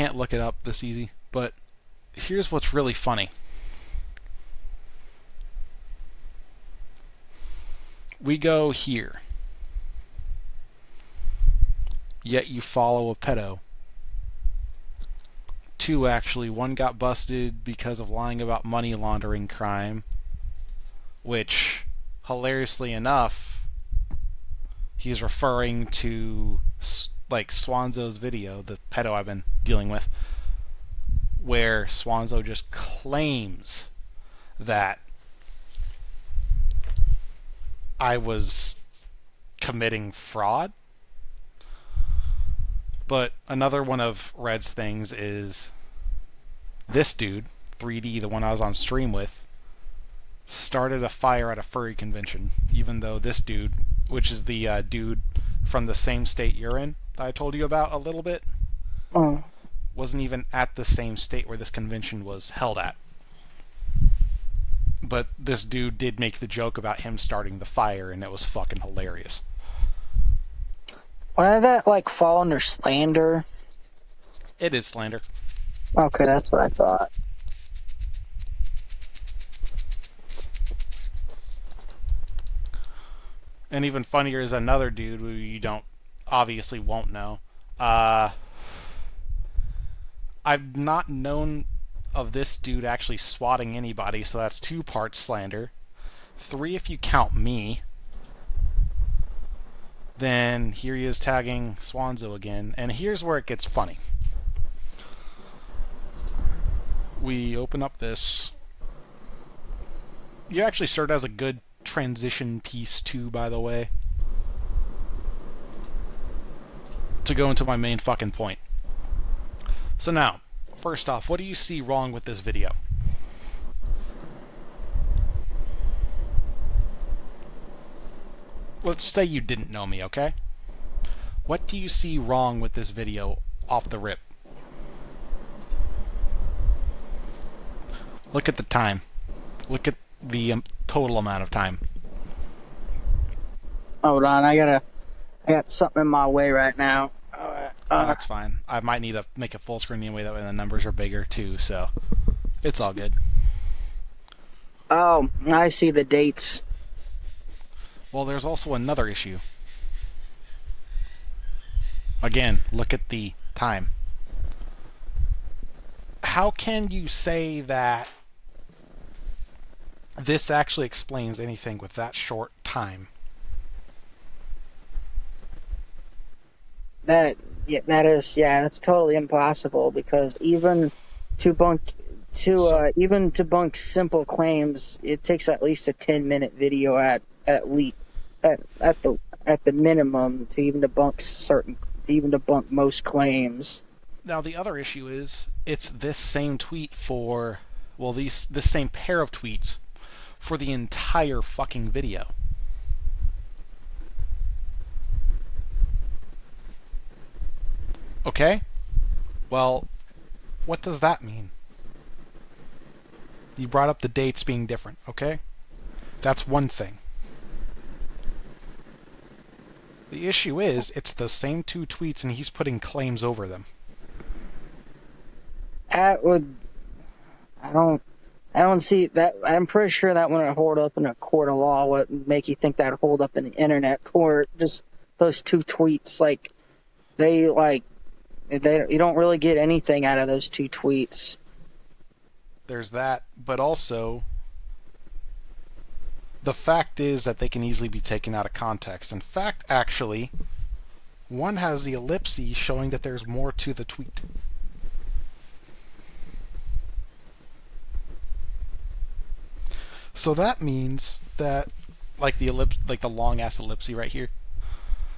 Can't look it up this easy, but here's what's really funny. We go here. Yet you follow a pedo. 2 actually. 1 got busted because of lying about money laundering crime, which, hilariously enough, he's referring to like Swanzo's video, the pedo I've been dealing with, where Swanzo just claims that I was committing fraud. But another one of Red's things is this dude, 3D, the one I was on stream with, started a fire at a furry convention, even though this dude, which is the dude from the same state you're in, that I told you about a little bit, wasn't even at the same state where this convention was held at. But this dude did make the joke about him starting the fire, and it was fucking hilarious. Wouldn't that, like, fall under slander? It is slander. Okay, that's what I thought. And even funnier is another dude who you obviously won't know. I've not known of this dude actually swatting anybody, so that's 2 parts slander. 3 if you count me. Then here he is tagging Swanzo again, and here's where it gets funny. We open up this. You actually served as a good transition piece too, by the way, to go into my main fucking point. So now, first off, what do you see wrong with this video? Let's say you didn't know me, okay? What do you see wrong with this video off the rip? Look at the time. Look at the total amount of time. Hold on, I got something in my way right now. That's fine. I might need to make a full screen anyway, that way the numbers are bigger too, so it's all good. Oh, I see the dates. Well, there's also another issue. Again, look at the time. How can you say that this actually explains anything with that short time? That's totally impossible, because even to debunk simple claims, it takes at least a 10-minute video at the minimum to even debunk most claims. Now the other issue is it's this same tweet this same pair of tweets for the entire fucking video. Okay? Well, what does that mean? You brought up the dates being different, okay? That's one thing. The issue is, it's the same 2 tweets and he's putting claims over them. I don't see that. I'm pretty sure that wouldn't hold up in a court of law. What would make you think that hold up in the internet court? Just those 2 tweets, you don't really get anything out of those 2 tweets. There's that, but also the fact is that they can easily be taken out of context. In fact, actually, one has the ellipses showing that there's more to the tweet. So that means that, like the long ass ellipse right here,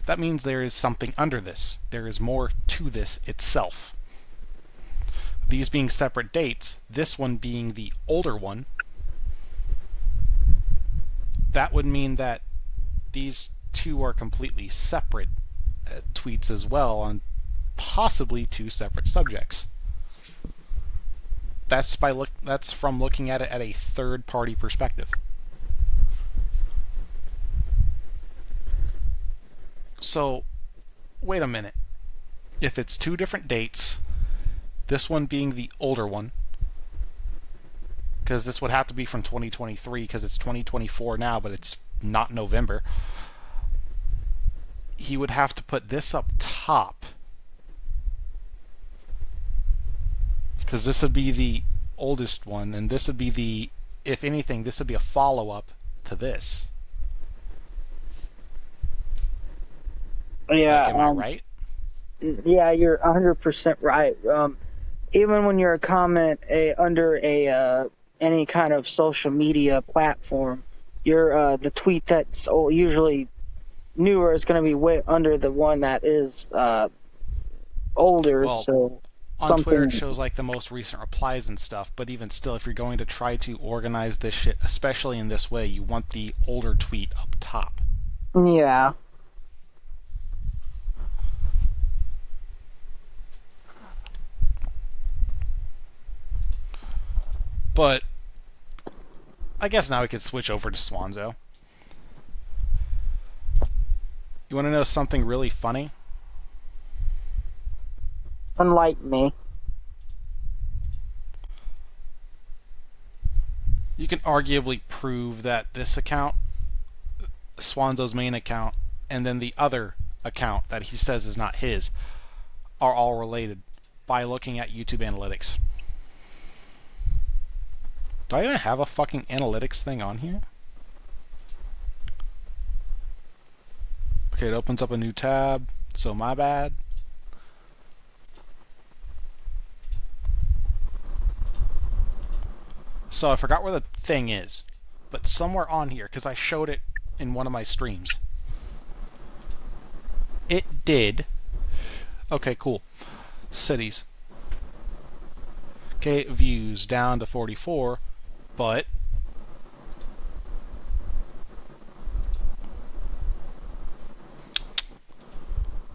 that means there is something under this. There is more to this itself. These being separate dates, this one being the older one, that would mean that these 2 are completely separate tweets as well, on possibly 2 separate subjects. That's from looking at it at a third-party perspective. So, wait a minute. If it's 2 different dates, This one being the older one, because this would have to be from 2023 because it's 2024 now, but it's not November. He would have to put this up top, because this would be the oldest one, and this would be the, if anything, this would be a follow-up to this. Yeah. Like, am I right? Yeah, you're 100% right. Even when you're a comment under any kind of social media platform, you're the tweet that's usually newer is going to be way under the one that is older. Well, so on Twitter, it shows like the most recent replies and stuff, but even still, if you're going to try to organize this shit, especially in this way, you want the older tweet up top. Yeah. But I guess now we could switch over to Swanzo. You want to know something really funny? Enlighten me. You can arguably prove that this account, Swanzo's main account, and then the other account that he says is not his, are all related by looking at YouTube analytics. Do I even have a fucking analytics thing on here? Okay, it opens up a new tab, so my bad. So I forgot where the thing is, but somewhere on here, because I showed it in one of my streams. It did. Okay, cool. Cities. Okay, views down to 44, but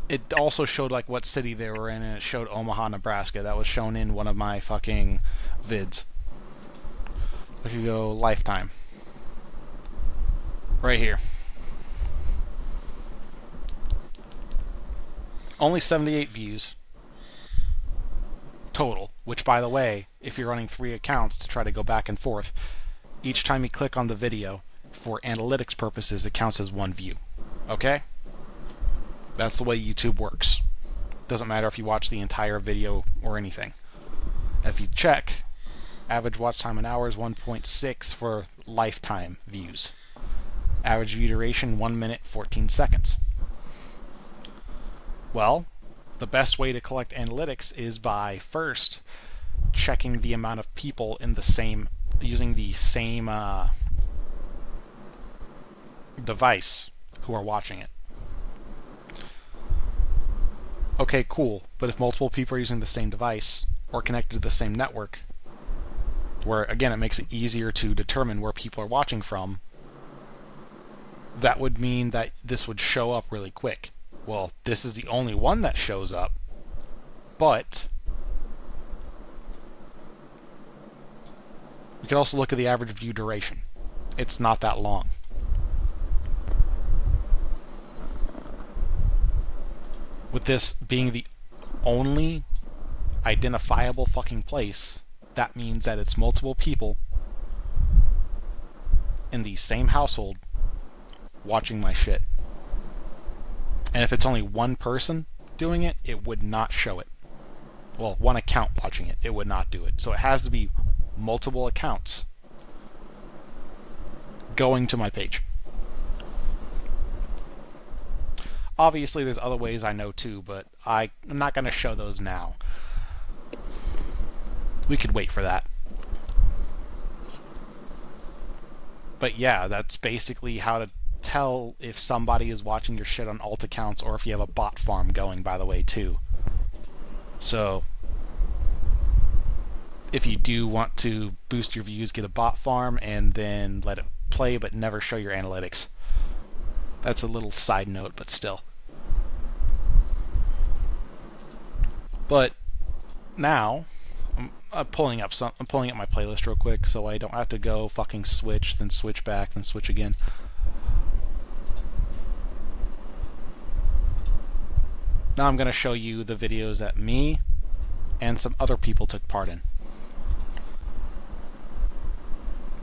it also showed like what city they were in, and it showed Omaha, Nebraska. That was shown in one of my fucking vids. If you go lifetime, right here, only 78 views total, which by the way, if you're running 3 accounts to try to go back and forth, each time you click on the video, for analytics purposes, it counts as 1 view. Okay? That's the way YouTube works. Doesn't matter if you watch the entire video or anything. If you check, average watch time in hours 1.6 for lifetime views. Average view duration 1 minute 14 seconds. Well, the best way to collect analytics is by first checking the amount of people in the same, using the same device who are watching it. Okay, cool, but if multiple people are using the same device or connected to the same network, where again it makes it easier to determine where people are watching from, that would mean that this would show up really quick. Well, this is the only one that shows up, but you can also look at the average view duration. It's not that long. With this being the only identifiable fucking place, that means that it's multiple people in the same household watching my shit. And if it's only one person doing it, it would not show it. Well, one account watching it, it would not do it. So it has to be multiple accounts going to my page. Obviously, there's other ways I know too, but I'm not going to show those now. We could wait for that. But yeah, that's basically how to tell if somebody is watching your shit on alt accounts, or if you have a bot farm going, by the way, too. So if you do want to boost your views, get a bot farm and then let it play but never show your analytics. That's a little side note, but still. But now I'm pulling up my playlist real quick so I don't have to go fucking switch, then switch back, then switch again. Now I'm going to show you the videos that me and some other people took part in.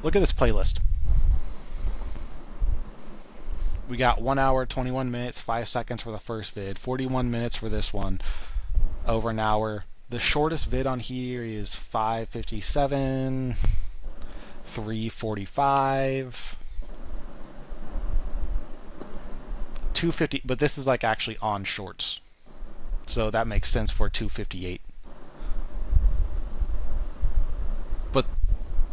Look at this playlist. We got 1 hour, 21 minutes, 5 seconds for the first vid, 41 minutes for this one, over an hour. The shortest vid on here is 5:57, 3:45, 2:50, but this is like actually on shorts. So that makes sense for 2:58. But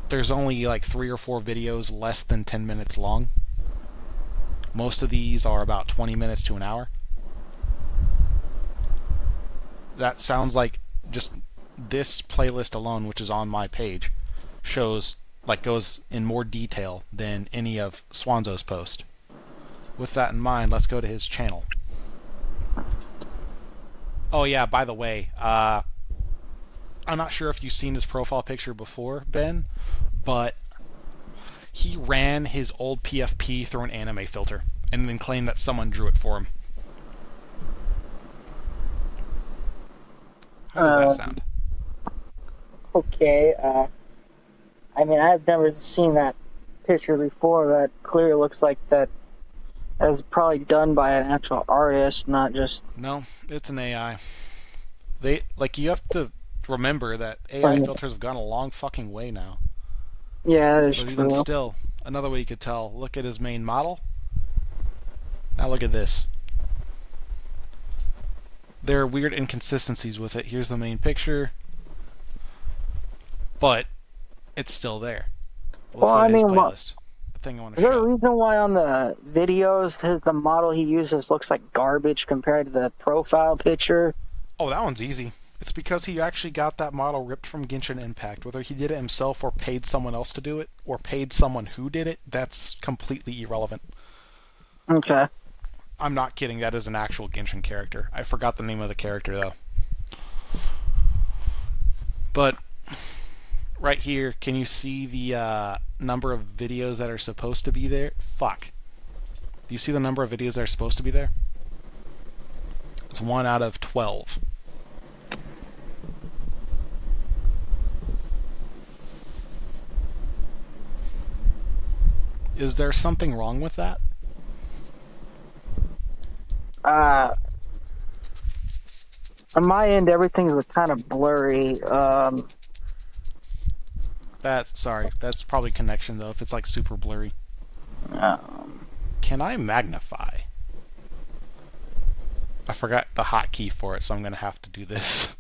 there's only like 3 or 4 videos less than 10 minutes long. Most of these are about 20 minutes to an hour. That sounds like just this playlist alone, which is on my page, shows like goes in more detail than any of Swanzo's posts. With that in mind, let's go to his channel. Oh yeah, by the way, I'm not sure if you've seen his profile picture before, Ben, but he ran his old PFP through an anime filter and then claimed that someone drew it for him. How does that sound? Okay, I mean, I've never seen that picture before. That clearly looks like that is probably done by an actual artist, not just... No, it's an AI. You have to remember that AI filters have gone a long fucking way now. Yeah, that is but true. Even still, another way you could tell, look at his main model. Now look at this. There are weird inconsistencies with it. Here's the main picture. But it's still there. Well, I mean, playlist. The thing I want to is show. there a reason why on the videos the model he uses looks like garbage compared to the profile picture? Oh, that one's easy. It's because he actually got that model ripped from Genshin Impact. Whether he did it himself or paid someone else to do it, or paid someone who did it, that's completely irrelevant. Okay. I'm not kidding, that is an actual Genshin character. I forgot the name of the character, though. But, right here, can you see the number of videos that are supposed to be there? Fuck. Do you see the number of videos that are supposed to be there? It's 1 out of 12. Is there something wrong with that? On my end, everything's kind of blurry. That's probably connection, though, if it's like super blurry. Can I magnify? I forgot the hotkey for it, so I'm going to have to do this.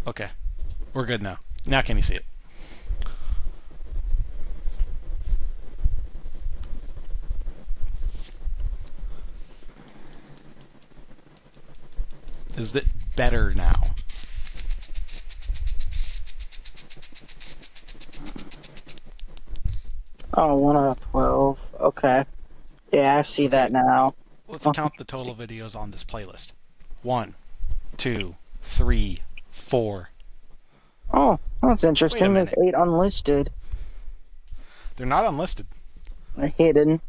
Okay. We're good now. Now can you see it? Is it better now? Oh, 1 out of 12. Okay. Yeah, I see that now. Let's count the total videos on this playlist. 1, 2, 3, 4. Oh, that's interesting. There's 8 unlisted. They're not unlisted. They're hidden.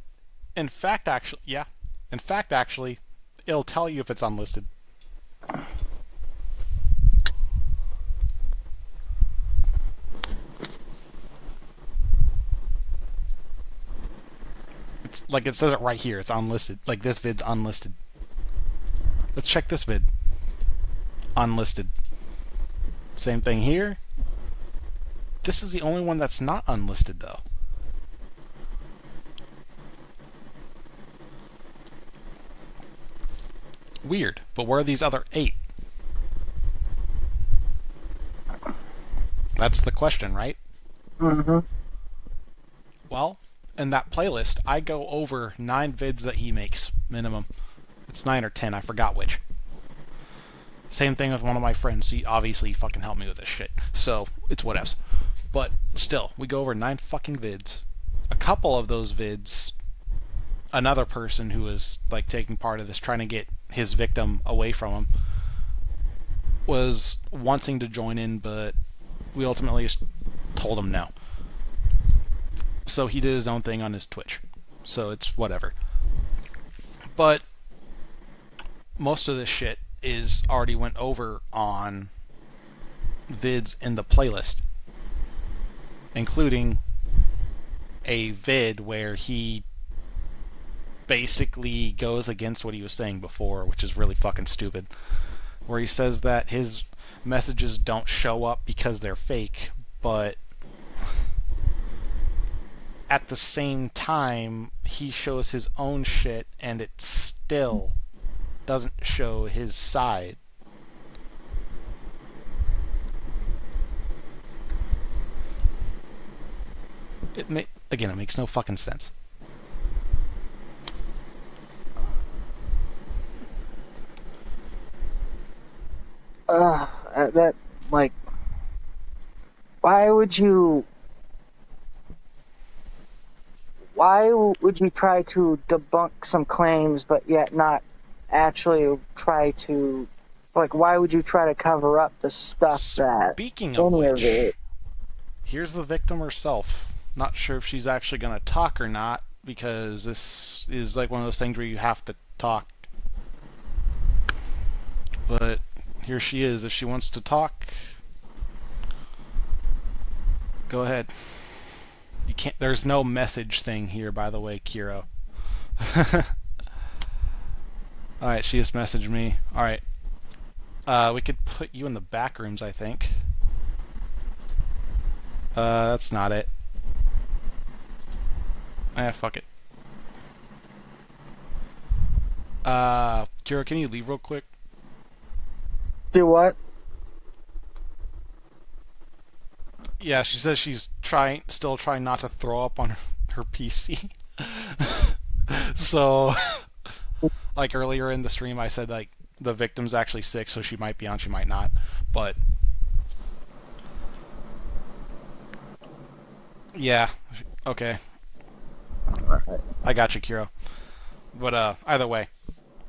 In fact, actually, it'll tell you if it's unlisted. It's like it says it right here. It's unlisted. Like this vid's unlisted. Let's check this vid. Unlisted. Same thing here. This is the only one that's not unlisted, though. Weird, but where are these other 8? That's the question, right? Mm-hmm. Well, in that playlist, I go over 9 vids that he makes, minimum. It's 9 or 10, I forgot which. Same thing with one of my friends. He obviously fucking helped me with this shit, so it's whatevs. But still, we go over 9 fucking vids. A couple of those vids, another person who was like taking part of this, trying to get his victim away from him, was wanting to join in, but we ultimately just told him no. So he did his own thing on his Twitch. So it's whatever. But most of this shit is already went over on vids in the playlist, including a vid where he basically goes against what he was saying before, which is really fucking stupid, where he says that his messages don't show up because they're fake, but at the same time, he shows his own shit and it still doesn't show his side. It makes no fucking sense. That, like, why would you try to debunk some claims but yet not actually try to, like, why would you try to cover up the stuff that... Speaking of which, here's the victim herself. Not sure if she's actually going to talk or not, because this is like one of those things where you have to talk. But here she is. If she wants to talk, go ahead. You can't. There's no message thing here, by the way, Kiro. Alright, she just messaged me. Alright. We could put you in the back rooms, I think. That's not it. Fuck it. Kiro, can you leave real quick? Do what? Yeah, she says she's still trying not to throw up on her PC. So, like earlier in the stream, I said like the victim's actually sick, so she might be on, she might not. But yeah, okay. I got you, Kiro. But either way,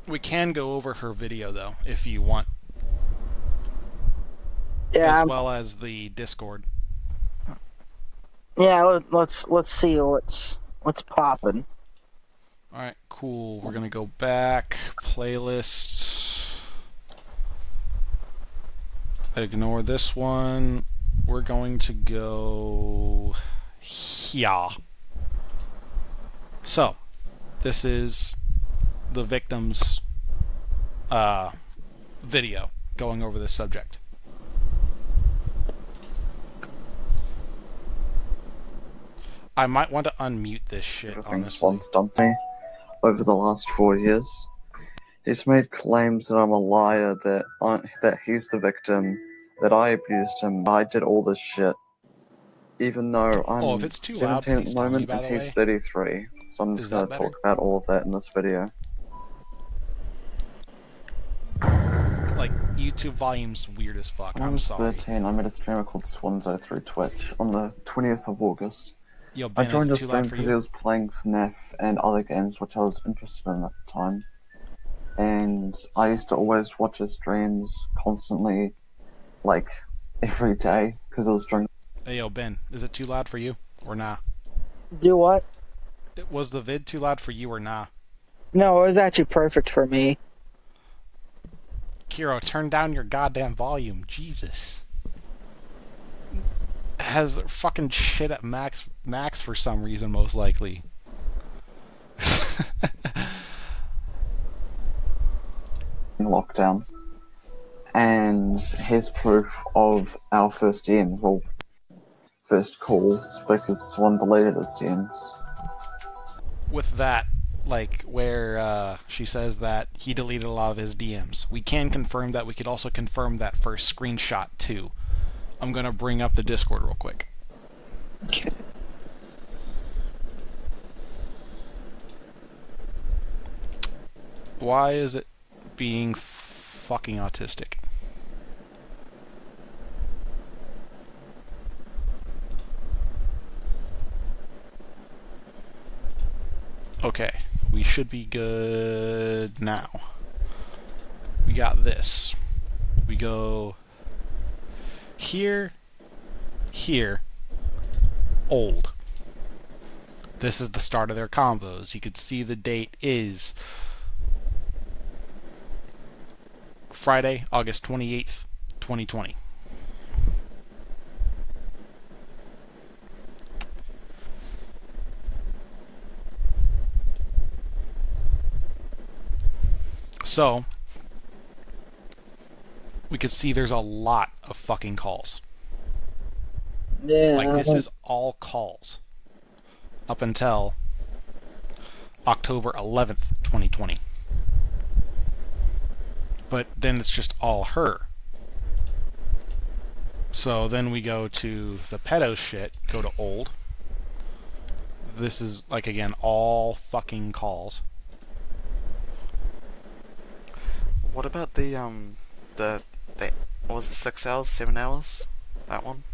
we can go over her video though, if you want. Yeah. As well as the Discord. Yeah, let's see what's popping. All right, cool. We're gonna go back playlist. Ignore this one. We're going to go here. So, this is the victim's video going over this subject. I might want to unmute this shit. Everything Swan's done to me over the last 4 years. He's made claims that I'm a liar, that he's the victim, that I abused him, I did all this shit. Even though I'm if it's too 17 loud, at the moment and he's 33. So I'm just going to talk about all of that in this video. Like, YouTube volume's weird as fuck. When I was 13, I met a streamer called Swanzo through Twitch on the 20th of August. Yo, Ben, I joined his stream stream because he was playing FNAF and other games which I was interested in at the time. And I used to always watch his streams constantly, like, every day, because it was during... Hey, yo, Ben, is it too loud for you, or nah? Do what? Was the vid too loud for you, or nah? No, it was actually perfect for me. Kiro, turn down your goddamn volume, Jesus. Has fucking shit at max for some reason, most likely. Lockdown. And here's proof of our first DM, well, first calls, because Swan deleted his DMs. With that, like, where she says that he deleted a lot of his DMs, we can confirm that. We could also confirm that first screenshot, too. I'm gonna bring up the Discord real quick. Okay. Why is it being fucking autistic? Okay, we should be good now. We got this. We go here, here, old. This is the start of their combos. You could see the date is Friday, August 28th, 2020. So, we could see there's a lot of fucking calls. Yeah. Like, this is all calls up until October 11th, 2020. But then it's just all her. So then we go to the pedo shit, go to old. This is, like, again, all fucking calls. What about the what was it, 6 hours, 7 hours? That one?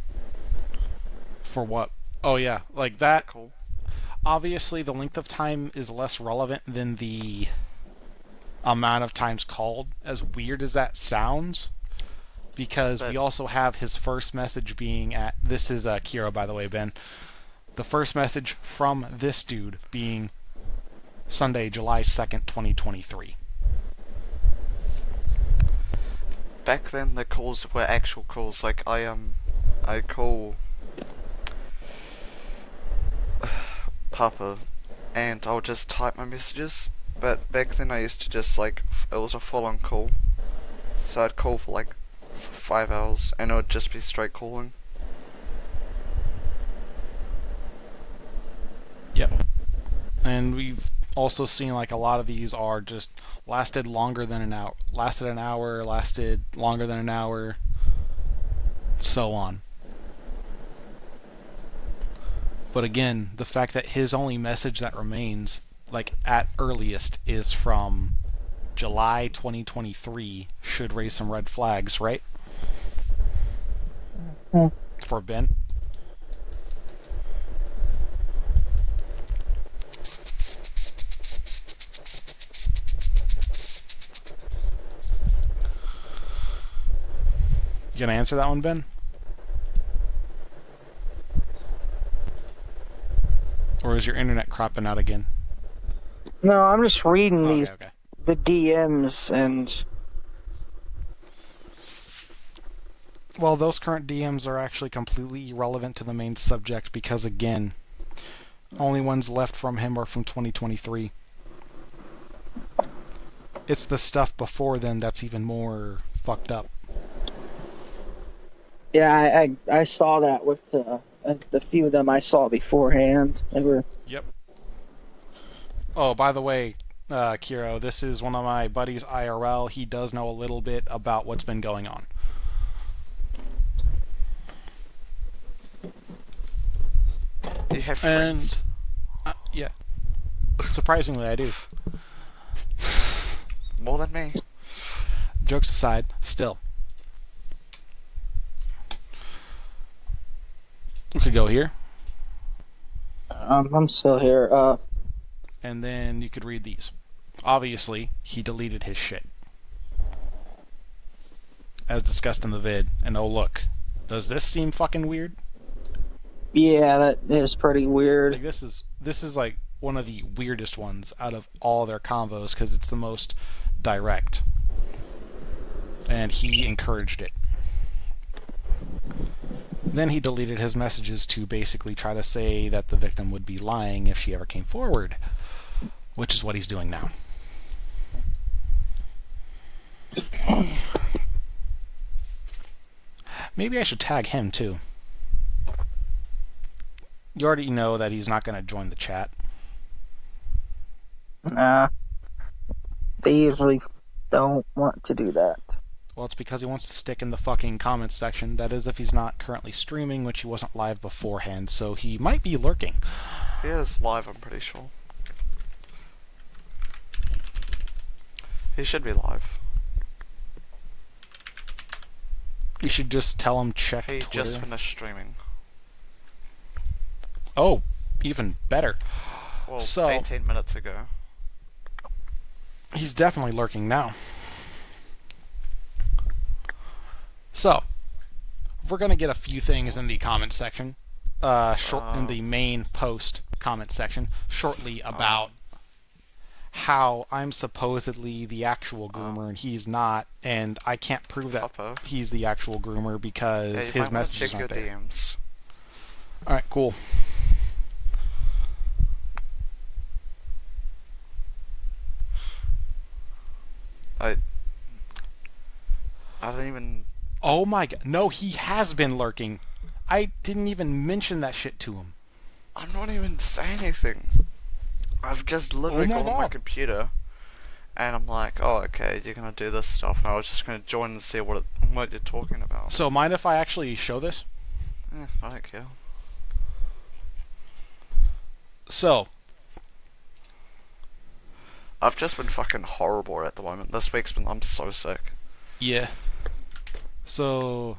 For what? Oh yeah, like that. Cool. Obviously, the length of time is less relevant than the amount of times called, as weird as that sounds, because we also have his first message being at, this is Kira, by the way, Ben. The first message from this dude being Sunday, July 2nd, 2023. Back then, the calls were actual calls. Like I call Papa, and I'll just type my messages. But back then, I used to just it was a full-on call. So I'd call for like 5 hours, and it would just be straight calling. Yep. And we've also seen like a lot of these are just lasted longer than an hour, lasted an hour, lasted longer than an hour, so on. But again, the fact that his only message that remains, like at earliest, is from July 2023 should raise some red flags, right? For Ben. You gonna answer that one, Ben? Or is your internet cropping out again? No, I'm just reading Okay, these, okay. the DMs, and Well, those current DMs are actually completely irrelevant to the main subject because, again, only ones left from him are from 2023. It's the stuff before then that's even more fucked up. yeah, I saw that with the few of them I saw beforehand. They were. Yep. Oh, by the way, Kiro, this is one of my buddies IRL. He does know a little bit about what's been going on. You have friends. And, yeah. Surprisingly, I do. More than me. Jokes aside, still. We could go here. I'm still here. And then you could read these. Obviously, he deleted his shit, as discussed in the vid. And oh look, does this seem fucking weird? Yeah, that is pretty weird. Like this is like one of the weirdest ones out of all their combos because it's the most direct, and he encouraged it. Then he deleted his messages to basically try to say that the victim would be lying if she ever came forward, which is what he's doing now. Maybe I should tag him too. You already know that he's not going to join the chat. Nah, they usually don't want to do that. Well, it's because he wants to stick in the fucking comments section. That is if he's not currently streaming, which he wasn't live beforehand, so he might be lurking. He is live, I'm pretty sure. He should be live. You should just tell him check He Twitter. just finished streaming. Oh, even better. Well, So- 18 minutes ago. He's definitely lurking now. So, we're going to get a few things in the comment section, in the main post comment section, shortly about how I'm supposedly the actual groomer and he's not, and I can't prove that Papa. he's the actual groomer because Yeah, you his might want to messages check your aren't there. DMs. Alright, cool. I don't even... Oh my god. No, he has been lurking. I didn't even mention that shit to him. I'm not even saying anything. I've just literally Oh my gone on my God. computer, and I'm like, oh, okay, you're gonna do this stuff, and I was just gonna join and see what you're talking about. So mind if I actually show this? I don't care. So, I've just been fucking horrible at the moment. This week's been... I'm so sick. yeah. So,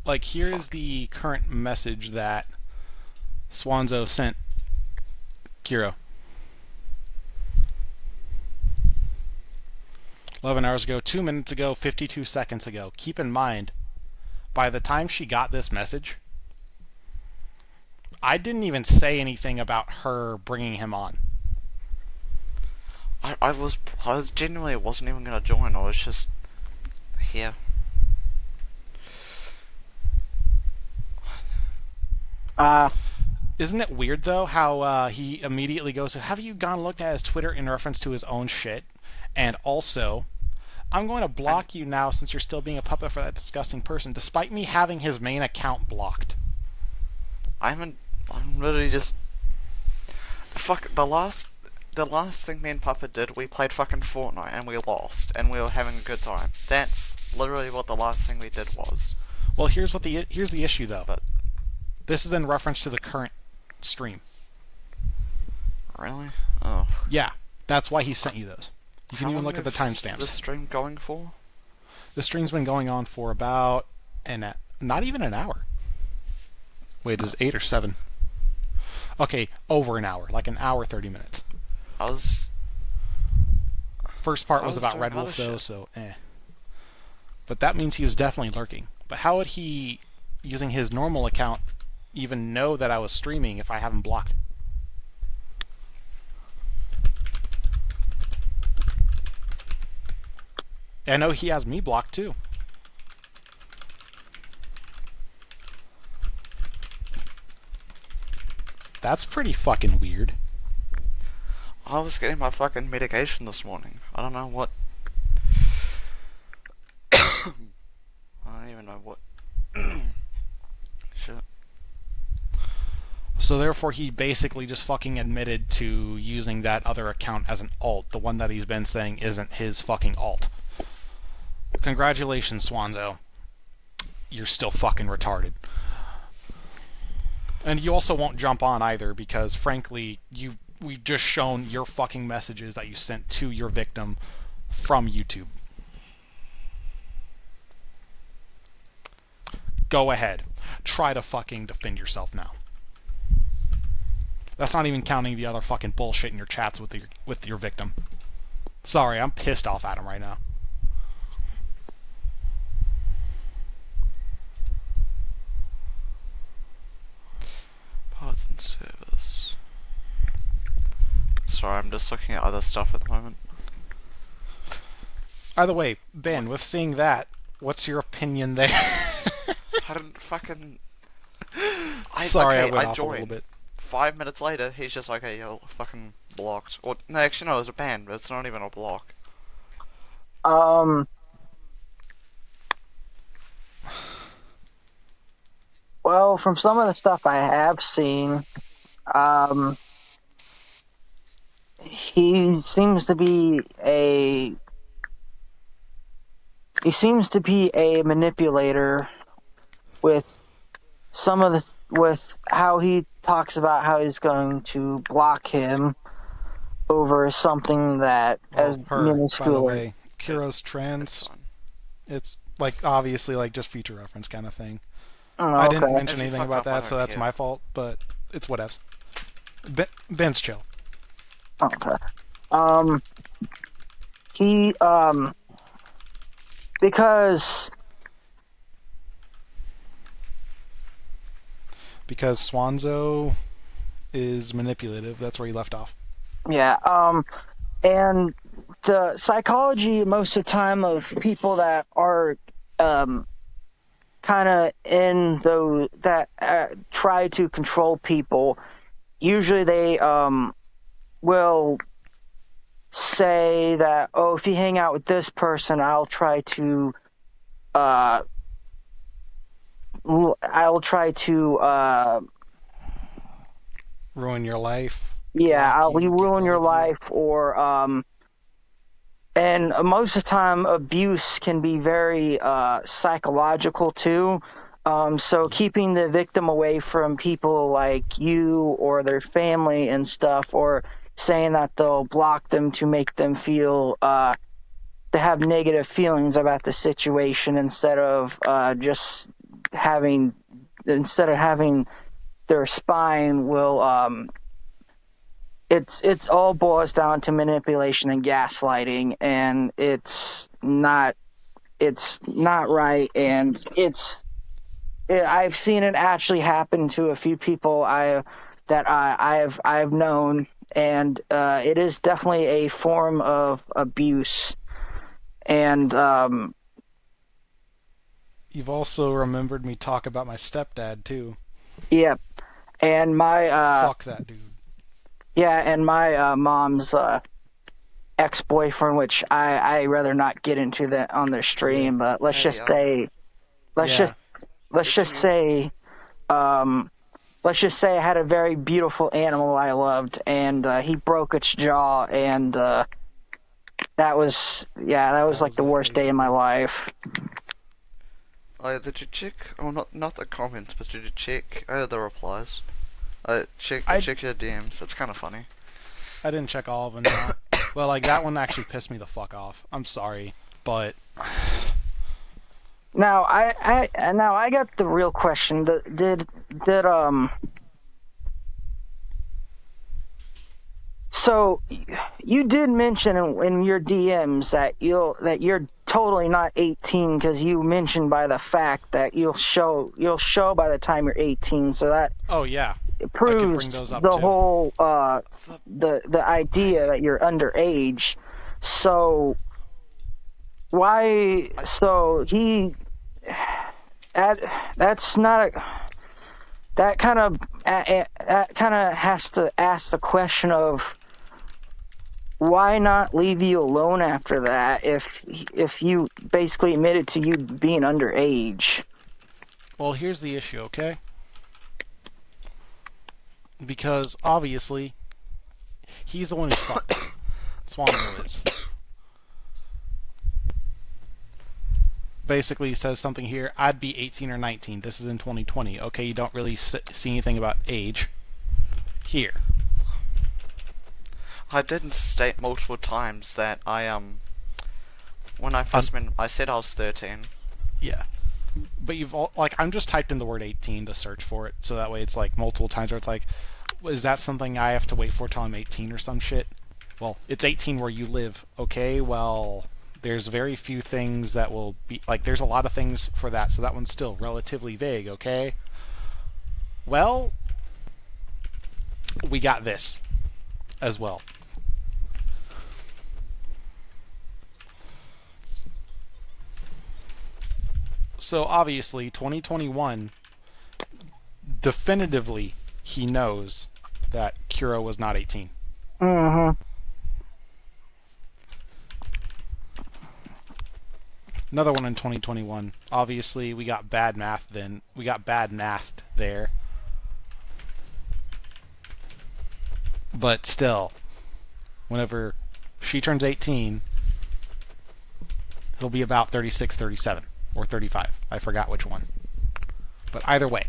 like, here is the current message that Swanzo sent Kiro. 11 hours ago, 2 minutes ago, 52 seconds ago. Keep in mind, by the time she got this message, I didn't even say anything about her bringing him on. I was genuinely wasn't even gonna join. I was just here. Isn't it weird, though, how he immediately goes, have you gone and looked at his Twitter in reference to his own shit? And also, I'm going to block you now since you're still being a puppet for that disgusting person, despite me having his main account blocked. I'm literally just... Fuck, the last thing me and Papa did, we played fucking Fortnite and we lost, and we were having a good time. That's literally what the last thing we did was. Well, here's the issue, though. But this is in reference to the current stream. really? Oh. Yeah, that's why he sent you those. You can How even long look at the is timestamps. this stream going for? The stream's been going on for about not even an hour. Wait, is it 8 or 7? Okay, over an hour, like an hour 30 minutes. First part was about doing Red other Wolf though, shit. so But that means he was definitely lurking. But how would he, using his normal account, even know that I was streaming if I have him blocked? I know he has me blocked too. That's pretty fucking weird. I was getting my fucking medication this morning. I don't know what... I don't even know what... Shit. So therefore he basically just fucking admitted to using that other account as an alt, the one that he's been saying isn't his fucking alt. Congratulations, Swanzo. You're still fucking retarded. And you also won't jump on either because, frankly, we've just shown your fucking messages that you sent to your victim from YouTube. Go ahead. Try to fucking defend yourself now. That's not even counting the other fucking bullshit in your chats with your victim. Sorry, I'm pissed off at him right now. Parts and service. Sorry, I'm just looking at other stuff at the moment. Either way, Ben, with seeing that, what's your opinion there? I don't fucking... Sorry, okay, I went I off a little joined. bit. 5 minutes later, he's just like, okay, you're fucking blocked. Or, no, actually, no, it was a ban, but it's not even a block. Well, from some of the stuff I have seen, he seems to be a manipulator with with how he talks about how he's going to block him over something that as Her, minuscule. by the way, Kiro's It's trans. fine. It's like obviously like just future reference kind of thing. Oh, I didn't okay. mention If you anything fuck about up, I that, don't so that's care. my fault. But it's whatevs. Ben's chill. Okay. He because Swanzo is manipulative. That's where he left off. yeah, And the psychology most of the time of people that are kind of in those that try to control people, usually they will say that, oh, if you hang out with this person, I'll try to Ruin your life. yeah, block I'll you, get ruin rid your of you. life, or and most of the time abuse can be very psychological too. So keeping the victim away from people like you or their family and stuff, or saying that they'll block them to make them feel to have negative feelings about the situation instead of having their spine will it's all boils down to manipulation and gaslighting, and it's not right, and I've seen it actually happen to a few people I've known, and it is definitely a form of abuse. And You've also remembered me talk about my stepdad too. yeah, and my Fuck that dude. yeah, and my mom's ex-boyfriend, which I rather not get into that on their stream, but let's just say I had a very beautiful animal I loved, and he broke its jaw, and that was like the worst day of my life. Did you check? Oh, not the comments, but did you check the replies? Check your DMs. That's kind of funny. I didn't check all of them. No. Well, like that one actually pissed me the fuck off. I'm sorry, but Now I got the real question. So you did mention in your DMs that you're totally not 18, because you mentioned by the fact that you'll show by the time you're 18. So that proves the whole the idea that you're underage. So why? So he that's not a. That kind of has to ask the question of why not leave you alone after that if you basically admitted to you being underage. Well, here's the issue, okay? Because obviously he's the one who's fucked up. Swanzo is. Basically says something here, I'd be 18 or 19. This is in 2020. Okay, you don't really see anything about age here. I did state multiple times that when I first I said I was 13. Yeah. But I'm just typed in the word 18 to search for it, so that way it's like multiple times where it's like, is that something I have to wait for till I'm 18 or some shit? Well, it's 18 where you live. Okay, well, there's very few things that will be, like, there's a lot of things for that, so that one's still relatively vague, okay? Well, we got this as well. So obviously, 2021, definitively, he knows that Kuro was not 18. Mm-hmm. Another one in 2021. Obviously, we got bad math then. We got bad mathed there. But still, whenever she turns 18, it'll be about 36, 37, or 35. I forgot which one. But either way,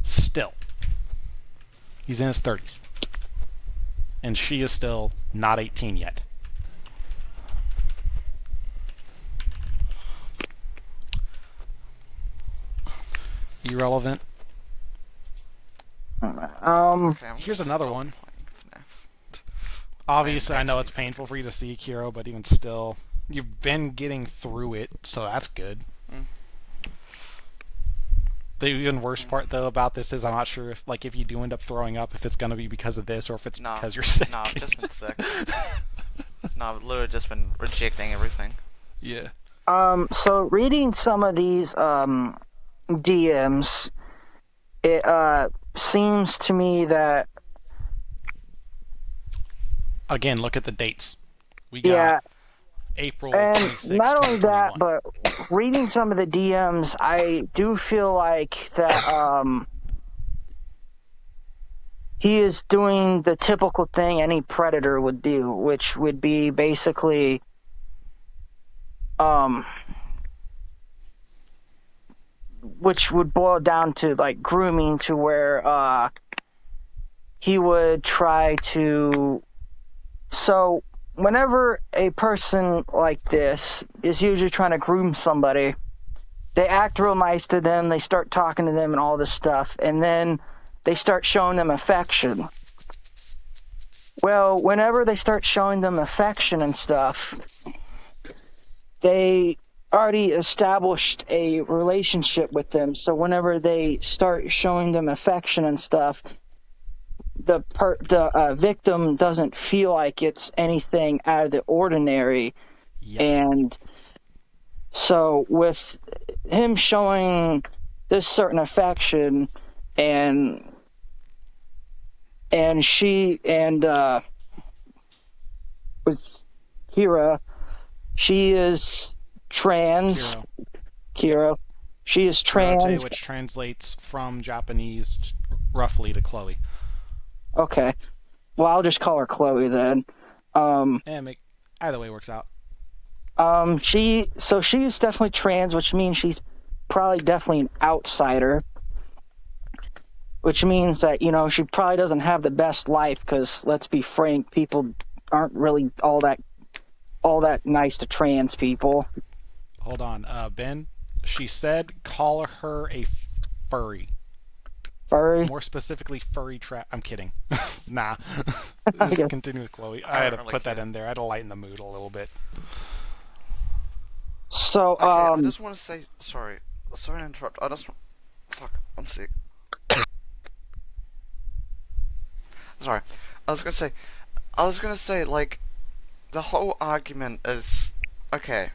still, he's in his 30s. And she is still not 18 yet. Irrelevant. Here's another one. Obviously, I know it's painful for you to see, Kiro, but even still, you've been getting through it, so that's good. The even worse part though about this is I'm not sure if you do end up throwing up, if it's gonna be because of this or if it's No, because you're sick. no, I've just been sick. No, I've literally just been rejecting everything. Yeah. So reading some of these DMs, it seems to me that Again, look at the dates. We got yeah, April and 26, not only that, 2021. but reading some of the DMs, I do feel like that he is doing the typical thing any predator would do, which would be basically which would boil down to like grooming, to where he would try to. So whenever a person like this is usually trying to groom somebody, they act real nice to them, they start talking to them and all this stuff, and then they start showing them affection. Well, whenever they start showing them affection and stuff, they already established a relationship with them, so whenever they start showing them affection and stuff, the victim doesn't feel like it's anything out of the ordinary. Yep. And so with him showing this certain affection, and she, and with Kira, she is trans. Kira. She is trans. Which translates from Japanese roughly to Chloe. Okay. Well, I'll just call her Chloe then. Either way works out. She's definitely trans, which means she's probably definitely an outsider. Which means that, she probably doesn't have the best life, because let's be frank, people aren't really all that nice to trans people. Hold on, Ben. She said call her a furry. Furry? More specifically, furry trap. I'm kidding. Nah. Just continue with Chloe. I had to put that in there. I had to lighten the mood a little bit. So, okay, I just want to say, sorry to interrupt. Fuck, one sec. Sorry. I was gonna say, like, the whole argument is, okay,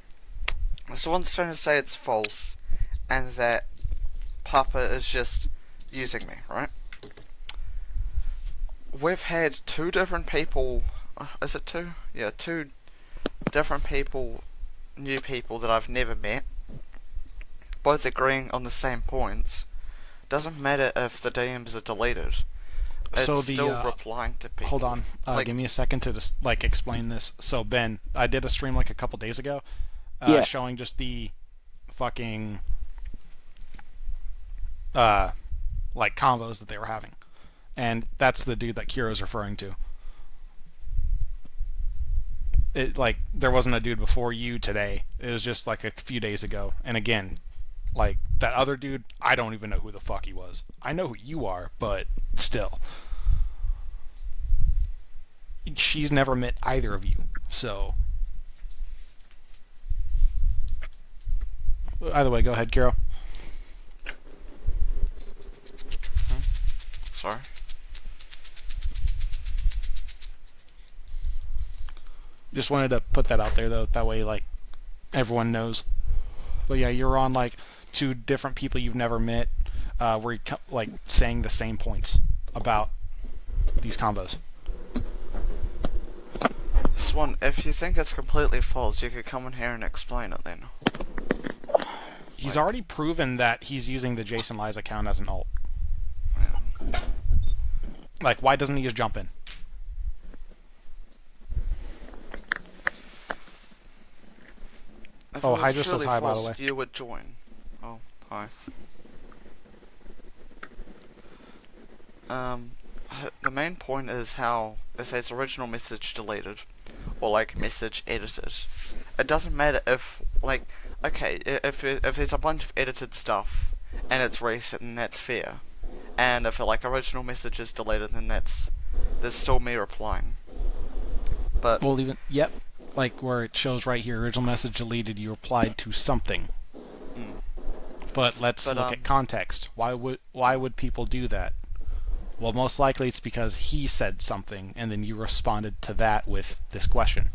so one's trying to say it's false, and that Papa is just using me, right? We've had two different people, is it two? Yeah, two different people, new people that I've never met, both agreeing on the same points. Doesn't matter if the DMs are deleted. It's still replying to people. Hold on, give me a second to just explain this. So Ben, I did a stream a couple days ago, showing just the fucking combos that they were having, and that's the dude that Kira's referring to. It there wasn't a dude before you today. It was just a few days ago, and again, that other dude, I don't even know who the fuck he was. I know who you are, but still. She's never met either of you, so. Either way, go ahead, Kiro. Sorry? Just wanted to put that out there, though. That way, everyone knows. But yeah, you're on, two different people you've never met, where you're, saying the same points about these combos. Swan, if you think it's completely false, you could come in here and explain it then. He's already proven that he's using the Jason Lies account as an alt. Yeah. Why doesn't he just jump in? If Hydra says hi, by the way. You would join. Oh, hi. The main point is how it says original message deleted, or message edited. It doesn't matter if okay, if there's a bunch of edited stuff and it's recent, then that's fair. And if original message is deleted, then there's still me replying. But yep. Where it shows right here, original message deleted, you replied to something. But let's But, look at context. Why would people do that? Well, most likely it's because he said something, and then you responded to that with this question.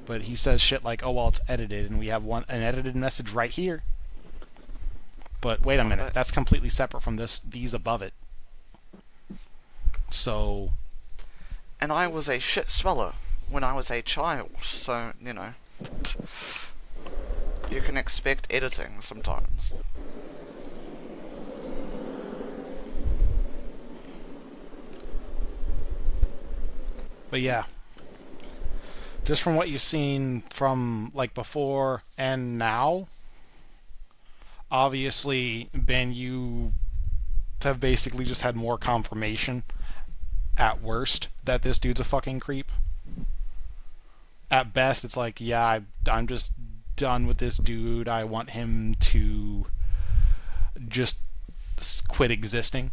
But he says shit like, "Oh well, it's edited, and we have an edited message right here." But wait a minute, that's completely separate from these above it. So. And I was a shit speller when I was a child, so, you know. You can expect editing sometimes. But yeah. Just from what you've seen from, like, before and now, obviously, Ben, you have basically just had more confirmation, at worst, that this dude's a fucking creep. At best, it's like, yeah, I'm just done with this dude. I want him to just quit existing.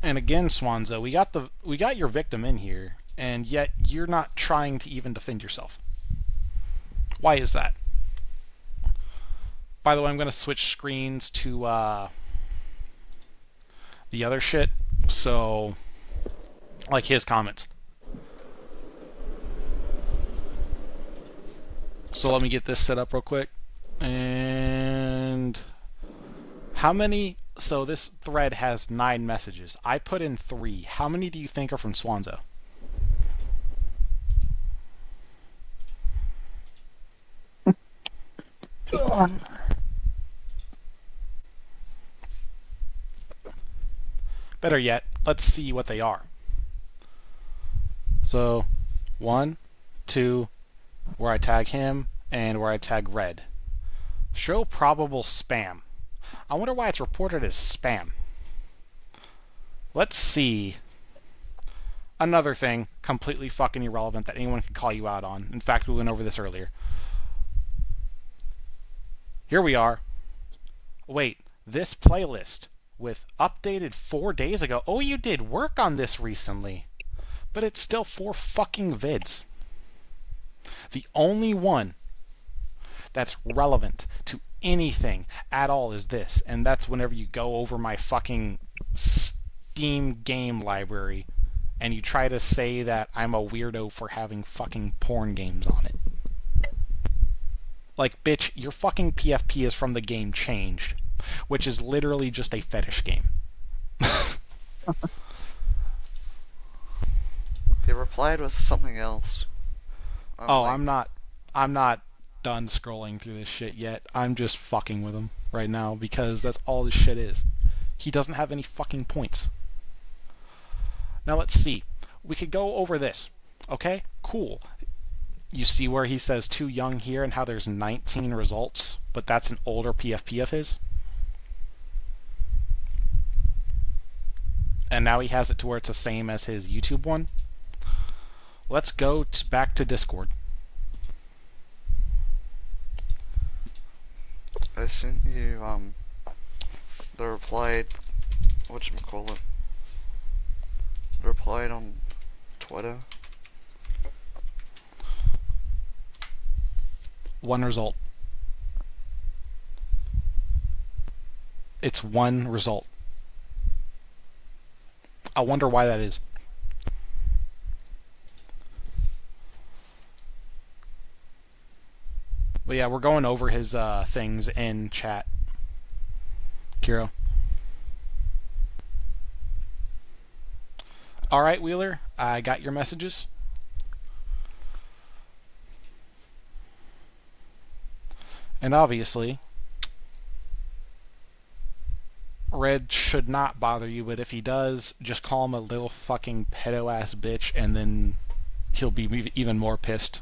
And again, Swanzo, we got your victim in here, and yet you're not trying to even defend yourself. Why is that? By the way, I'm going to switch screens to the other shit, so, like his comments. So let me get this set up real quick. And how many... So this thread has 9 messages. I put in 3. How many do you think are from Swanzo? Go on. Better yet, let's see what they are. So, 1, 2, where I tag him, and where I tag Red. Show probable spam. I wonder why it's reported as spam. Let's see. Another thing, completely fucking irrelevant that anyone could call you out on. In fact, we went over this earlier. Here we are. Wait, this playlist with updated 4 days ago. Oh, you did work on this recently. But it's still 4 fucking vids. The only one that's relevant to anything at all is this, and that's whenever you go over my fucking Steam game library and you try to say that I'm a weirdo for having fucking porn games on it. Like, bitch, your fucking PFP is from the game Changed, which is literally just a fetish game. He replied with something else. I'm not done scrolling through this shit yet. I'm just fucking with him right now because that's all this shit is. He doesn't have any fucking points. Now let's see. We could go over this. Okay? Cool. You see where he says too young here and how there's 19 results, but that's an older PFP of his? And now he has it to where it's the same as his YouTube one. Let's go back to Discord. I sent you, the replied, whatchamacallit, replied on Twitter. One result. It's one result. I wonder why that is. But yeah, we're going over his things in chat. Kiro. Alright, Wheeler, I got your messages. And obviously, Red should not bother you, but if he does, just call him a little fucking pedo-ass bitch, and then he'll be even more pissed.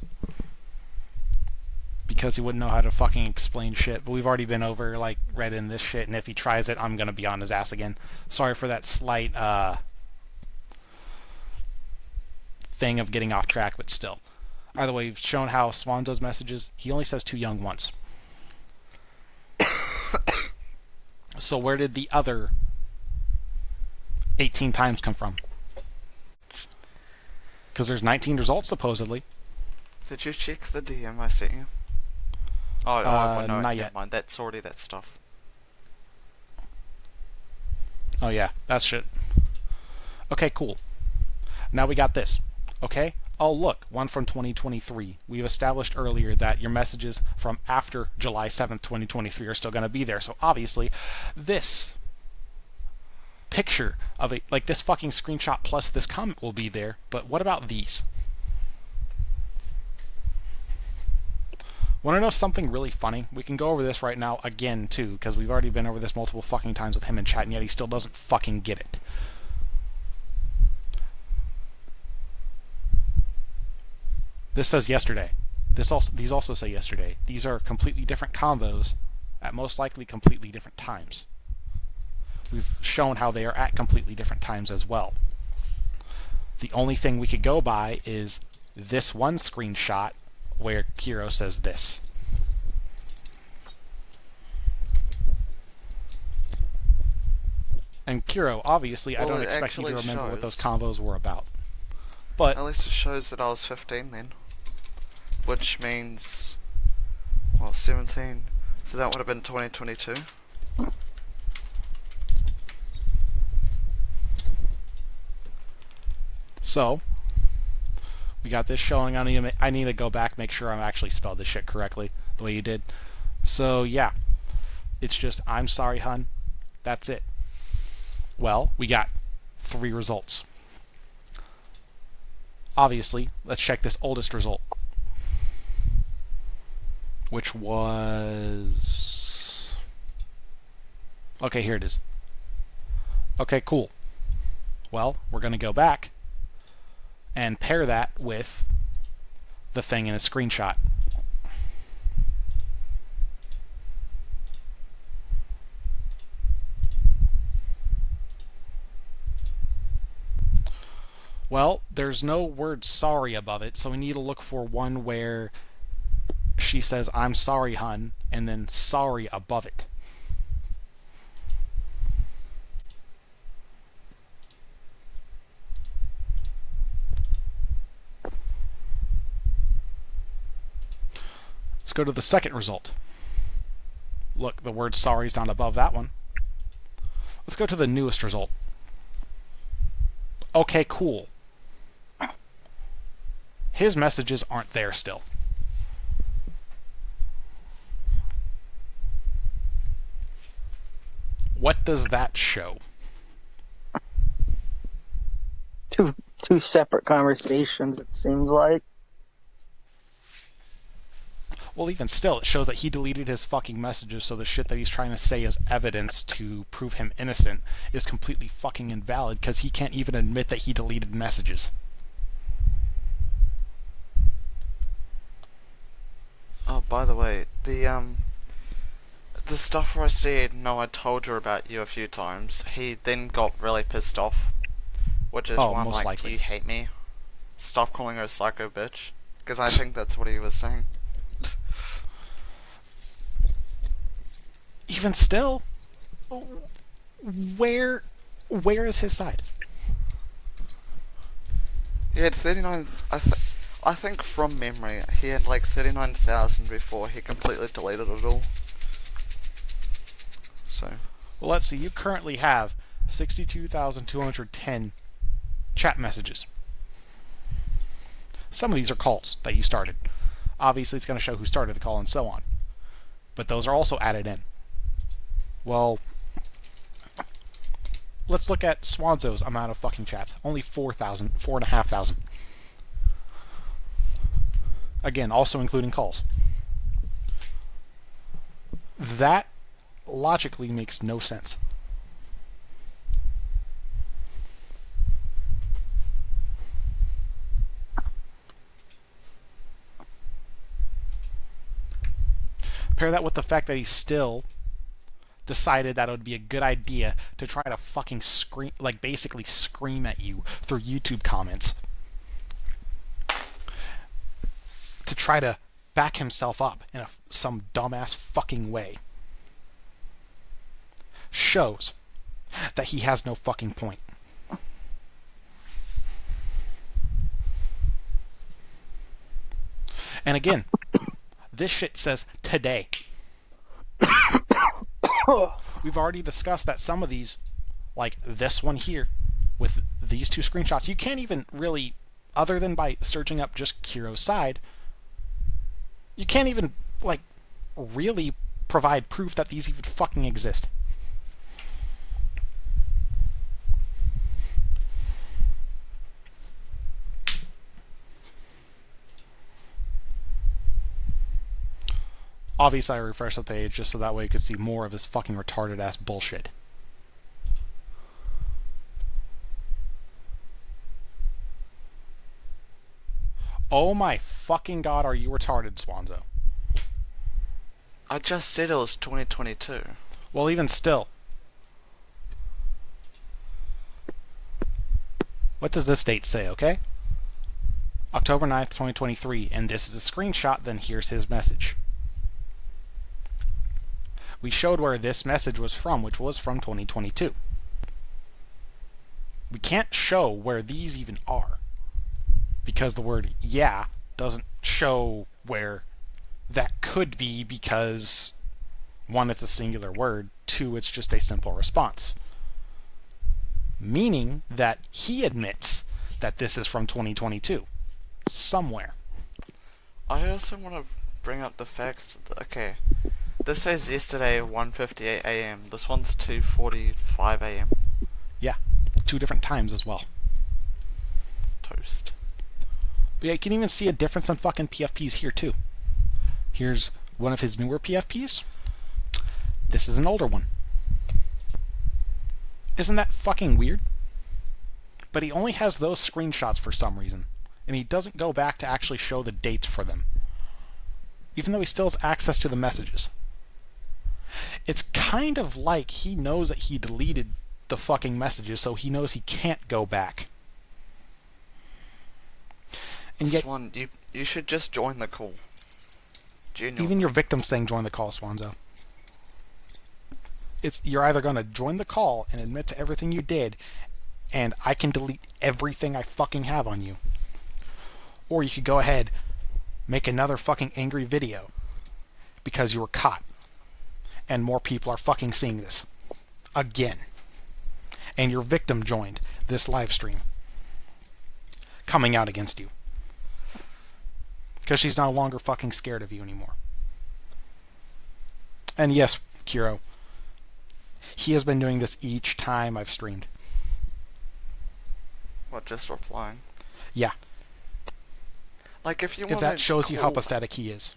Because he wouldn't know how to fucking explain shit. But we've already been over, like, Red in this shit, and if he tries it, I'm gonna be on his ass again. Sorry for that slight, thing of getting off track, but still. Either way, we've shown how Swanzo's messages, he only says too young once. So where did the other 18 times come from? Because there's 19 results, supposedly. Did you check the DM I sent you? Oh, no, Not never yet. mind. That's already that stuff. Oh yeah, that's shit. Okay, cool. Now we got this. Okay? Oh look, one from 2023. We've established earlier that your messages from after July 7th, 2023 are still going to be there. So obviously, this picture of a, like this fucking screenshot plus this comment will be there. But what about these? Want to know something really funny? We can go over this right now again, too, because we've already been over this multiple fucking times with him in chat, and yet he still doesn't fucking get it. This says yesterday. These also say yesterday. These are completely different combos at most likely completely different times. We've shown how they are at completely different times as well. The only thing we could go by is this one screenshot where Kiro says this. And Kiro, obviously, I Well, don't it expect you to actually remember what those shows. combos were about. But At least it shows that I was 15 then. Which means, well, 17. So that would have been 2022. so we got this showing. I need to go back, make sure I actually spelled this shit correctly the way you did. So yeah, it's just I'm sorry, hun. That's it. Well, we got 3 results. Obviously, let's check this oldest result, which was... Okay, here it is. Okay, cool. Well, we're going to go back and pair that with the thing in a screenshot. Well, there's no word sorry above it, so we need to look for one where she says, I'm sorry, hun, and then sorry above it. Let's go to the second result. Look, the word sorry is not above that one. Let's go to the newest result. Okay, cool. His messages aren't there still. What does that show? Two separate conversations, it seems like. Well, even still, it shows that he deleted his fucking messages, so the shit that he's trying to say as evidence to prove him innocent is completely fucking invalid, because he can't even admit that he deleted messages. Oh, by the way, the stuff where I said, no, I told her about you a few times, he then got really pissed off. Which is why I'm most like, likely. do you hate me? Stop calling her a psycho bitch. Because I think that's what he was saying. Even still, where is his side? He had 39... I think from memory, he had like 39,000 before he completely deleted it all. So... Well, let's see. You currently have 62,210 chat messages. Some of these are calls that you started. Obviously, it's going to show who started the call and so on. But those are also added in. Well, let's look at Swanzo's amount of fucking chats. Only 4,500. Again, also including calls. That logically makes no sense. Pair that with the fact that he still decided that it would be a good idea to try to fucking scream, like basically scream at you through YouTube comments to try to back himself up in some dumbass fucking way. Shows that he has no fucking point. And again, this shit says today. We've already discussed that some of these, like this one here, with these two screenshots, you can't even really, other than by searching up just Kiro's side, you can't even, like, really provide proof that these even fucking exist. Obviously, I refreshed the page just so that way you could see more of his fucking retarded ass bullshit. Oh my fucking god, are you retarded, Swanzo? I just said it was 2022. Well, even still. What does this date say, okay? October 9th, 2023, and this is a screenshot, then here's his message. We showed where this message was from, which was from 2022. We can't show where these even are, because the word yeah doesn't show where that could be, because one, it's a singular word, two, it's just a simple response. Meaning that he admits that this is from 2022. Somewhere. I also want to bring up the fact that, okay, this says yesterday 1:58 a.m. This one's 2:45 a.m. Yeah, two different times as well. Toast. But yeah, you can even see a difference in fucking PFPs here too. Here's one of his newer PFPs. This is an older one. Isn't that fucking weird? But he only has those screenshots for some reason, and he doesn't go back to actually show the dates for them, even though he still has access to the messages. It's kind of like he knows that he deleted the fucking messages, so he knows he can't go back. And yet, Swan, you should just join the call. Genuinely. even your victim's saying join the call, Swanzo. You're either going to join the call and admit to everything you did, and I can delete everything I fucking have on you. Or you could go ahead, make another fucking angry video, because you were caught. And more people are fucking seeing this. Again. And your victim joined this live stream. Coming out against you. Because she's no longer fucking scared of you anymore. And yes, Kiro, he has been doing this each time I've streamed. What, just replying? Yeah. Like, if you If want that shows you how pathetic he is.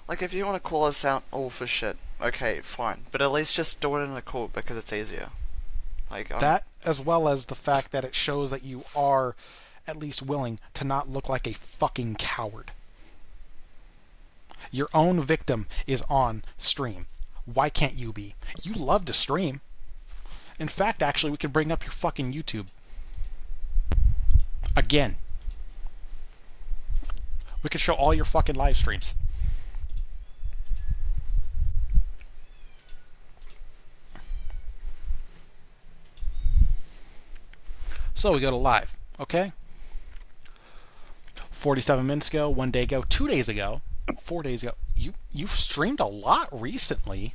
Like, if you want to call us out all for shit, okay, fine. But at least just do it in a call, because it's easier. Like, that, as well as the fact that it shows that you are at least willing to not look like a fucking coward. Your own victim is on stream. Why can't you be? You love to stream. In fact, actually, we could bring up your fucking YouTube. Again. We could show all your fucking live streams. So we go to live, okay? 47 minutes ago, 1 day ago, 2 days ago, 4 days ago. You've streamed a lot recently.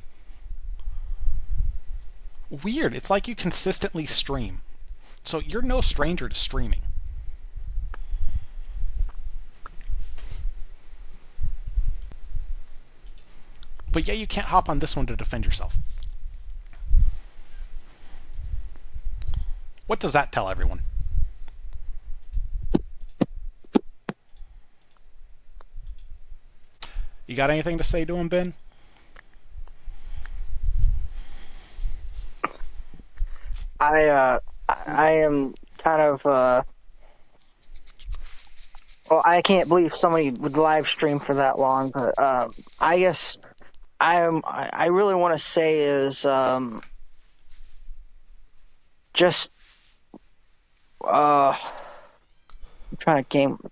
Weird. It's like you consistently stream. So you're no stranger to streaming. But yeah, you can't hop on this one to defend yourself. What does that tell everyone? You got anything to say to him, Ben? I am kind of well, I can't believe somebody would live stream for that long, but I guess I really want to say is just I'm trying to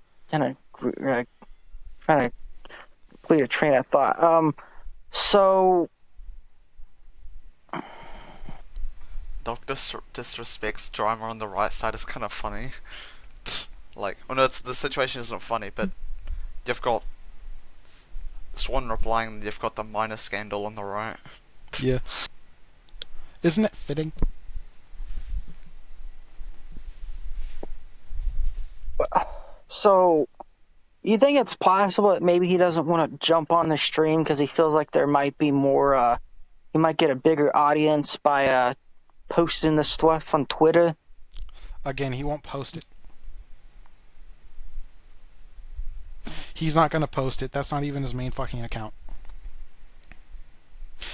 complete a train of thought. So Doctor disrespects drama on the right side is kind of funny. Like, well, no, the situation isn't funny, but you've got Swan replying, "You've got the minor scandal on the right." Yeah. Isn't it fitting? So, you think it's possible that maybe he doesn't want to jump on the stream because he feels like there might be more, he might get a bigger audience by posting the stuff on Twitter? Again, he won't post it. He's not going to post it. That's not even his main fucking account.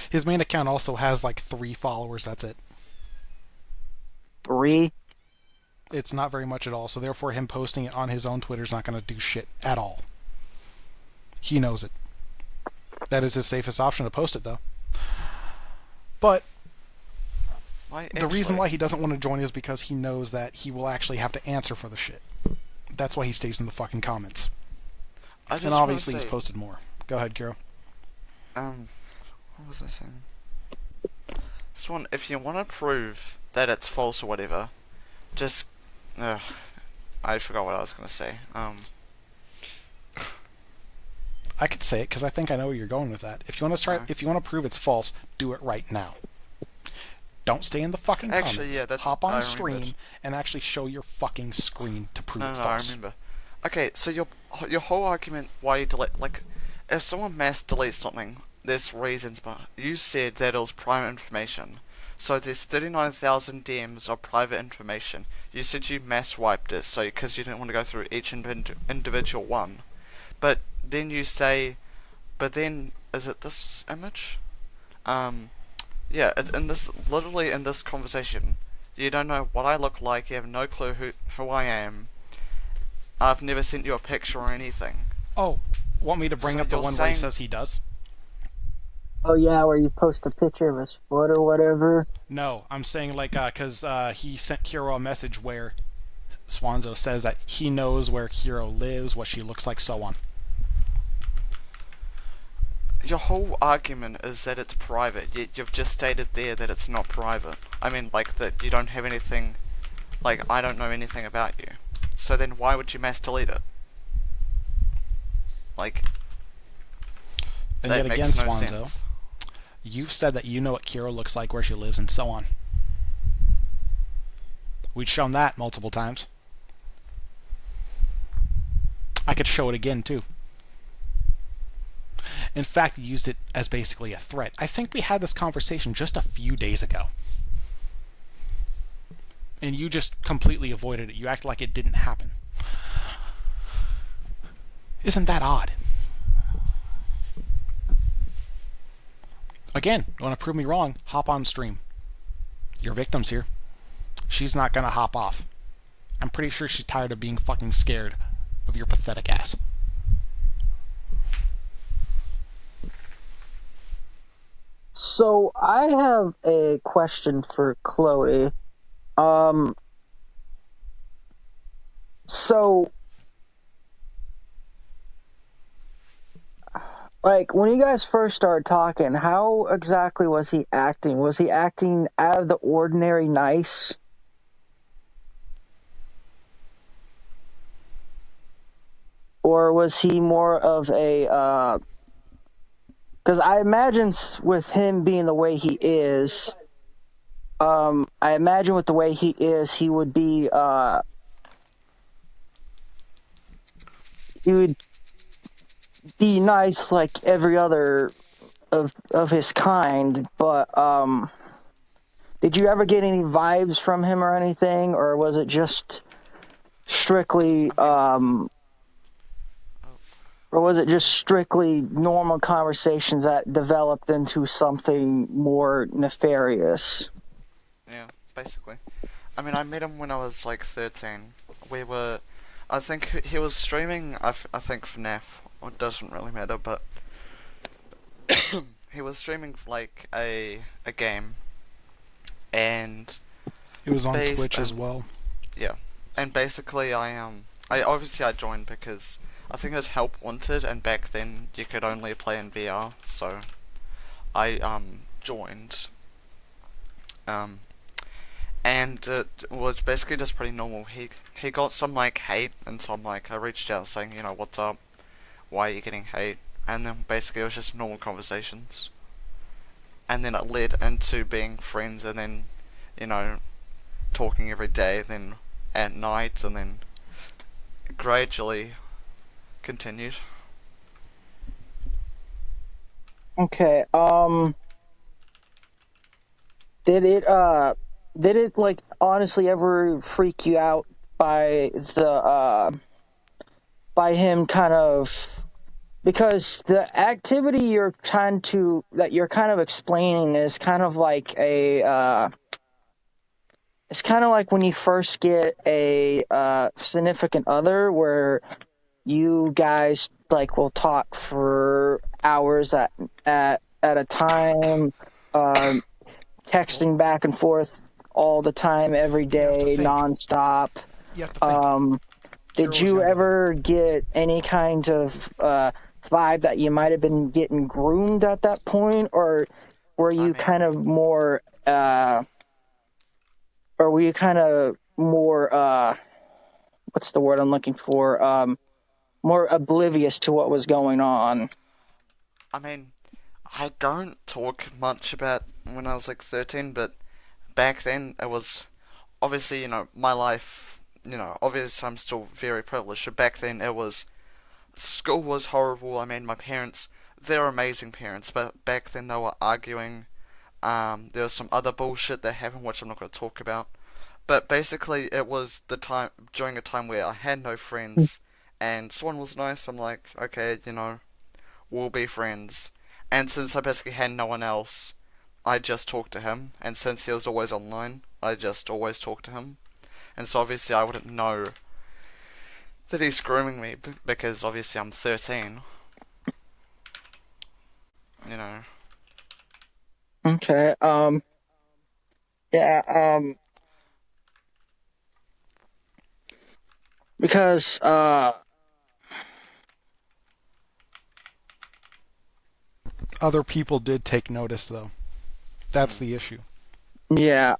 His main account also has like 3 followers, that's it. 3? It's not very much at all, so therefore him posting it on his own Twitter is not going to do shit at all. He knows it. That is his safest option to post it, though. But the reason why he doesn't want to join is because he knows that he will actually have to answer for the shit. That's why he stays in the fucking comments. And obviously he's posted more. Go ahead, Kiro. What was I saying? Swan, if you want to prove that it's false or whatever, just... I forgot what I was going to say. I could say it because I think I know where you're going with that. If you want to try, if you want to prove it's false, do it right now. Don't stay in the fucking comments. Yeah, hop on stream and actually show your fucking screen to prove it's false. I remember. Okay, so your whole argument why you delete, like, if someone mass deletes something, there's reasons, but you said that it was private information. So there's 39,000 DMs of private information. You said you mass wiped it, so because you didn't want to go through each individual one. But then you say, but then is it this image? Yeah, it's in this, literally in this conversation. You don't know what I look like. You have no clue who I am. I've never sent you a picture or anything. Oh, want me to bring up the one where he says he does? Oh yeah, where you post a picture of his foot or whatever? No, I'm saying like, cause he sent Kiro a message where Swanzo says that he knows where Kiro lives, what she looks like, so on. Your whole argument is that it's private, yet you've just stated there that it's not private. I mean, like, that you don't have anything, like, I don't know anything about you. So then why would you mass delete it? Like, and that yet again, makes no Swanzo, sense. You've said that you know what Kiro looks like, where she lives, and so on. We've shown that multiple times. I could show it again, too. In fact, you used it as basically a threat. I think we had this conversation just a few days ago. And you just completely avoided it. You act like it didn't happen. Isn't that odd? Again, you want to prove me wrong, hop on stream. Your victim's here. She's not going to hop off. I'm pretty sure she's tired of being fucking scared of your pathetic ass. So, I have a question for Chloe. So, like, when you guys first started talking, how exactly was he acting? Was he acting out of the ordinary nice? Or was he more of a, because I imagine with him being the way he is, I imagine with the way he is, he would be, he would be nice like every other of his kind, but, did you ever get any vibes from him or anything, or was it just strictly, or was it just strictly normal conversations that developed into something more nefarious? Yeah, basically. I mean, I met him when I was like 13. I think he was streaming, I think FNAF. It doesn't really matter, but he was streaming like a game, and it was on Twitch as well. Yeah, and basically I joined because I think it was Help Wanted, and back then you could only play in VR, so I joined. And it was basically just pretty normal. He got some like hate, and so I reached out saying, you know, what's up? Why are you getting hate? and then basically it was just normal conversations. And then it led into being friends, and then, you know, talking every day, then at night, and then gradually continued. Okay. Did it like honestly ever freak you out by by him kind of, because the activity you're kind of explaining is kind of like it's kind of like when you first get a significant other, where you guys like will talk for hours at a time, um, texting back and forth all the time, every You have to day, think. nonstop. You have to think. Did Kira was you younger then. ever get any kind of vibe that you might have been getting groomed at that point, or were you kind of more what's the word I'm looking for? More oblivious to what was going on? I mean, I don't talk much about when I was like 13, but back then it was obviously, my life, obviously I'm still very privileged, but back then it was, school was horrible. I mean, my parents, they're amazing parents, but back then they were arguing. There was some other bullshit that happened, which I'm not going to talk about. But basically, it was the time during a time where I had no friends, and Swan was nice. I'm like, okay, we'll be friends. And since I basically had no one else, I just talked to him. And since he was always online, I just always talked to him. And so obviously, I wouldn't know that he's grooming me because obviously I'm 13. You know. Okay. Yeah. Because Other people did take notice, though. That's the issue. yeah.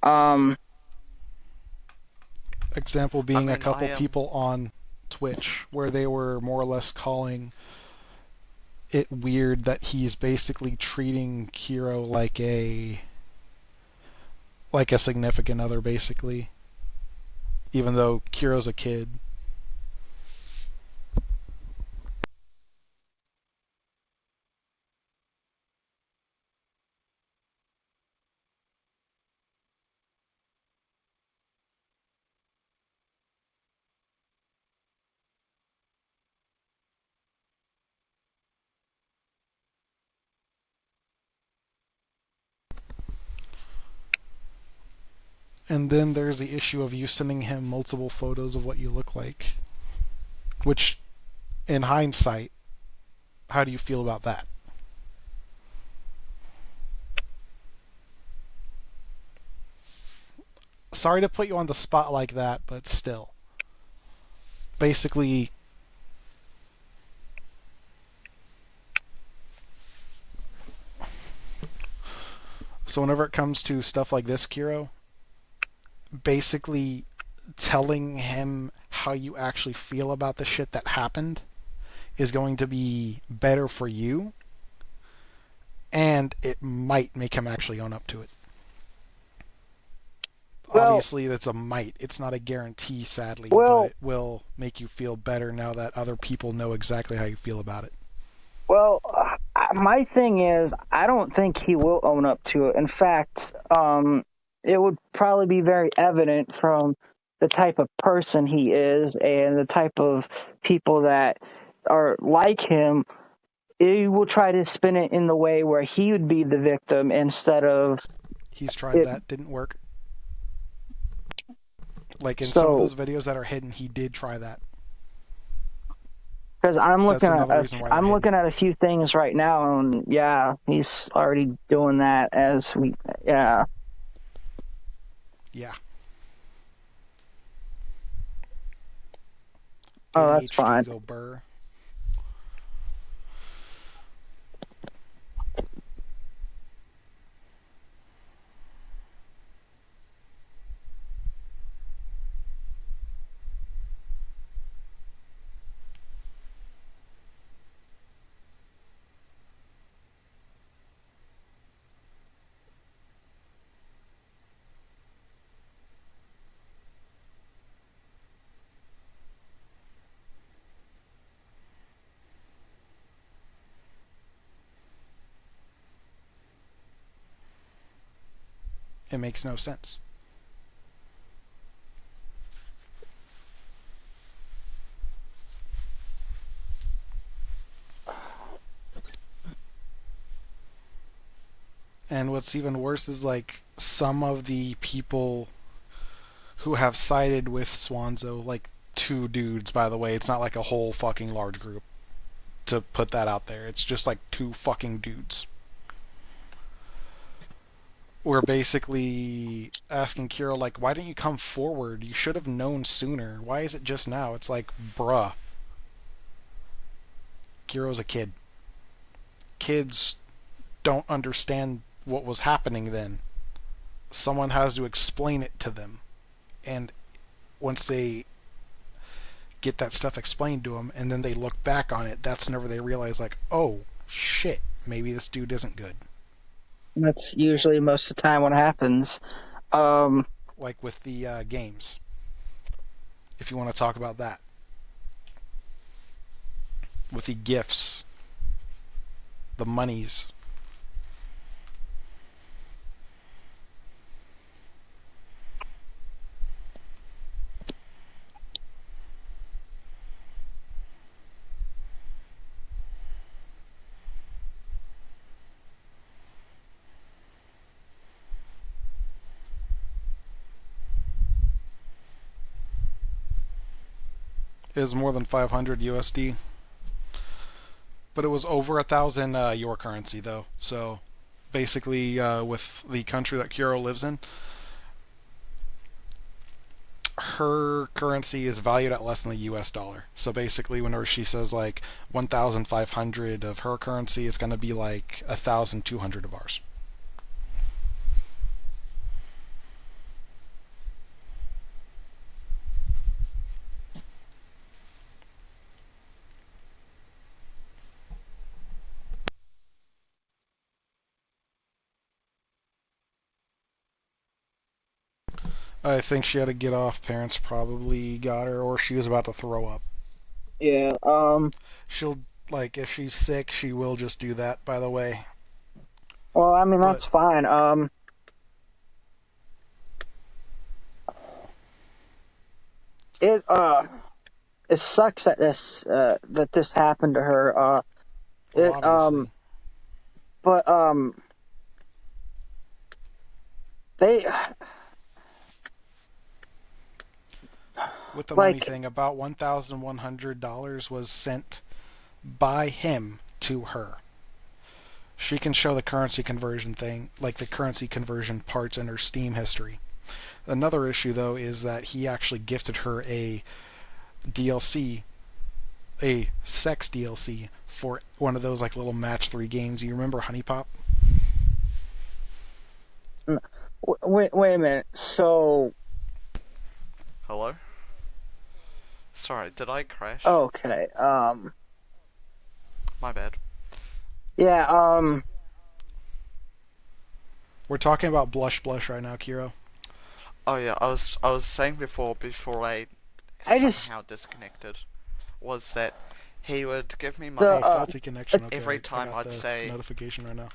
Example being I a mean, I couple am. people on Twitch where they were more or less calling it weird that he's basically treating Kiro like a significant other, basically, even though Kiro's a kid. And then there's the issue of you sending him multiple photos of what you look like, which, in hindsight, how do you feel about that? Sorry to put you on the spot like that, but still. Basically, so whenever it comes to stuff like this, Kiro, basically telling him how you actually feel about the shit that happened is going to be better for you, and it might make him actually own up to it. Well, Obviously, that's a might. It's not a guarantee, sadly, well, but it will make you feel better now that other people know exactly how you feel about it. well. My thing is, I don't think he will own up to it. In fact, it would probably be very evident from the type of person he is and the type of people that are like him. He will try to spin it in the way where he would be the victim instead of He's tried it. that, didn't work. Like in some of So, those videos that are hidden, he did try that. because That's another reason why they're I'm hidden. looking at a few things right now, and yeah, he's already doing that as we, yeah. Yeah. Oh, that's ADHD fine. go burr. It makes no sense. And what's even worse is like some of the people who have sided with Swanzo, like 2 dudes, by the way, it's not like a whole fucking large group, to put that out there. It's just like 2 fucking dudes. We're basically asking Kiro, like, why didn't you come forward? You should have known sooner. Why is it just now? It's like, bruh. Kiro's a kid. Kids don't understand what was happening then. Someone has to explain it to them. And once they get that stuff explained to them, and then they look back on it, that's whenever they realize, like, oh, shit, maybe this dude isn't good. That's usually most of the time what happens. Like with the games, if you want to talk about that. With the gifts, the monies. It was more than 500 USD. But it was over 1,000 your currency, though. So basically, with the country that Kiro lives in, her currency is valued at less than the US dollar. So basically, whenever she says like 1,500 of her currency, it's going to be like 1,200 of ours. I think she had to get off. Parents probably got her, or she was about to throw up. Yeah. She'll, like, if she's sick, she will just do that, by the way. Well, I mean, But that's fine. It it sucks that this happened to her. well, It obviously, but they with the money like thing, about $1,100 was sent by him to her. She can show the currency conversion thing, like the currency conversion parts in her Steam history. Another issue, though, is that he actually gifted her a DLC, a sex DLC, for one of those like little match 3 games. You remember Honey Pop? wait a minute. So Hello? Sorry, did I crash? okay. My bad. Yeah. We're talking about Blush right now, Kiro. Oh yeah, I was saying before I I just somehow disconnected, was that he would give me the money Faulty connection. Okay, every I time got I'd the say notification right now.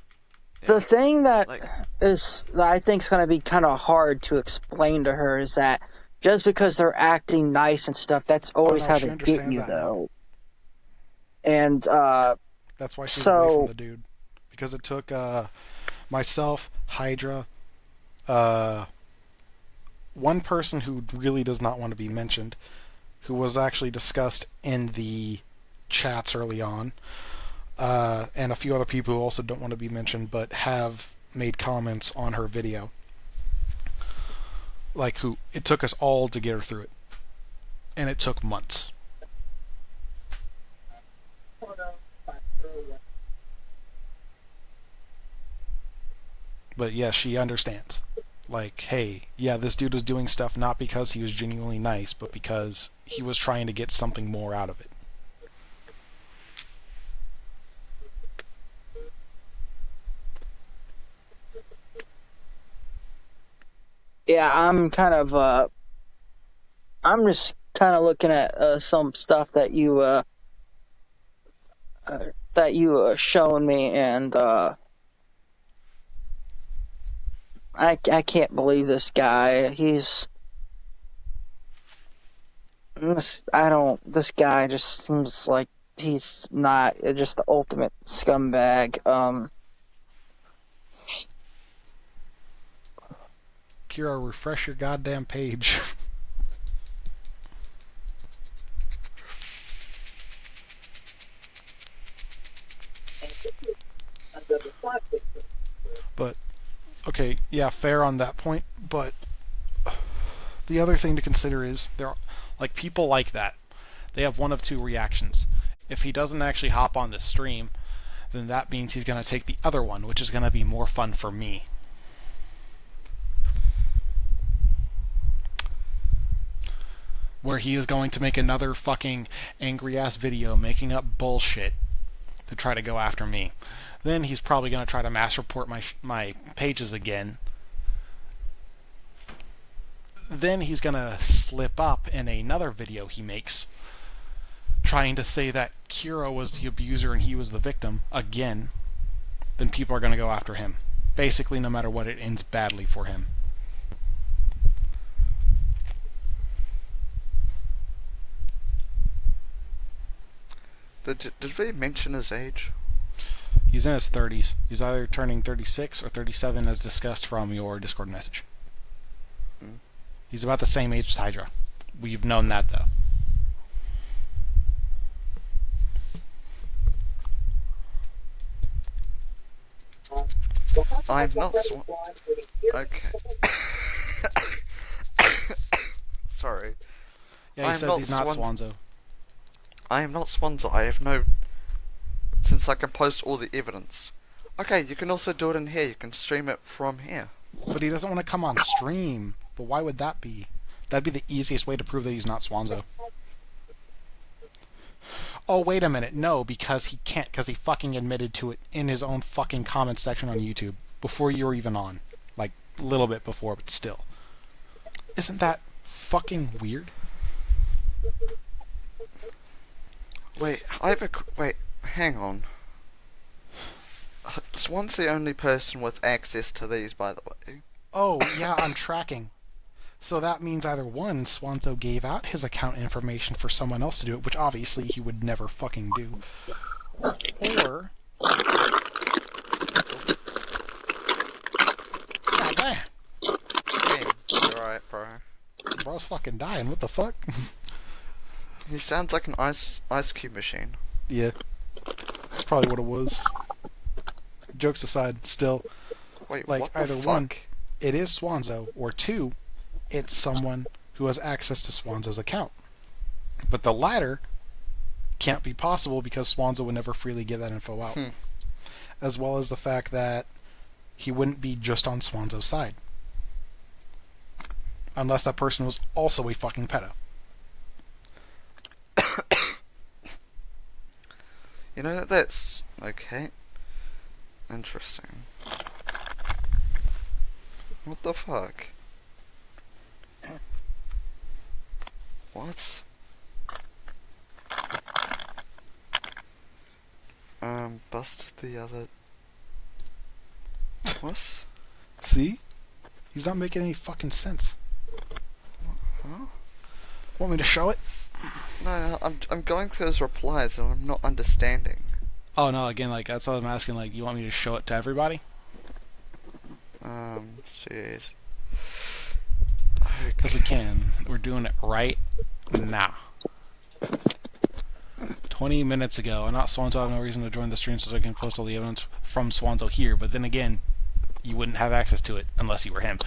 the thing that like I think is going to be kind of hard to explain to her is that just because they're acting nice and stuff, that's Oh always no, how she they get understands you, that now. though. And That's why she's away from so the dude. Because it took myself, Hydra, one person who really does not want to be mentioned, who was actually discussed in the chats early on, and a few other people who also don't want to be mentioned but have made comments on her video. Like, who it took us all to get her through it. And it took months. But yeah, she understands. Like, hey, yeah, this dude was doing stuff not because he was genuinely nice, but because he was trying to get something more out of it. yeah, I'm just kind of looking at some stuff that you shown me, and I can't believe this guy. This guy just seems like he's not just the ultimate scumbag. Kira, refresh your goddamn page. But, okay, yeah, fair on that point, but the other thing to consider is, there are, like, people like that. They have one of two reactions. If he doesn't actually hop on the stream, then that means he's going to take the other one, which is going to be more fun for me. Where he is going to make another fucking angry-ass video making up bullshit to try to go after me. Then he's probably going to try to mass report my pages again. Then he's going to slip up in another video he makes, trying to say that Kira was the abuser and he was the victim again. Then people are going to go after him. Basically, no matter what, it ends badly for him. Did we mention his age? He's in his 30s. He's either turning 36 or 37 as discussed from your Discord message. Mm. He's about the same age as Hydra. We've known that, though. I'm not Okay. Sorry. Yeah, he says he's not Swanzo. I am not Swanzo. I have no... Since I can post all the evidence. Okay, you can also do it in here. You can stream it from here. But he doesn't want to come on stream. But why would that be? That'd be the easiest way to prove that he's not Swanzo. Oh, wait a minute. No, because he can't, because he fucking admitted to it in his own fucking comment section on YouTube before you were even on. Like, a little bit before, but still. Isn't that fucking weird? Wait, wait, hang on. Swan's the only person with access to these, by the way. Oh, yeah, I'm tracking. So that means either one, Swanzo gave out his account information for someone else to do it, which obviously he would never fucking do. Or... God damn. Hey, you're alright, bro. Bro's fucking dying, what the fuck? He sounds like an ice cube machine. Yeah. That's probably what it was. Jokes aside, still, Wait, like, what the either fuck? one, it is Swanzo, or two, it's someone who has access to Swanzo's account. But the latter can't be possible because Swanzo would never freely give that info out. As well as the fact that he wouldn't be just on Swanzo's side. Unless that person was also a fucking pedo. You know, that's... okay. Interesting. What the fuck? What? Busted the other... What? See? He's not making any fucking sense. Huh? Want me to show it? No, I'm going through his replies and I'm not understanding. Oh no, again, like, that's what I'm asking, like, you want me to show it to everybody? Jeez. Because we can. We're doing it right now. 20 minutes ago, and not Swanzo, I have no reason to join the stream so I can post all the evidence from Swanzo here, but then again, you wouldn't have access to it unless you were him.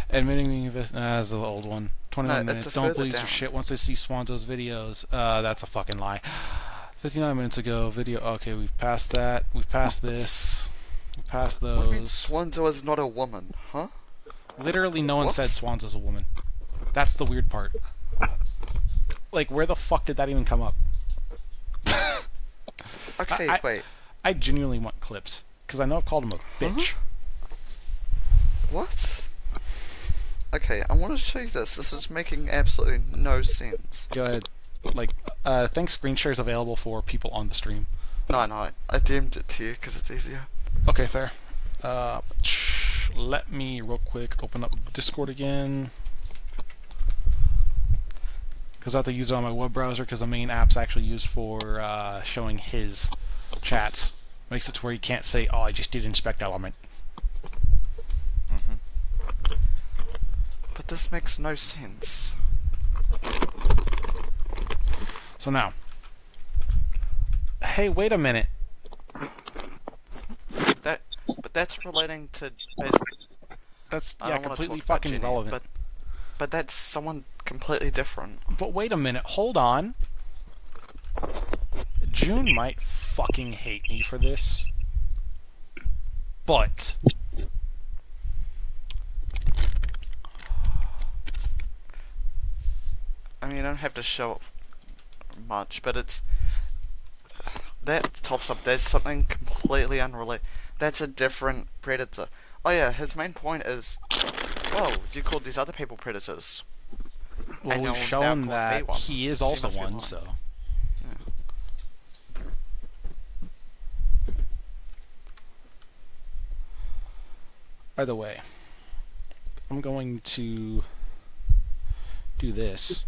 Admitting that's the old one. 21 minutes. Don't believe your shit once they see Swanzo's videos. That's a fucking lie. 59 minutes ago, video. Okay, we've passed that. We've passed this. We've passed those. What do you mean Swanzo is not a woman, huh? Literally no one said Swanzo's a woman. That's the weird part. Like, where the fuck did that even come up? Okay, wait. I genuinely want clips, because I know I've called him a bitch. What? Okay, I want to show you this. This is making absolutely no sense. Go ahead. Like, I think screen share is available for people on the stream. No, I DM'd it to you because it's easier. Okay, fair. Let me real quick open up Discord again. Because I have to use it on my web browser because the main app's actually used for showing his chats. Makes it to where you can't say, oh, I just did inspect element. But this makes no sense. So now, hey, wait a minute. But that's relating to. That's I yeah, don't wanna completely talk about fucking Jenny, irrelevant. But that's someone completely different. But wait a minute, hold on. June might fucking hate me for this. But I mean, you don't have to show much, but it's that tops up. There's something completely unrelated. That's a different predator. Oh yeah, his main point is, oh, you called these other people predators. well, And we've you're now shown calling me that one. he is So you also must be one, lying. so. By the way, I'm going to do this.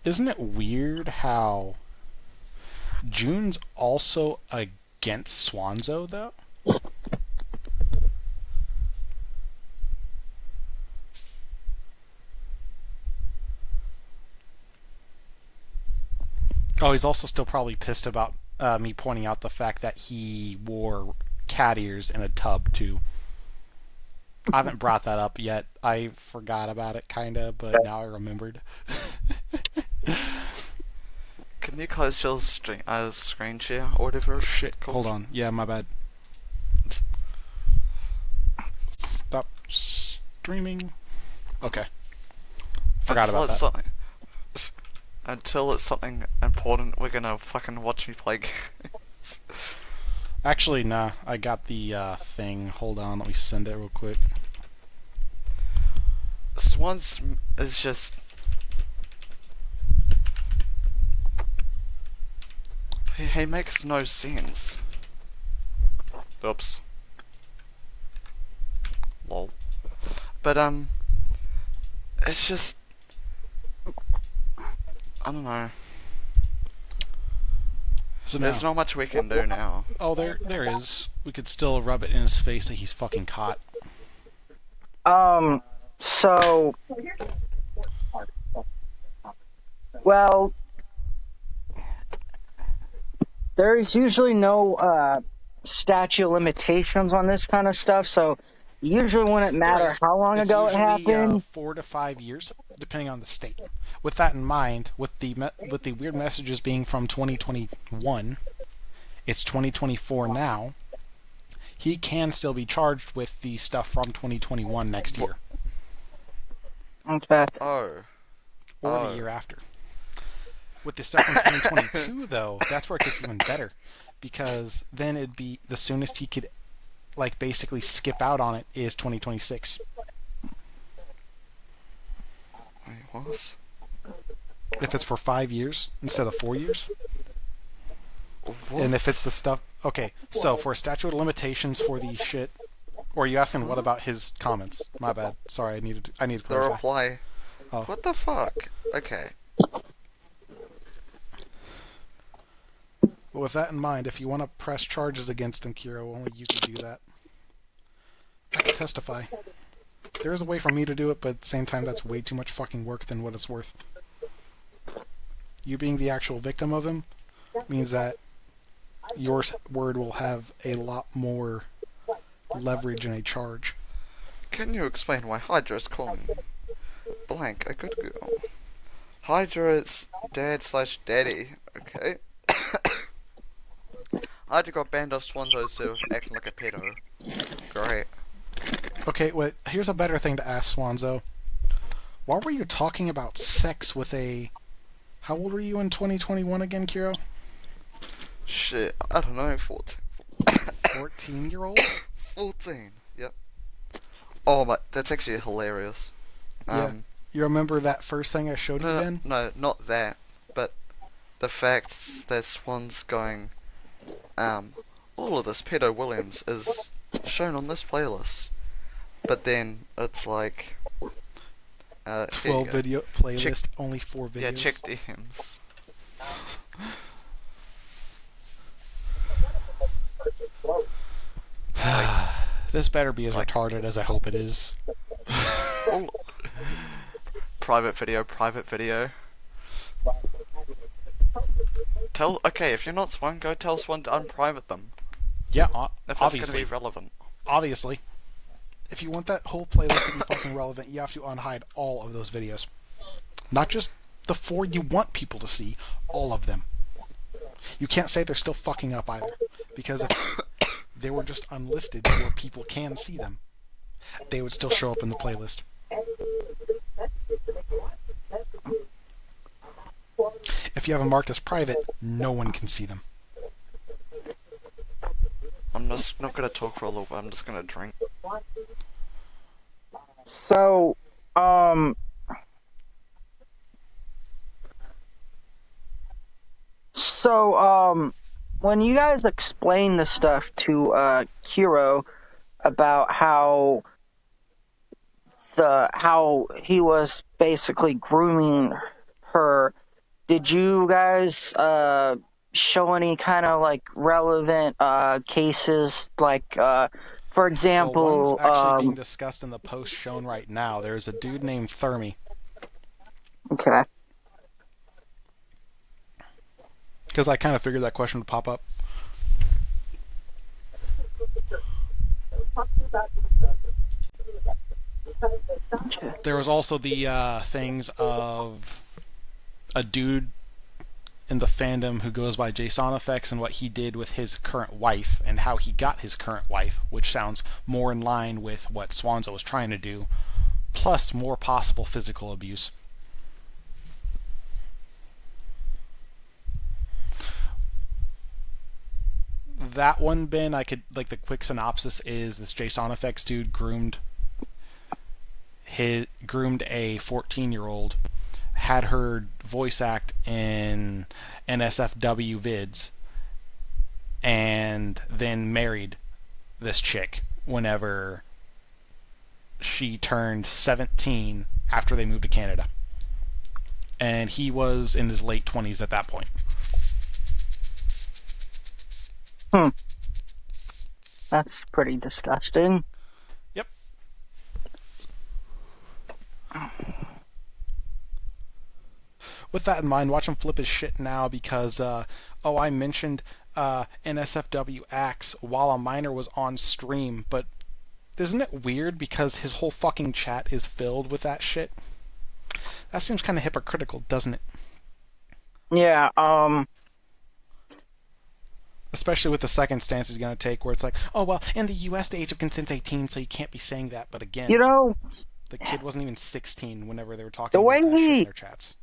Isn't it weird how June's also against Swanzo, though? Oh, he's also still probably pissed about me pointing out the fact that he wore cat ears in a tub, too. I haven't brought that up yet. I forgot about it, kinda, but now I remembered. Can you close your screen share or whatever? It's Shit, called? hold on. Yeah, my bad. Stop streaming. Okay. Forgot Until about it's that. Until it's something important, we're gonna fucking watch me play games. Actually, nah. I got the thing. Hold on, let me send it real quick. Swans is just. He makes no sense. Oops. Lol. But, it's just. I don't know. So now, There's not much we can do now. oh, there is. We could still rub it in his face that he's fucking caught. So, well, there's usually no statute of limitations on this kind of stuff, so usually wouldn't matter how long It's ago it usually, happened. 4 to 5 years, depending on the state. With that in mind, with the weird messages being from 2021, it's 2024 now. He can still be charged with the stuff from 2021 next year, Okay. Oh. or the year after. With the stuff from 2022, though, that's where it gets even better, because then it'd be the soonest he could, like, basically skip out on it is 2026. Wait, what? If it's for 5 years instead of 4 years. What? And if it's the stuff... Okay, so for a statute of limitations for the shit... Or are you asking what about his comments? My bad. Sorry, I need to The clarify. reply. Oh. What the fuck? Okay. But with that in mind, if you want to press charges against him, Kiro, only you can do that. I can testify. There is a way for me to do it, but at the same time, that's way too much fucking work than what it's worth. You being the actual victim of him means that your word will have a lot more leverage in a charge. Can you explain why Hydra is calling blank a good girl? Hydra is dad/daddy, okay? Hydra got banned off Swanzo server for acting like a pedo. Great. Okay, wait, here's a better thing to ask, Swanzo. Why were you talking about sex with a... How old were you in 2021 again, Kiro? Shit, I don't know, 14. 14-year-old? 14, yep. Oh my, that's actually hilarious. Yeah. You remember that first thing I showed you, No, Ben? no, not that. But the fact that Swan's going, all of this Pedo Williams is shown on this playlist. But then it's like, here you 12 go. video playlist, only 4 videos. Yeah, check DMs. This better be as Like- retarded as I hope it is. Oh. Private video. Okay, if you're not Swan, go tell Swan to unprivate them. Yeah, If that's going to obviously. be relevant. Obviously. If you want that whole playlist to be fucking relevant, you have to unhide all of those videos. Not just the 4 you want people to see, all of them. You can't say they're still fucking up either. Because if they were just unlisted where people can see them, they would still show up in the playlist. If you have them marked as private, no one can see them. I'm just not going to talk for a little bit, I'm just going to drink. So, when you guys explain the stuff to Kiro about how he was basically grooming her, did you guys show any kind of like relevant cases, like for example, Well, one's actually being discussed in the post shown right now. There's a dude named Thermi. Okay. Because I kind of figured that question would pop up. There was also the things of a dude in the fandom who goes by JSON Effects and what he did with his current wife and how he got his current wife, which sounds more in line with what Swanzo was trying to do, plus more possible physical abuse. That one, Ben, I could, like, the quick synopsis is this JSON Effects dude groomed a 14-year-old, had her voice act in NSFW vids, and then married this chick whenever she turned 17 after they moved to Canada. And he was in his late 20s at that point. That's pretty disgusting. Yep. With that in mind, watch him flip his shit now because, I mentioned NSFW acts while a minor was on stream, but isn't it weird because his whole fucking chat is filled with that shit? That seems kind of hypocritical, doesn't it? Yeah, Especially with the second stance he's going to take, where it's like, oh, well, in the U.S. the age of consent's 18, so you can't be saying that. But again, you know, the kid wasn't even 16 whenever they were talking The about way that shit in he- their chats.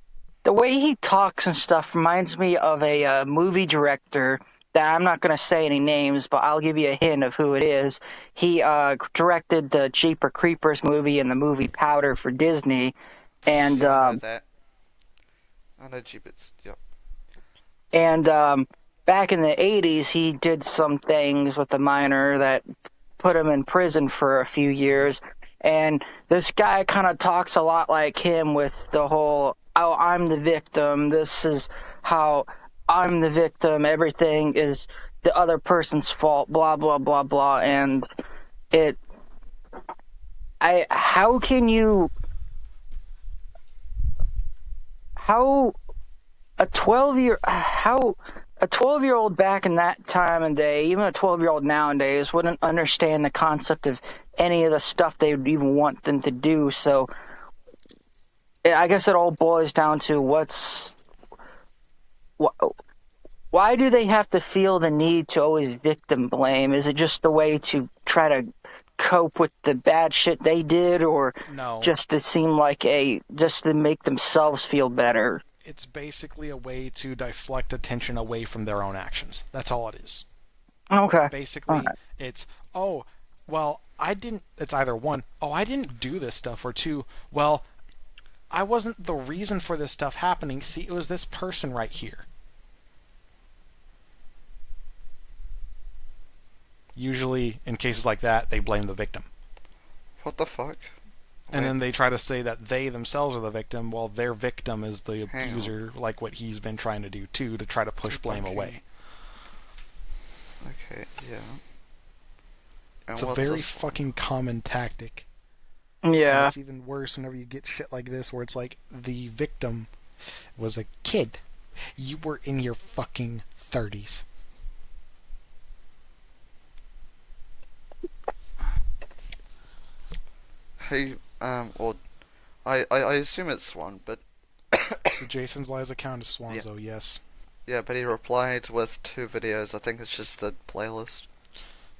the way he talks and stuff reminds me of a movie director that I'm not going to say any names, but I'll give you a hint of who it is. He directed the Jeepers Creepers movie and the movie Powder for Disney, and Yeah, I know that. I know Jeepers, yep. and back in the 80s, he did some things with a minor that put him in prison for a few years. And this guy kind of talks a lot like him with the whole, oh, I'm the victim. This is how I'm the victim. Everything is the other person's fault, blah, blah, blah, blah. And how a 12-year-old back in that time and day, even a 12-year-old nowadays, wouldn't understand the concept of any of the stuff they would even want them to do. So I guess it all boils down to why do they have to feel the need to always victim blame? Is it just a way to try to cope with the bad shit they did, or No. just to seem like just to make themselves feel better? It's basically a way to deflect attention away from their own actions. That's all it is. Okay. Basically, Alright. it's, oh, well, it's either one, oh, I didn't do this stuff, or two, well, I wasn't the reason for this stuff happening. See, it was this person right here. Usually, in cases like that, they blame the victim. What the fuck? And Wait, then they try to say that they themselves are the victim, while their victim is the Hang abuser, like what he's been trying to do too, to try to push blame Okay. away. Okay, yeah. And It's a what's very this one? fucking common tactic. And Yeah. it's even worse whenever you get shit like this, where it's like, the victim was a kid. You were in your fucking 30s. Hey, or I assume it's Swan, but The Jason's Lies account is Swanzo, yes. yeah, but he replied with 2 videos. I think it's just the playlist.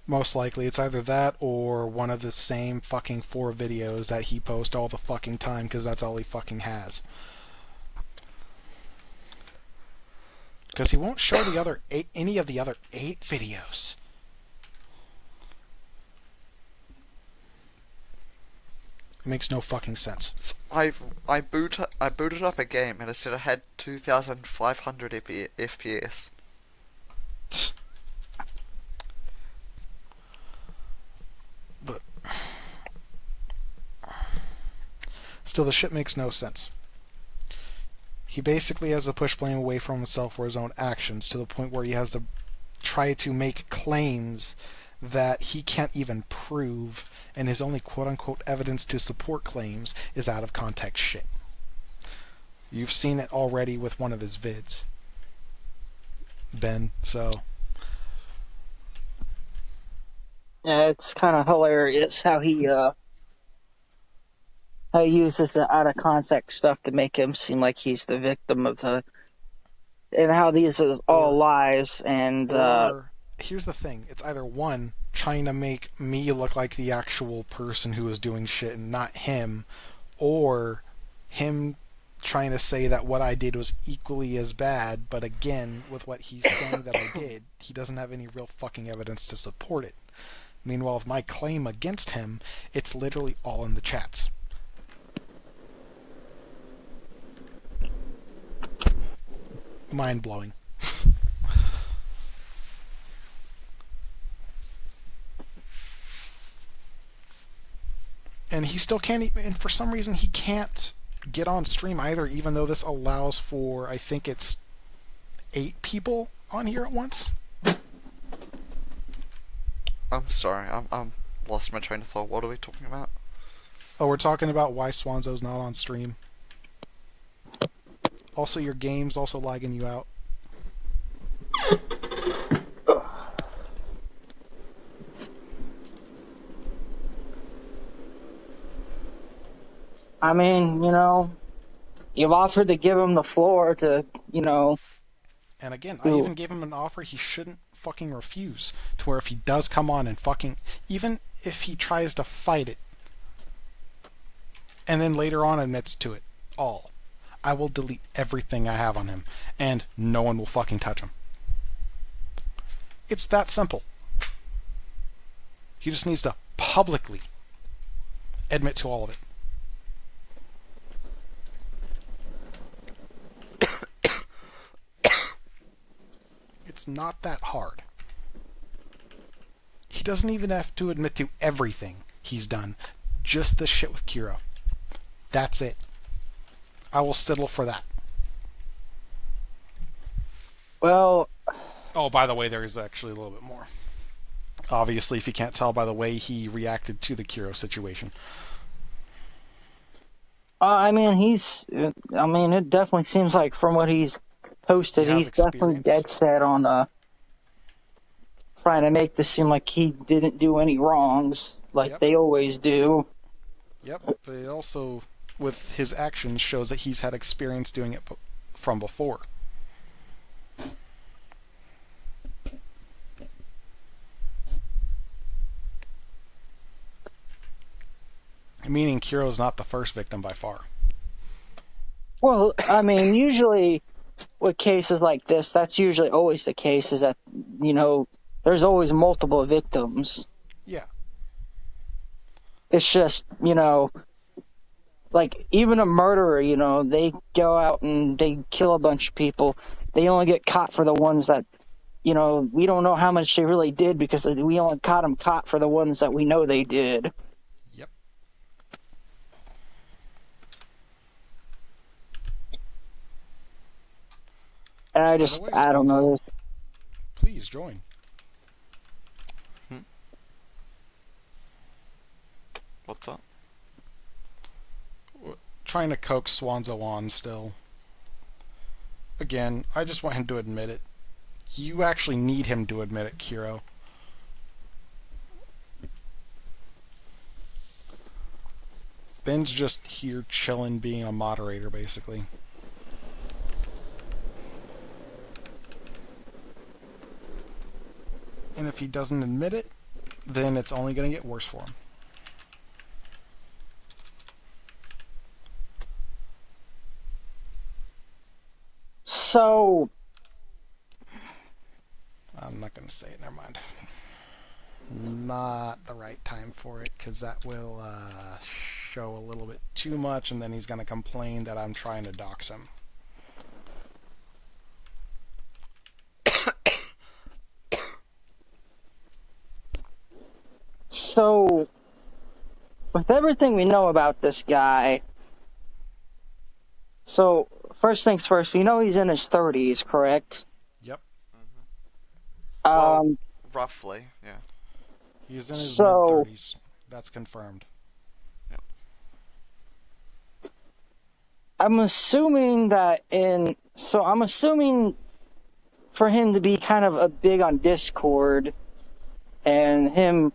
Most likely it's either that or one of the same fucking 4 videos that he posts all the fucking time, because that's all he fucking has. Because he won't show the other any of the other 8 videos. It makes no fucking sense. So I booted up a game and it said it had 2,500 FPS. But still, the shit makes no sense. He basically has to push blame away from himself for his own actions, to the point where he has to try to make claims that he can't even prove, and his only quote-unquote evidence to support claims is out of context shit. You've seen it already with one of his vids, Ben, so... Yeah, it's kind of hilarious how he uses the out of context stuff to make him seem like he's the victim of the, and how these is all lies. And Or, here's the thing, it's either one, trying to make me look like the actual person who is doing shit and not him, or him trying to say that what I did was equally as bad, but again, with what he's saying that I did, he doesn't have any real fucking evidence to support it. Meanwhile, with my claim against him, it's literally all in the chats. Mind-blowing. And he still can't, and for some reason he can't get on stream either, even though this allows for, I think it's 8 people on here at once. I'm sorry, I'm lost my train of thought. What are we talking about? Oh, we're talking about why Swanzo's not on stream. Also, your game's also lagging you out. I mean, you've offered to give him the floor to, And again, I even gave him an offer he shouldn't fucking refuse. To where if he does come on and fucking... Even if he tries to fight it, and then later on admits to it all, I will delete everything I have on him, and no one will fucking touch him. It's that simple. He just needs to publicly admit to all of it. It's not that hard. He doesn't even have to admit to everything he's done. Just this shit with Kiro. That's it. I will settle for that. well, Oh, by the way, there is actually a little bit more. Obviously, if you can't tell by the way he reacted to the Kiro situation. I mean, it definitely seems like from what he's posted, He has he's definitely experience. dead set on trying to make this seem like he didn't do any wrongs, like Yep. they always do. Yep, but it also, with his actions, shows that he's had experience doing it from before. Meaning Kiro's not the first victim by far. Well, I mean, usually with cases like this, that's usually always the case, is that, there's always multiple victims. Yeah. It's just, Like, even a murderer, you know, they go out and they kill a bunch of people. They only get caught for the ones that, you know, we don't know how much they really did because we only caught them caught for the ones that we know they did. Yep. And By the way, I don't know. Swanzo, please join. What's up? Trying to coax Swanzo on still. Again, I just want him to admit it. You actually need him to admit it, Kiro. Ben's just here chilling, being a moderator, basically. And if he doesn't admit it, then it's only going to get worse for him. So, I'm not going to say it, never mind. Not the right time for it, because that will show a little bit too much, and then he's going to complain that I'm trying to dox him. so, with everything we know about this guy, so, first things first, we know he's in his 30s, correct? Yep. Well, roughly, yeah. He's in his So- mid-30s. That's confirmed. I'm assuming I'm assuming for him to be kind of a big on Discord and him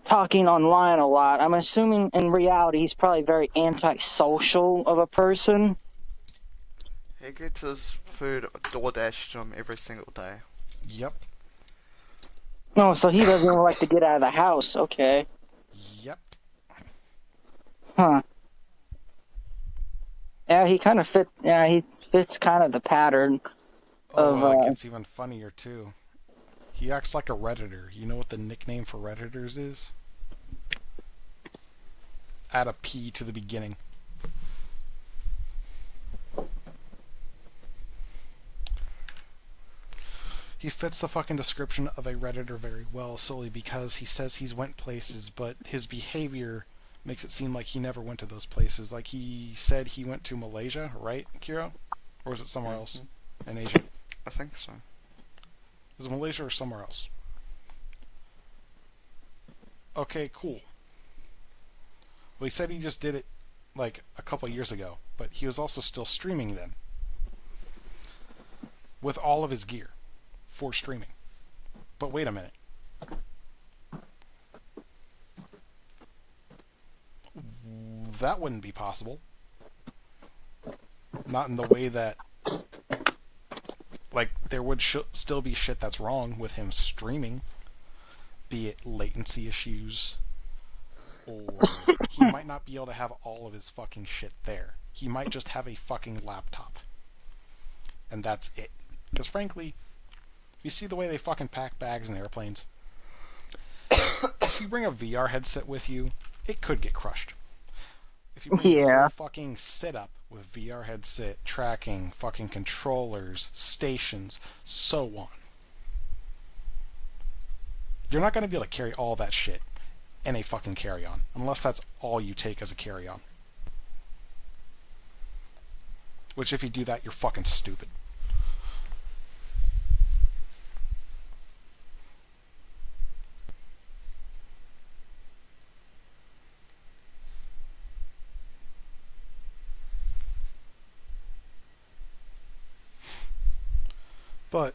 talking online a lot, I'm assuming in reality he's probably very antisocial of a person. He gets his food DoorDashed to him every single day. Yep. No, so he doesn't even like to get out of the house. Okay. Yep. Huh. Yeah, he fits kind of the pattern Oh, of, well, it gets even funnier, too. He acts like a Redditor. You know what the nickname for Redditors is? Add a P to the beginning. He fits the fucking description of a Redditor very well, solely because he says he's went places, but his behavior makes it seem like he never went to those places. Like he said he went to Malaysia, right, Kiro? Or is it somewhere else in Asia? I think so. Is it Malaysia or somewhere else? Okay, cool. Well, he said he just did it like a couple years ago, but he was also still streaming then. With all of his gear for streaming. But wait a minute. That wouldn't be possible. Not in the way that, like, there would still be shit that's wrong with him streaming. Be it latency issues, or he might not be able to have all of his fucking shit there. He might just have a fucking laptop. And that's it. Because frankly, you see the way they fucking pack bags in airplanes? If you bring a VR headset with you, it could get crushed. If you bring a whole fucking sit-up with VR headset, tracking, fucking controllers, stations, so on. You're not going to be able to carry all that shit in a fucking carry-on, unless that's all you take as a carry-on. Which, if you do that, you're fucking stupid. But,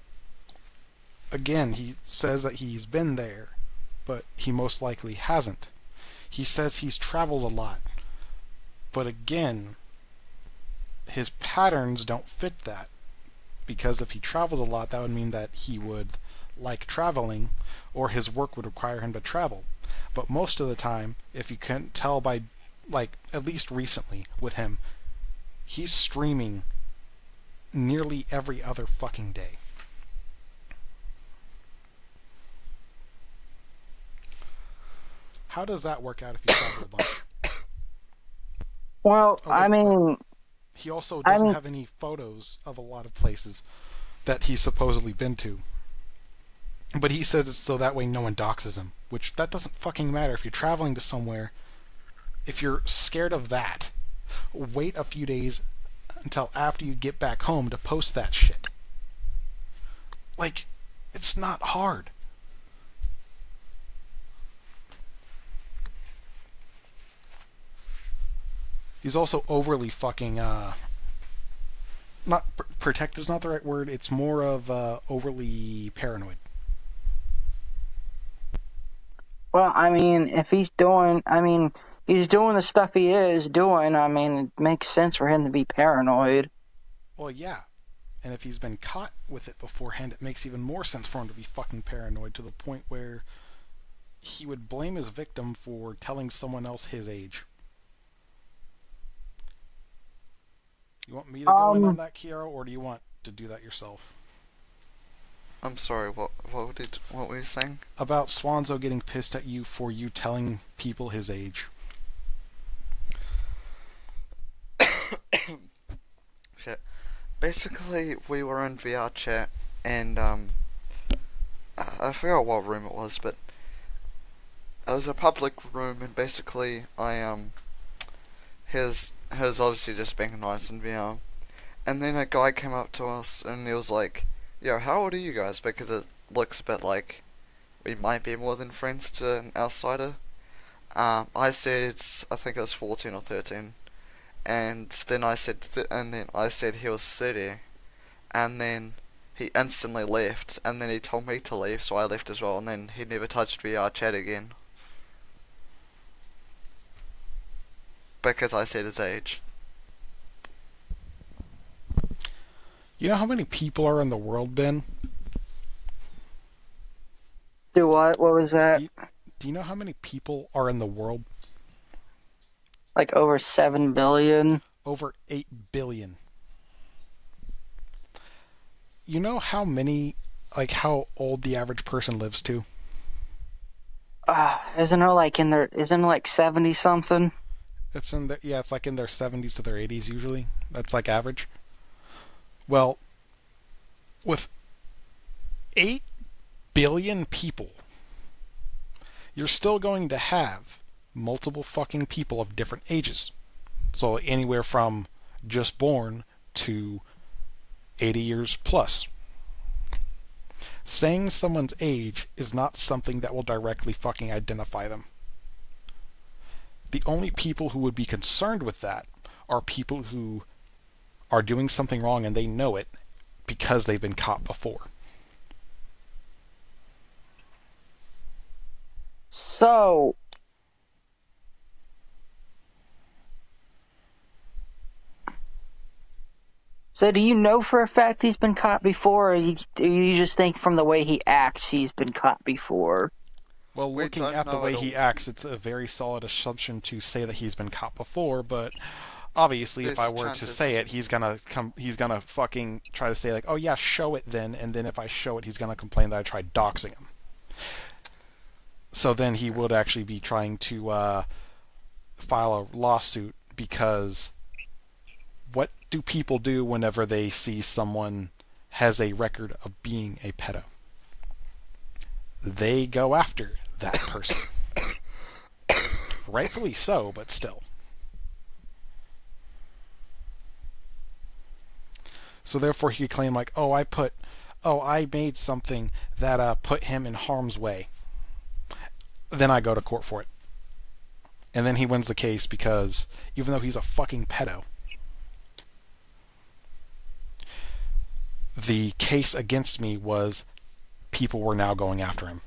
again, he says that he's been there, but he most likely hasn't. He says he's traveled a lot, but again, his patterns don't fit that. Because if he traveled a lot, that would mean that he would like traveling, or his work would require him to travel. But most of the time, if you can tell by, like, at least recently with him, he's streaming nearly every other fucking day. How does that work out if you travel a bunch? Well, Oh I wait, but mean, he also I doesn't mean, have any photos of a lot of places that he's supposedly been to. But he says it's so that way no one doxes him, which that doesn't fucking matter. If you're traveling to somewhere, if you're scared of that, wait a few days until after you get back home to post that shit. Like, it's not hard. He's also overly fucking, not protective is not the right word. It's more of overly paranoid. well, I mean, if he's doing, I mean, he's doing the stuff he is doing. I mean, it makes sense for him to be paranoid. Well, yeah. And if he's been caught with it beforehand, it makes even more sense for him to be fucking paranoid to the point where he would blame his victim for telling someone else his age. You want me to go in on that, Kiara, or do you want to do that yourself? I'm sorry, what were you saying? About Swanzo getting pissed at you for you telling people his age. Shit. Basically, we were in VR chat, and I forgot what room it was, but it was a public room, and basically, his obviously just being nice in VR, and then a guy came up to us, and he was like, "Yo, how old are you guys?" Because it looks a bit like we might be more than friends to an outsider. I said I think it was 14 or 13, and then I said he was 30, and then he instantly left, and then he told me to leave, so I left as well, and then he never touched VR chat again because I said his age. You know how many people are in the world, Ben? Do what? What was that? Do you know how many people are in the world? Like over 7 billion? Over 8 billion. You know how many, like how old the average person lives to? Isn't it like isn't it like 70 something? It's it's like in their 70s to their 80s usually. That's like average. Well, with 8 billion people, you're still going to have multiple fucking people of different ages. So anywhere from just born to 80 years plus. Saying someone's age is not something that will directly fucking identify them. The only people who would be concerned with that are people who are doing something wrong and they know it because they've been caught before. So do you know for a fact he's been caught before, or you just think from the way he acts he's been caught before? Well, We looking don't at the know way at he all. acts, it's a very solid assumption to say that he's been caught before, but obviously if I There's were to say chances. it, he's gonna fucking try to say like, oh yeah, show it then, and then if I show it, he's gonna complain that I tried doxing him. So then he would actually be trying to file a lawsuit because what do people do whenever they see someone has a record of being a pedo? They go after that person. Rightfully so, but still. So therefore he could claim like, I made something that put him in harm's way. Then I go to court for it. And then he wins the case because even though he's a fucking pedo, the case against me was people were now going after him.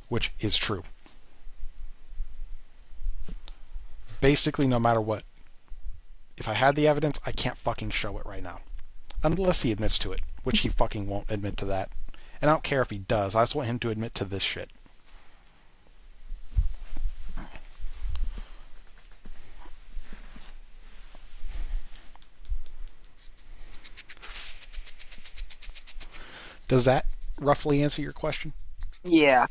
Which is true. Basically, no matter what, if I had the evidence, I can't fucking show it right now. Unless he admits to it, which he fucking won't admit to that. And I don't care if he does, I just want him to admit to this shit. Does that roughly answer your question? Yeah.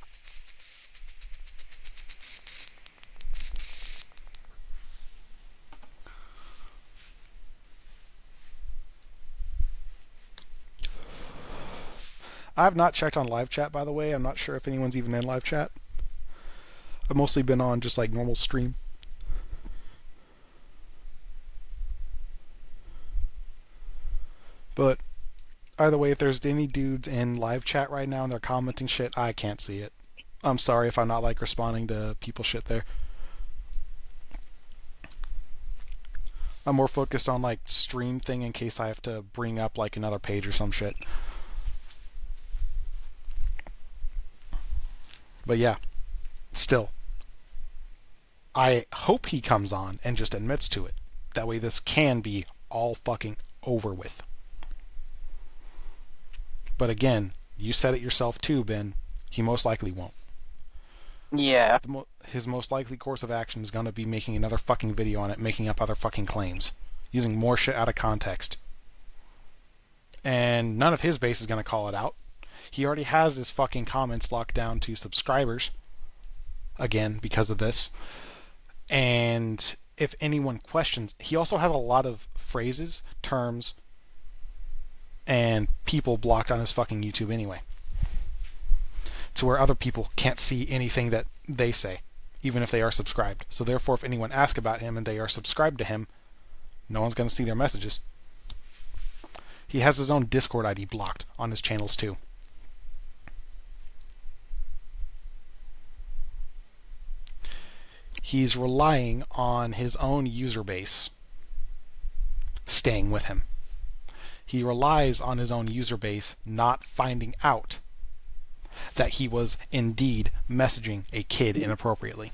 I have not checked on live chat, by the way. I'm not sure if anyone's even in live chat. I've mostly been on just like normal stream. But either way, if there's any dudes in live chat right now and they're commenting shit, I can't see it. I'm sorry if I'm not like responding to people's shit there. I'm more focused on like stream thing in case I have to bring up like another page or some shit. But yeah, still, I hope he comes on and just admits to it. That way this can be all fucking over with. But again, you said it yourself too, Ben. He most likely won't. Yeah. His most likely course of action is going to be making another fucking video on it, making up other fucking claims, using more shit out of context. And none of his base is going to call it out. He already has his fucking comments locked down to subscribers, again, because of this. And if anyone questions, he also has a lot of phrases, terms, and people blocked on his fucking YouTube anyway, to where other people can't see anything that they say, even if they are subscribed. So therefore, if anyone asks about him and they are subscribed to him, no one's going to see their messages. He has his own Discord ID blocked on his channels too. He's relying on his own user base staying with him. He relies on his own user base not finding out that he was indeed messaging a kid inappropriately.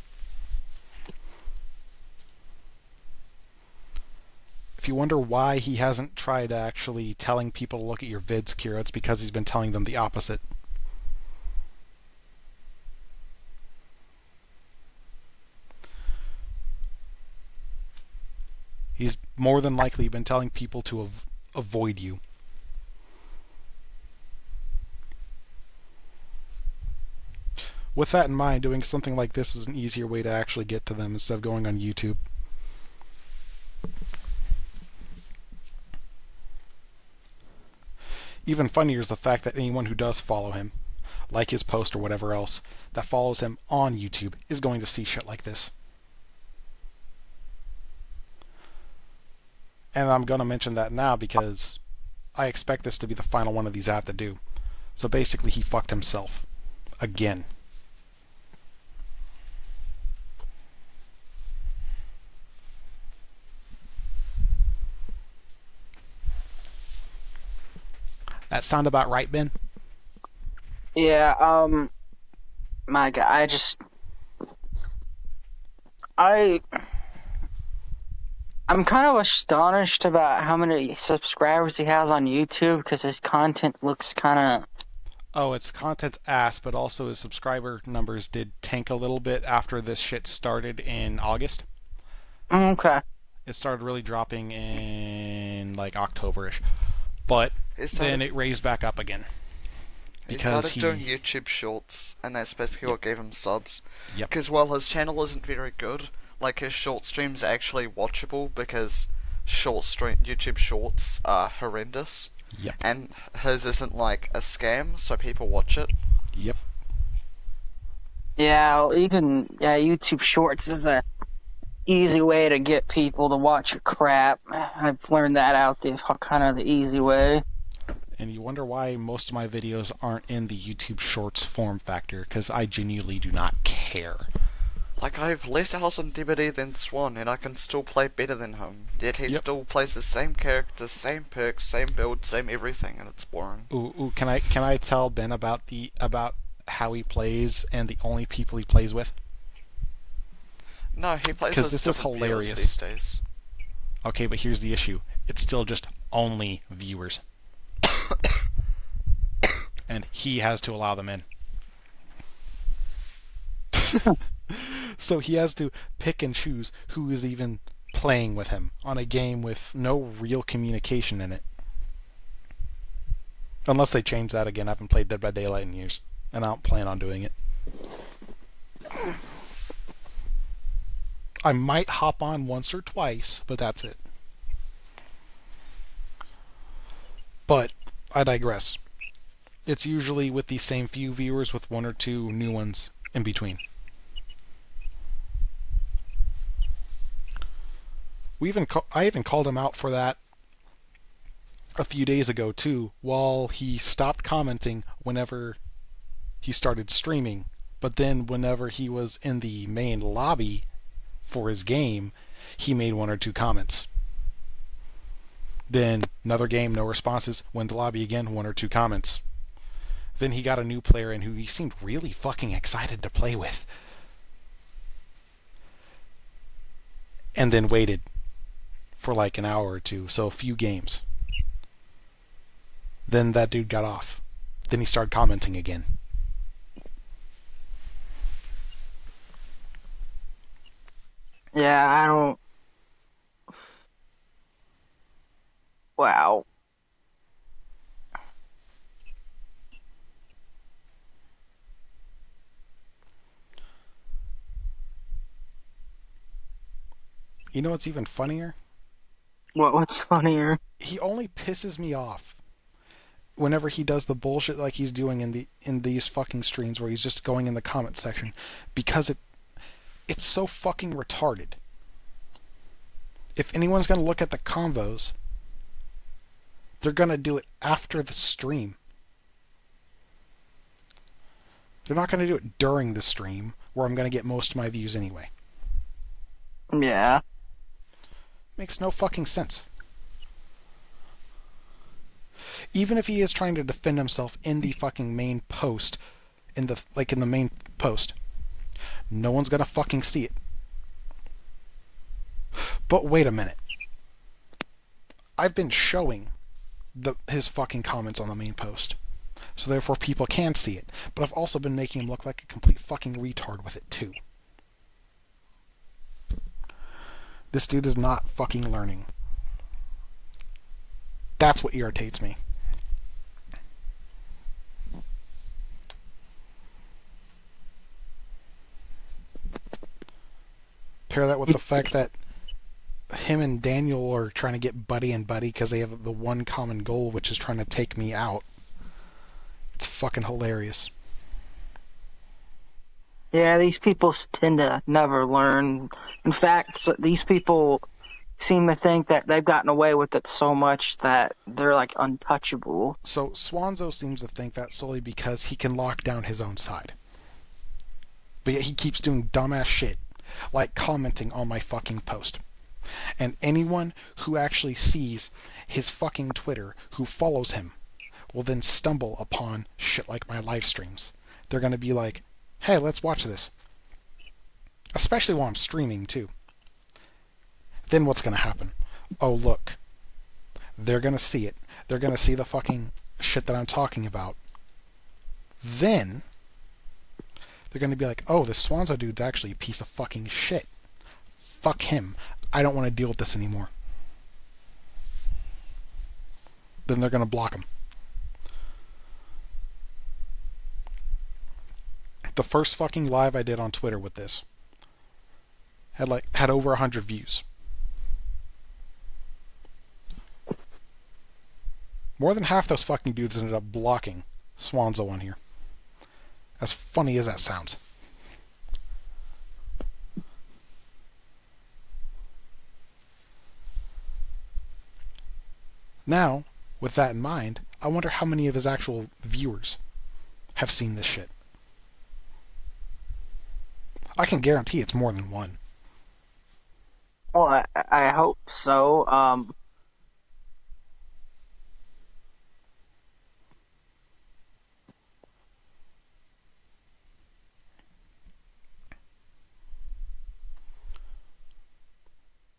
If you wonder why he hasn't tried actually telling people to look at your vids, Kira, it's because he's been telling them the opposite. He's more than likely been telling people to avoid you. With that in mind, doing something like this is an easier way to actually get to them instead of going on YouTube. Even funnier is the fact that anyone who does follow him, like his post or whatever else, that follows him on YouTube is going to see shit like this. And I'm going to mention that now because I expect this to be the final one of these I have to do. So basically, he fucked himself. Again. That sound about right, Ben? Yeah, my God, I'm kind of astonished about how many subscribers he has on YouTube because his content looks kind of... Oh, it's content's ass, but also his subscriber numbers did tank a little bit after this shit started in August. Okay. It started really dropping in like October-ish. But then it raised back up again. Because he started doing YouTube shorts, and that's basically what gave him subs. Yep. Because while his channel isn't very good, like his short streams are actually watchable because YouTube shorts are horrendous. Yep. And his isn't like a scam, so people watch it. Yep. Yeah, YouTube Shorts is a easy way to get people to watch your crap. I've learned that out the easy way. And you wonder why most of my videos aren't in the YouTube Shorts form factor, because I genuinely do not care. Like, I have less hours on DVD than Swan, and I can still play better than him. Yet he still plays the same characters, same perks, same build, same everything, and it's boring. Ooh, can I tell Ben about how he plays and the only people he plays with? No, he plays with this is hilarious these days. Okay, but here's the issue. It's still just only viewers. And he has to allow them in. So he has to pick and choose who is even playing with him on a game with no real communication in it. Unless they change that again. I haven't played Dead by Daylight in years, and I don't plan on doing it. I might hop on once or twice, but that's it. But I digress. It's usually with the same few viewers with one or two new ones in between. I even called him out for that a few days ago too, while he stopped commenting whenever he started streaming. But then whenever he was in the main lobby for his game, he made one or two comments. Then another game, no responses. Went to lobby again, one or two comments. Then he got a new player in who he seemed really fucking excited to play with. And then waited for like an hour or two, so a few games. Then that dude got off. Then he started commenting again. Yeah, I don't. Wow. You know what's even funnier? What's funnier? He only pisses me off whenever he does the bullshit like he's doing in these fucking streams where he's just going in the comment section, because it's so fucking retarded. If anyone's going to look at the convos, they're going to do it after the stream. They're not going to do it during the stream, where I'm going to get most of my views anyway. Yeah. Makes no fucking sense. Even if he is trying to defend himself in the fucking main post, in the main post, no one's gonna fucking see it. But wait a minute. I've been showing his fucking comments on the main post, so therefore people can see it. But I've also been making him look like a complete fucking retard with it too. This dude is not fucking learning. That's what irritates me. Pair that with the fact that him and Daniel are trying to get buddy and buddy because they have the one common goal, which is trying to take me out. It's fucking hilarious. Yeah, these people tend to never learn. In fact, these people seem to think that they've gotten away with it so much that they're like untouchable. So Swanzo seems to think that solely because he can lock down his own side. But yet he keeps doing dumbass shit, like commenting on my fucking post. And anyone who actually sees his fucking Twitter, who follows him, will then stumble upon shit like my live streams. They're going to be like, hey, let's watch this. Especially while I'm streaming, too. Then what's going to happen? Oh, look. They're going to see it. They're going to see the fucking shit that I'm talking about. Then they're going to be like, oh, this Swanzo dude's actually a piece of fucking shit. Fuck him. I don't want to deal with this anymore. Then they're going to block him. The first fucking live I did on Twitter with this had over 100 views. More than half those fucking dudes ended up blocking Swanzo on here. As funny as that sounds. Now, with that in mind, I wonder how many of his actual viewers have seen this shit. I can guarantee it's more than one. Well, I hope so.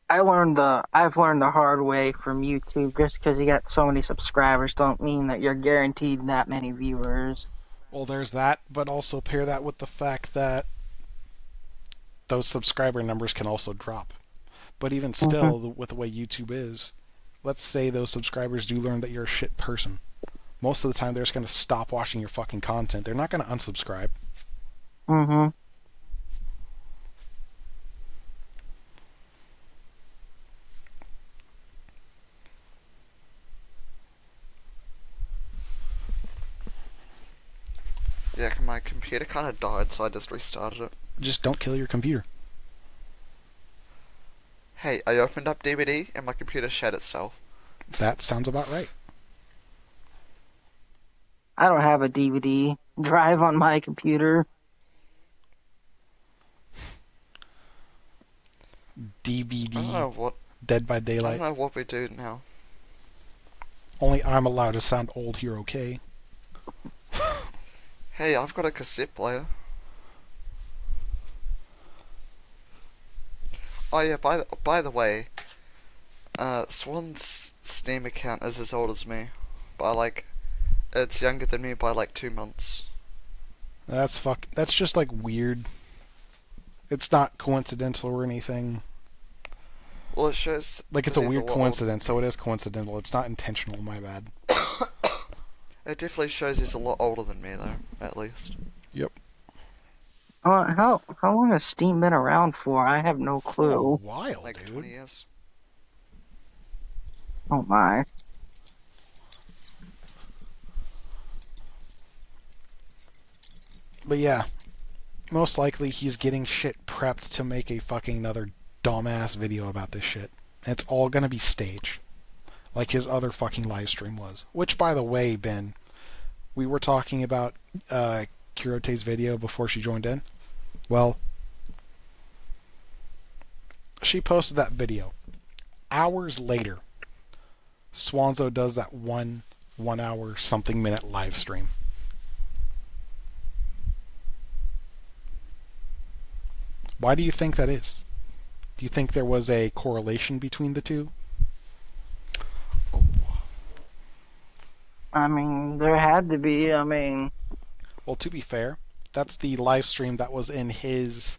I've learned the hard way from YouTube. Just because you got so many subscribers don't mean that you're guaranteed that many viewers. Well, there's that, but also pair that with the fact that those subscriber numbers can also drop. But even still, with the way YouTube is, let's say those subscribers do learn that you're a shit person. Most of the time, they're just going to stop watching your fucking content. They're not going to unsubscribe. Mm-hmm. Yeah, my computer kind of died, so I just restarted it. Just don't kill your computer. Hey, I opened up DVD and my computer shed itself. That sounds about right. I don't have a DVD drive on my computer. I don't DVD, know what. Dead by I don't Daylight. know what we do now. Only I'm allowed to sound old here, okay? Hey, I've got a cassette player. Oh yeah, by the way, Swan's Steam account is as old as me, by like, it's younger than me by like 2 months. That's just like weird. It's not coincidental or anything. Well, it shows Like it's that a he's weird lot older coincidence, so than it me. is coincidental. It's not intentional, my bad. It definitely shows he's a lot older than me, though, at least. Yep. How long has Steam been around for? I have no For a clue. while, Like dude. 20 years. Oh my. But yeah, most likely he's getting shit prepped to make a fucking another dumbass video about this shit. And it's all gonna be staged. Like his other fucking live stream was. Which, by the way, Ben, we were talking about Kurote's video before she joined in. Well, she posted that video. Hours later, Swanzo does that one hour something minute live stream. Why do you think that is? Do you think there was a correlation between the two? I mean, there had to be. I mean, Well, to be fair, that's the live stream that was in his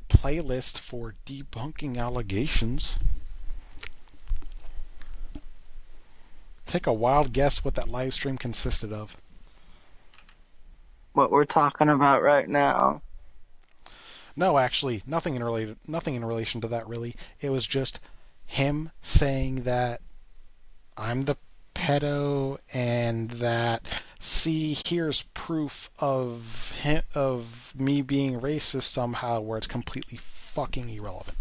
playlist for debunking allegations. Take a wild guess what that live stream consisted of. what we're talking about right now. No, actually, nothing in relation to that really. It was just him saying that I'm the pedo and that see here's proof of me being racist somehow where it's completely fucking irrelevant.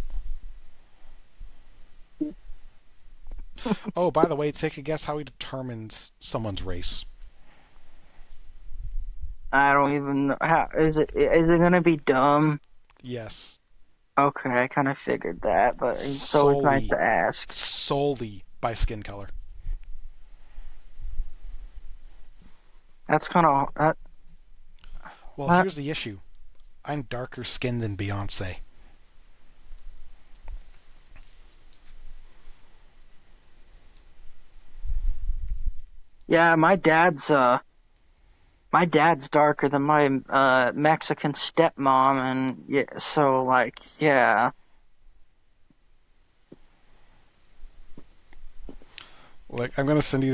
Oh, by the way, take a guess how he determines someone's race. I don't even know. How is it? Is it gonna be dumb? Yes. Okay, I kind of figured that, but it's always nice to ask. Solely by skin color. That's kind of. Well, What? here's the issue. I'm darker skinned than Beyonce. Yeah, my dad's darker than my Mexican stepmom, and yeah, so like, yeah. Like, I'm gonna send you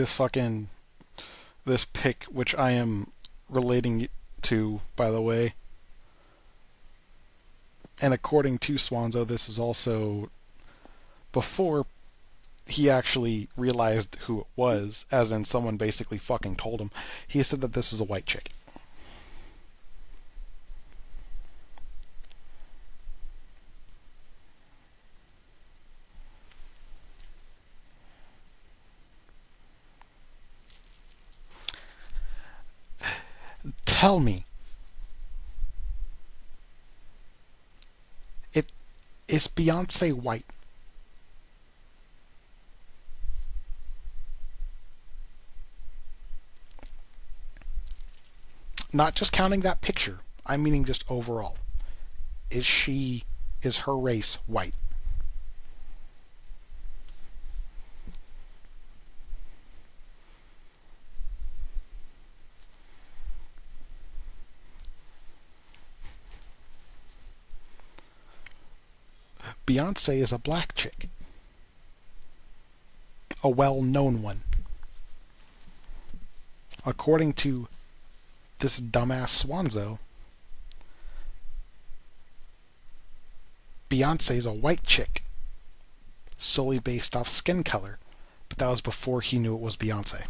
this pic, which I am relating to, by the way. And according to Swanzo, this is also before he actually realized who it was, as in someone basically fucking told him. He said that this is a white chick. Tell me, is Beyonce white? Not just counting that picture. I'm meaning just overall. Is her race white? Beyonce is a black chick. A well-known one. According to this dumbass Swanzo, Beyonce's a white chick, solely based off skin color, but that was before he knew it was Beyonce.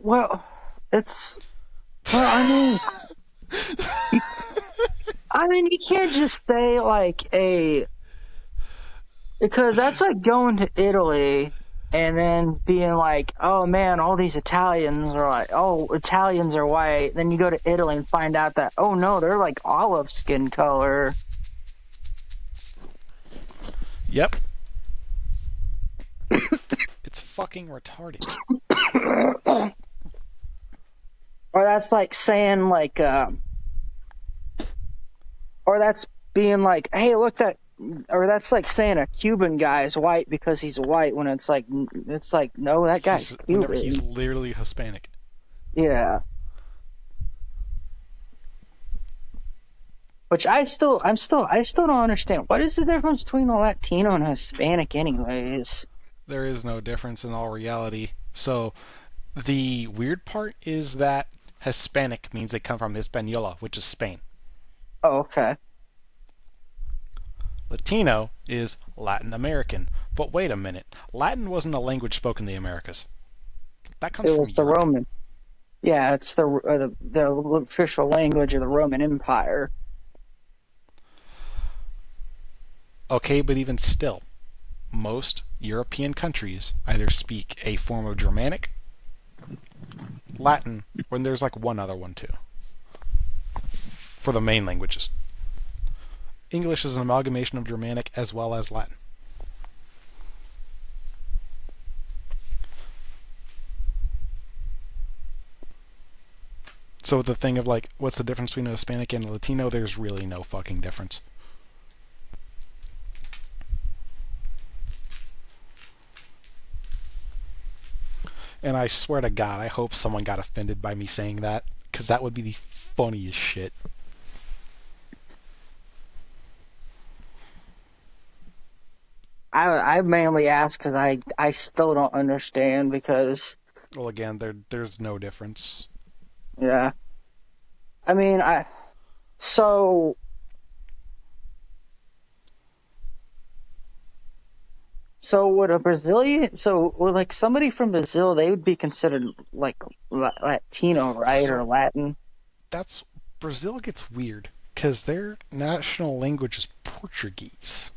Well, it's well. I mean, you can't just say like a because that's like going to Italy and then being like, oh man, all these Italians are like, oh, Italians are white. Then you go to Italy and find out that, oh no, they're like olive skin color. Yep. It's fucking retarded. Or that's like saying like, or that's being like, hey, look that, or that's like saying a Cuban guy is white because he's white when it's like no, that guy's Whenever Cuban. he's literally Hispanic. Yeah. Which I still don't understand. What is the difference between a Latino and a Hispanic anyways? There is no difference in all reality. So the weird part is that Hispanic means they come from Hispaniola, which is Spain. Oh, okay. Latino is Latin American. But wait a minute. Latin wasn't a language spoken in the Americas. That comes It from was the Europe. Roman. Yeah, it's the official language of the Roman Empire. Okay, but even still, most European countries either speak a form of Germanic, Latin, when there's like one other one too, for the main languages. English is an amalgamation of Germanic as well as Latin. So the thing of like, what's the difference between a Hispanic and a Latino? There's really no fucking difference. And I swear to God, I hope someone got offended by me saying that, because that would be the funniest shit. I mainly ask because I still don't understand because Well, again, there's no difference. yeah, I mean so would a Brazilian would like somebody from Brazil they would be considered like Latino, right, or Latin? That's Brazil gets weird because their national language is Portuguese,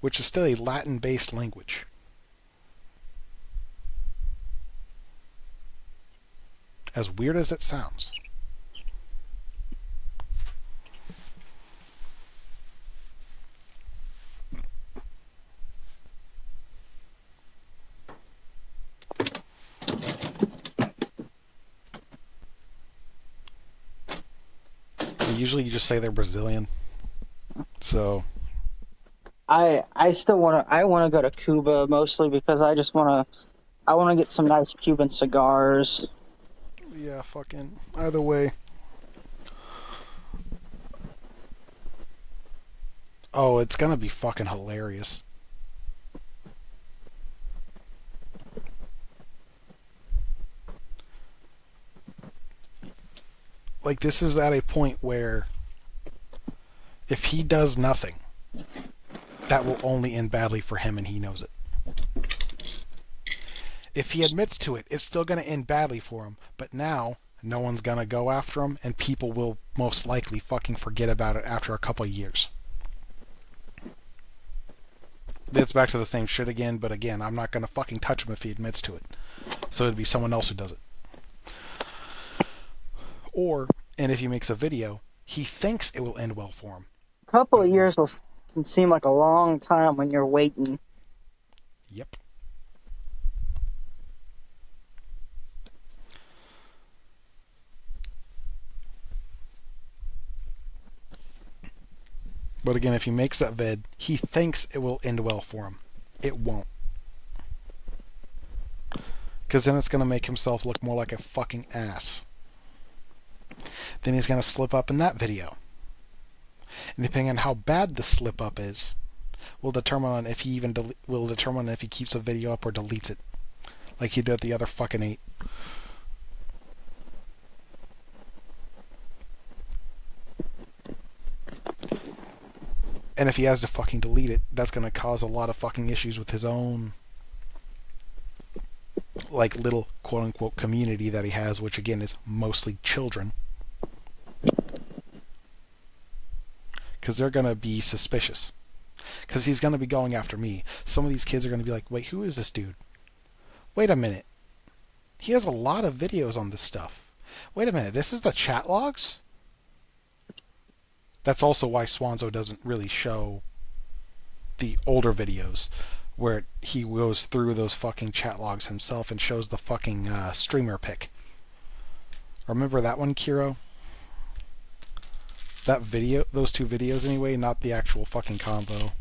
which is still a Latin-based language. As weird as it sounds. Usually you just say they're Brazilian. So I still want to go to Cuba mostly because I want to get some nice Cuban cigars. yeah, fucking either way. Oh, it's gonna be fucking hilarious. Like, this is at a point where if he does nothing, that will only end badly for him and he knows it. If he admits to it, it's still going to end badly for him, but now no one's going to go after him and people will most likely fucking forget about it after a couple of years. It's back to the same shit again, but again, I'm not going to fucking touch him if he admits to it. So it'd be someone else who does it. Or, and if he makes a video, he thinks it will end well for him. A couple of years can seem like a long time when you're waiting. Yep. But again, if he makes that vid, he thinks it will end well for him. It won't. Because then it's going to make himself look more like a fucking ass. Then he's going to slip up in that video. And depending on how bad the slip up is, will determine if he even will determine if he keeps a video up or deletes it, like he did at the other fucking 8. And if he has to fucking delete it, that's going to cause a lot of fucking issues with his own, like, little quote-unquote community that he has, which again is mostly children, because they're going to be suspicious. Because he's going to be going after me. Some of these kids are going to be like, wait, who is this dude? Wait a minute. He has a lot of videos on this stuff. Wait a minute, this is the chat logs? That's also why Swanzo doesn't really show the older videos, where he goes through those fucking chat logs himself and shows the fucking streamer pic. Remember that one, Kiro? That video, those two videos anyway, not the actual fucking combo.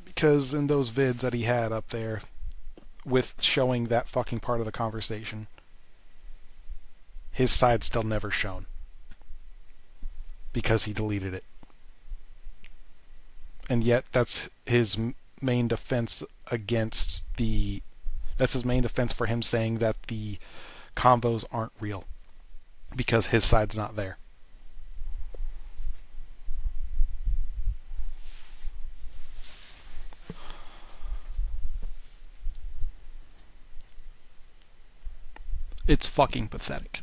Because in those vids that he had up there, with showing that fucking part of the conversation, his side's still never shown. Because he deleted it. And yet, that's his main defense against the... That's his main defense for him saying that the combos aren't real. Because his side's not there. It's fucking pathetic.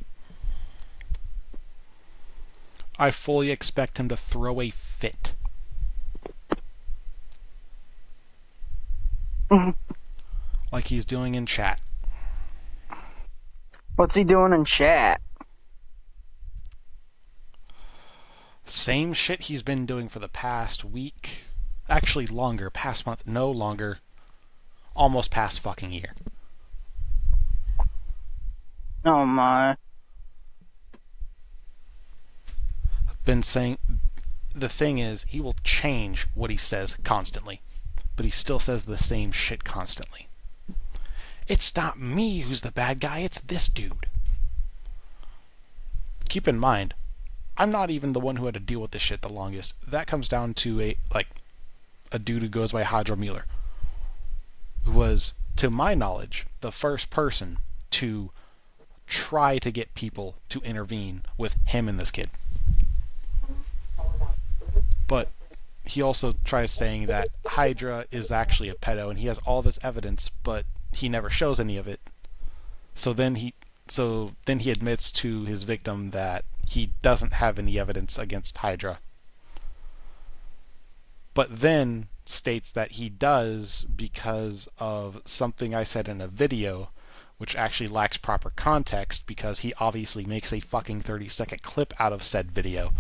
I fully expect him to throw a fit. Like he's doing in chat. What's he doing in chat? Same shit he's been doing for the past week. Actually longer, past month, no longer. Almost past fucking year. Oh my. Been saying, the thing is, he will change what he says constantly. But he still says the same shit constantly. It's not me who's the bad guy, it's this dude. Keep in mind, I'm not even the one who had to deal with this shit the longest. That comes down to a dude who goes by Hydra Mueller, who was, to my knowledge, the first person to try to get people to intervene with him and this kid. But he also tries saying that Hydra is actually a pedo and he has all this evidence, but he never shows any of it. So then he admits to his victim that he doesn't have any evidence against Hydra. But then states that he does because of something I said in a video, which actually lacks proper context because he obviously makes a fucking 30-second clip out of said video,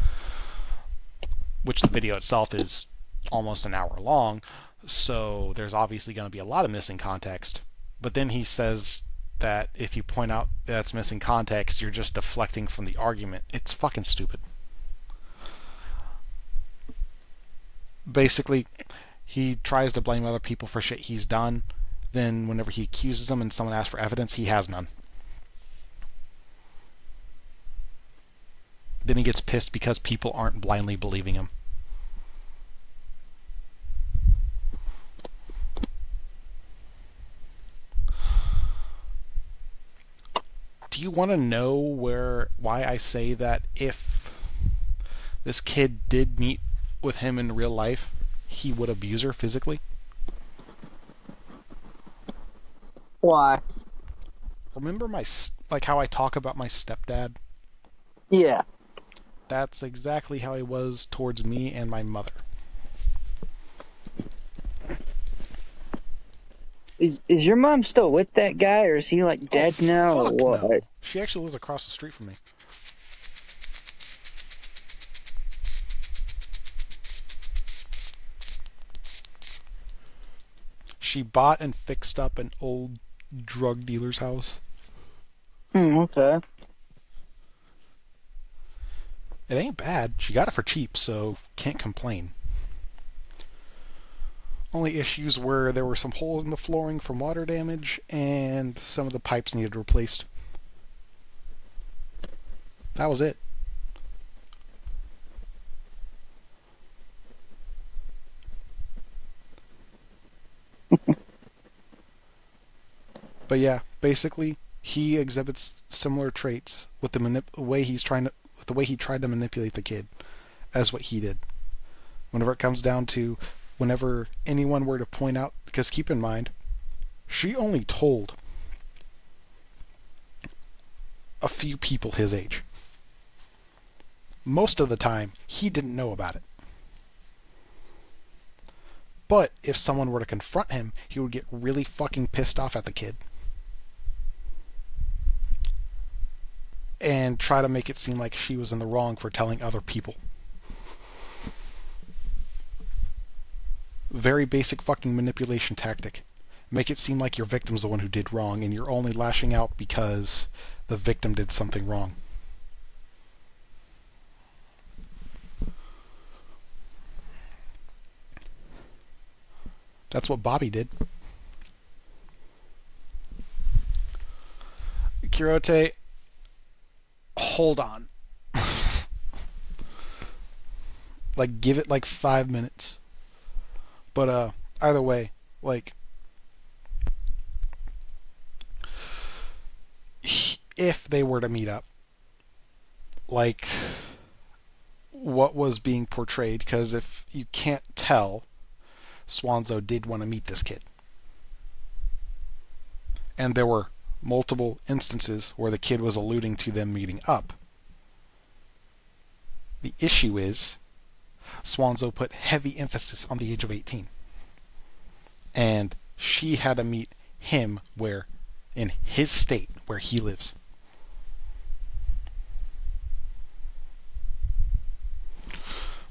which the video itself is almost an hour long, so there's obviously going to be a lot of missing context. But then he says that if you point out that's missing context, you're just deflecting from the argument. It's fucking stupid. Basically, he tries to blame other people for shit he's done. Then whenever he accuses them and someone asks for evidence, he has none. Then he gets pissed because people aren't blindly believing him. Do you want to know why I say that if this kid did meet with him in real life, he would abuse her physically? Why? Remember how I talk about my stepdad? Yeah. That's exactly how he was towards me and my mother. Is your mom still with that guy, or is he dead now, or Fuck what? no. She actually lives across the street from me. She bought and fixed up an old drug dealer's house. Okay. It ain't bad. She got it for cheap, so can't complain. Only issues were there were some holes in the flooring from water damage, and some of the pipes needed replaced. That was it. But yeah, basically, he exhibits similar traits with the way he tried to manipulate the kid as what he did. Whenever it comes down to whenever anyone were to point out, because keep in mind, She only told a few people his age. Most of the time, he didn't know about it. But if someone were to confront him, he would get really fucking pissed off at the kid and try to make it seem like she was in the wrong for telling other people. Very basic fucking manipulation tactic. Make it seem like your victim's the one who did wrong and you're only lashing out because the victim did something wrong. That's what Bobby did. Kirote, hold on. Like, give it like 5 minutes. But either way, like, if they were to meet up, like, what was being portrayed, because if you can't tell, Swanzo did want to meet this kid. And there were multiple instances where the kid was alluding to them meeting up. The issue is, Swanzo put heavy emphasis on the age of 18. And she had to meet him where, in his state, where he lives.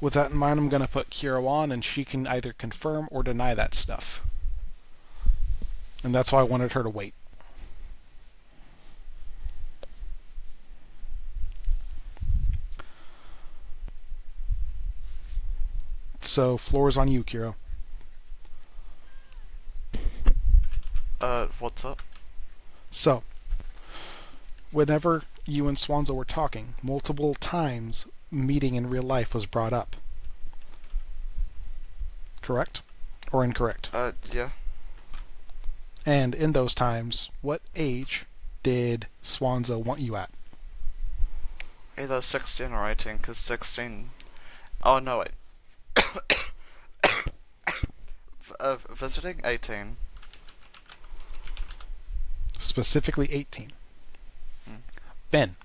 With that in mind, I'm going to put Kiro on, and she can either confirm or deny that stuff. And that's why I wanted her to wait. So, floor is on you, Kiro. What's up? So, whenever you and Swanzo were talking, multiple times meeting in real life was brought up. Correct? Or incorrect? Yeah. And in those times, what age did Swanzo want you at? Either 16 or 18, because 16... Oh, no, wait. Visiting 18. Specifically 18. Ben,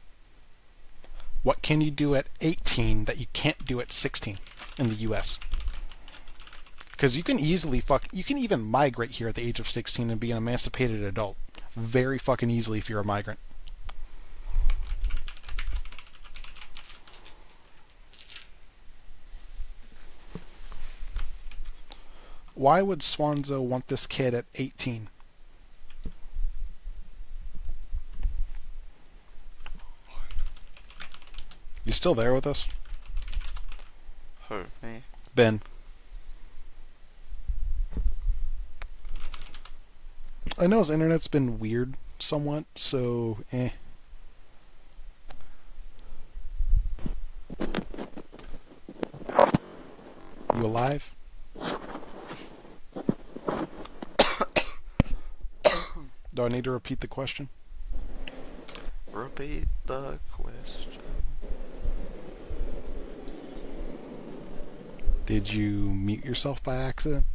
what can you do at 18 that you can't do at 16 in the US? Because you can easily you can even migrate here at the age of 16 and be an emancipated adult. Very fucking easily if you're a migrant. Why would Swanzo want this kid at 18? You still there with us? Who? Me? Ben. I know his internet's been weird somewhat, so You alive? Do I need to repeat the question? Repeat the question. Did you mute yourself by accident?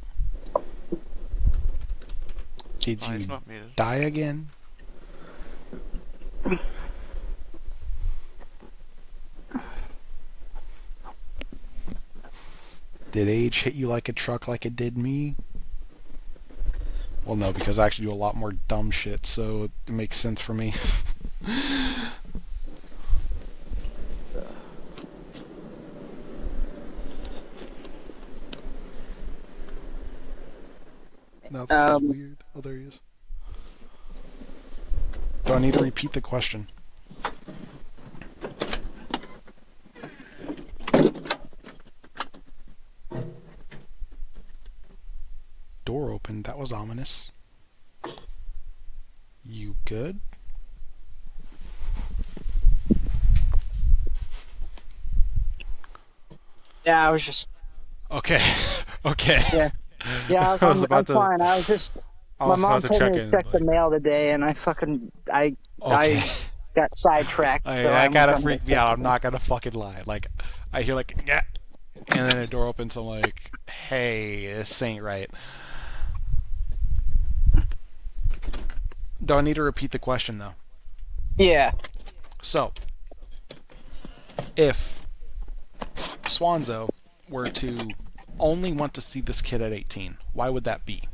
Did No, he's you not muted. die again? Did age hit you like a truck like it did me? Well, no, because I actually do a lot more dumb shit, so it makes sense for me. Now this is weird. Oh, there he is. Do I need to repeat the question? Door opened. That was ominous. You good? Yeah, I was just. Okay. Okay. Yeah. Yeah, I was I'm fine. I was just. My mom told me to check the mail today, and I got sidetracked. I gotta freak me out. I'm not gonna fucking lie. Like, I hear like, yeah, and then a door opens. I'm like, hey, this ain't right. Do I need to repeat the question, though? Yeah. So, if Swanzo were to only want to see this kid at 18, why would that be?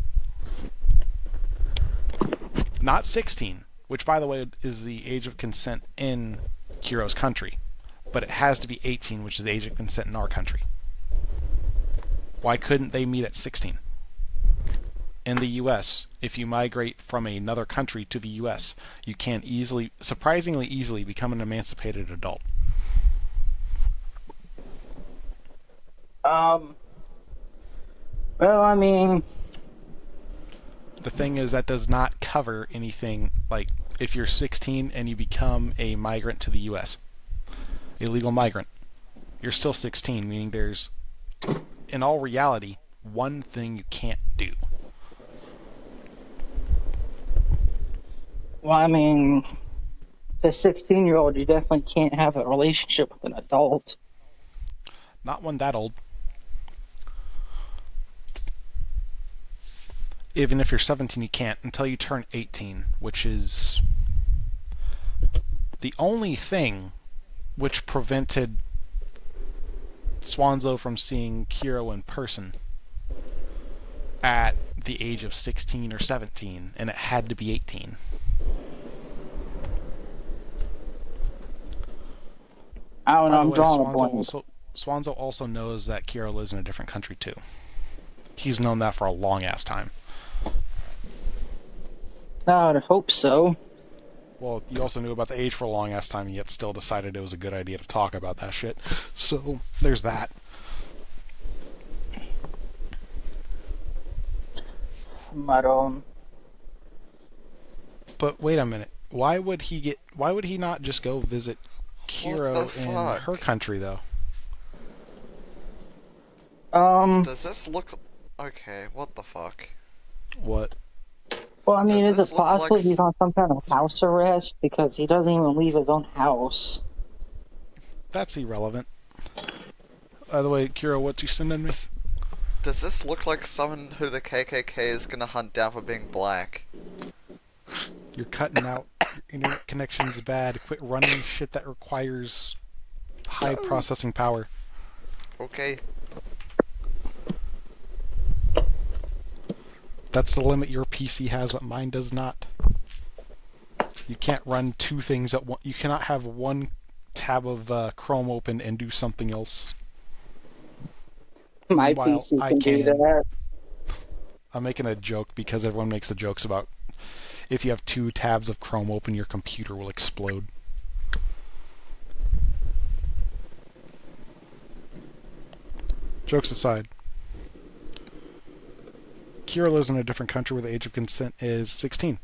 Not 16, which, by the way, is the age of consent in Kiro's country, but it has to be 18, which is the age of consent in our country. Why couldn't they meet at 16? In the U.S., if you migrate from another country to the U.S., you can surprisingly easily become an emancipated adult. Well, I mean, The thing is, that does not cover anything like if you're 16 and you become a migrant to the U.S., a legal migrant, you're still 16, meaning there's, in all reality, one thing you can't do. well, I mean, the 16-year-old, you definitely can't have a relationship with an adult. Not one that old. Even if you're 17, you can't until you turn 18, which is the only thing which prevented Swanzo from seeing Kiro in person at the age of 16 or 17, and it had to be 18. I don't know, By the I'm way, drawing a blank. Swanzo also knows that Kiro lives in a different country too. He's known that for a long ass time. I would hope so. Well, you also knew about the age for a long ass time, yet still decided it was a good idea to talk about that shit. So, there's that. But wait a minute. Why would he not just go visit Kiro in her country, though? Does this look... Okay, what the fuck? What? Well, I mean, Does is this it look possible like he's on some kind of house arrest because he doesn't even leave his own house? That's irrelevant. By the way, Kiro, what you sending me? Does this look like someone who the KKK is gonna hunt down for being black? You're cutting out. Your internet connection's bad. Quit running shit that requires high processing power. Okay. That's the limit your PC has that mine does not. You can't run two things at once. You cannot have one tab of Chrome open and do something else. My Meanwhile, PC I can do can. that. I'm making a joke because everyone makes the jokes about if you have two tabs of Chrome open, your computer will explode. Jokes aside, Kira lives in a different country where the age of consent is 16.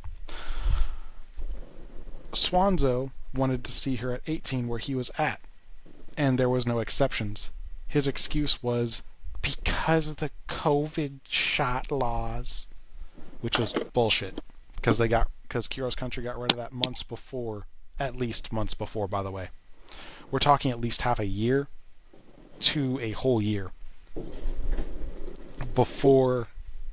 Swanzo wanted to see her at 18 where he was at, and there was no exceptions. His excuse was because of the COVID shot laws, which was bullshit, because Kiro's country got rid of that months before, at least months before, by the way. We're talking at least half a year to a whole year before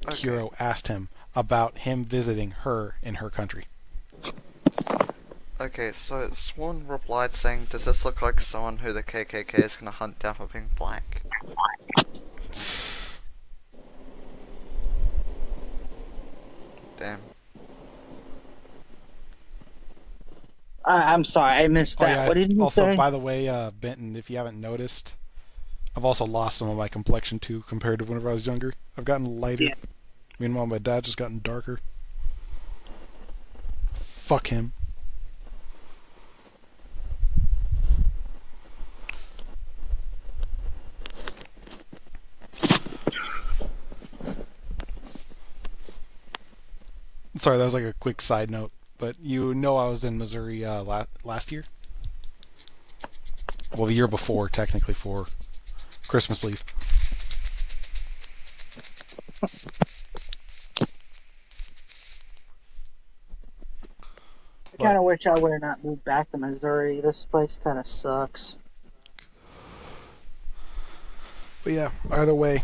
Kiro asked him about him visiting her in her country. Okay, so Swan replied saying, does this look like someone who the KKK is gonna hunt down for being black? Damn. I'm sorry, I missed that. Yeah, What did you also, say? by the way, Benton, if you haven't noticed, I've also lost some of my complexion too compared to whenever I was younger. I've gotten lighter. Yeah. Meanwhile, my dad's just gotten darker. Fuck him. Sorry, that was like a quick side note, but you know I was in Missouri last year? Well, the year before, technically, for Christmas leave. I kind of wish I would have not moved back to Missouri. This place kind of sucks. But yeah, either way,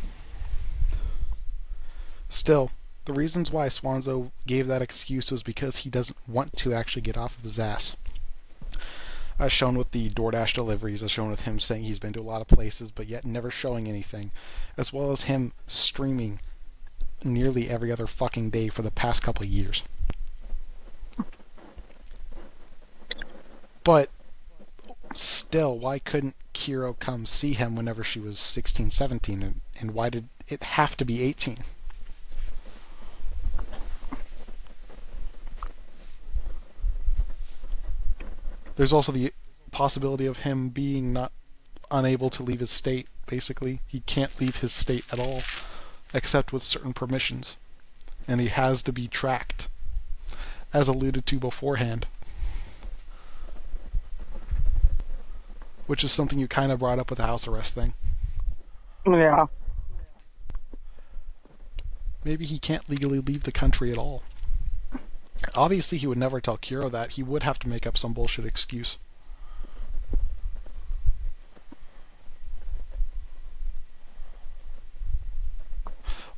still, The reasons why Swanzo gave that excuse was because he doesn't want to actually get off of his ass. As shown with the DoorDash deliveries, as shown with him saying he's been to a lot of places, but yet never showing anything, as well as him streaming nearly every other fucking day for the past couple of years. But still, why couldn't Kiro come see him whenever she was 16, 17, and why did it have to be 18? There's also the possibility of him being not unable to leave his state, basically. He can't leave his state at all, except with certain permissions. And he has to be tracked, as alluded to beforehand. Which is something you kind of brought up with the house arrest thing. Yeah. Maybe he can't legally leave the country at all. Obviously, he would never tell Kiro that. He would have to make up some bullshit excuse.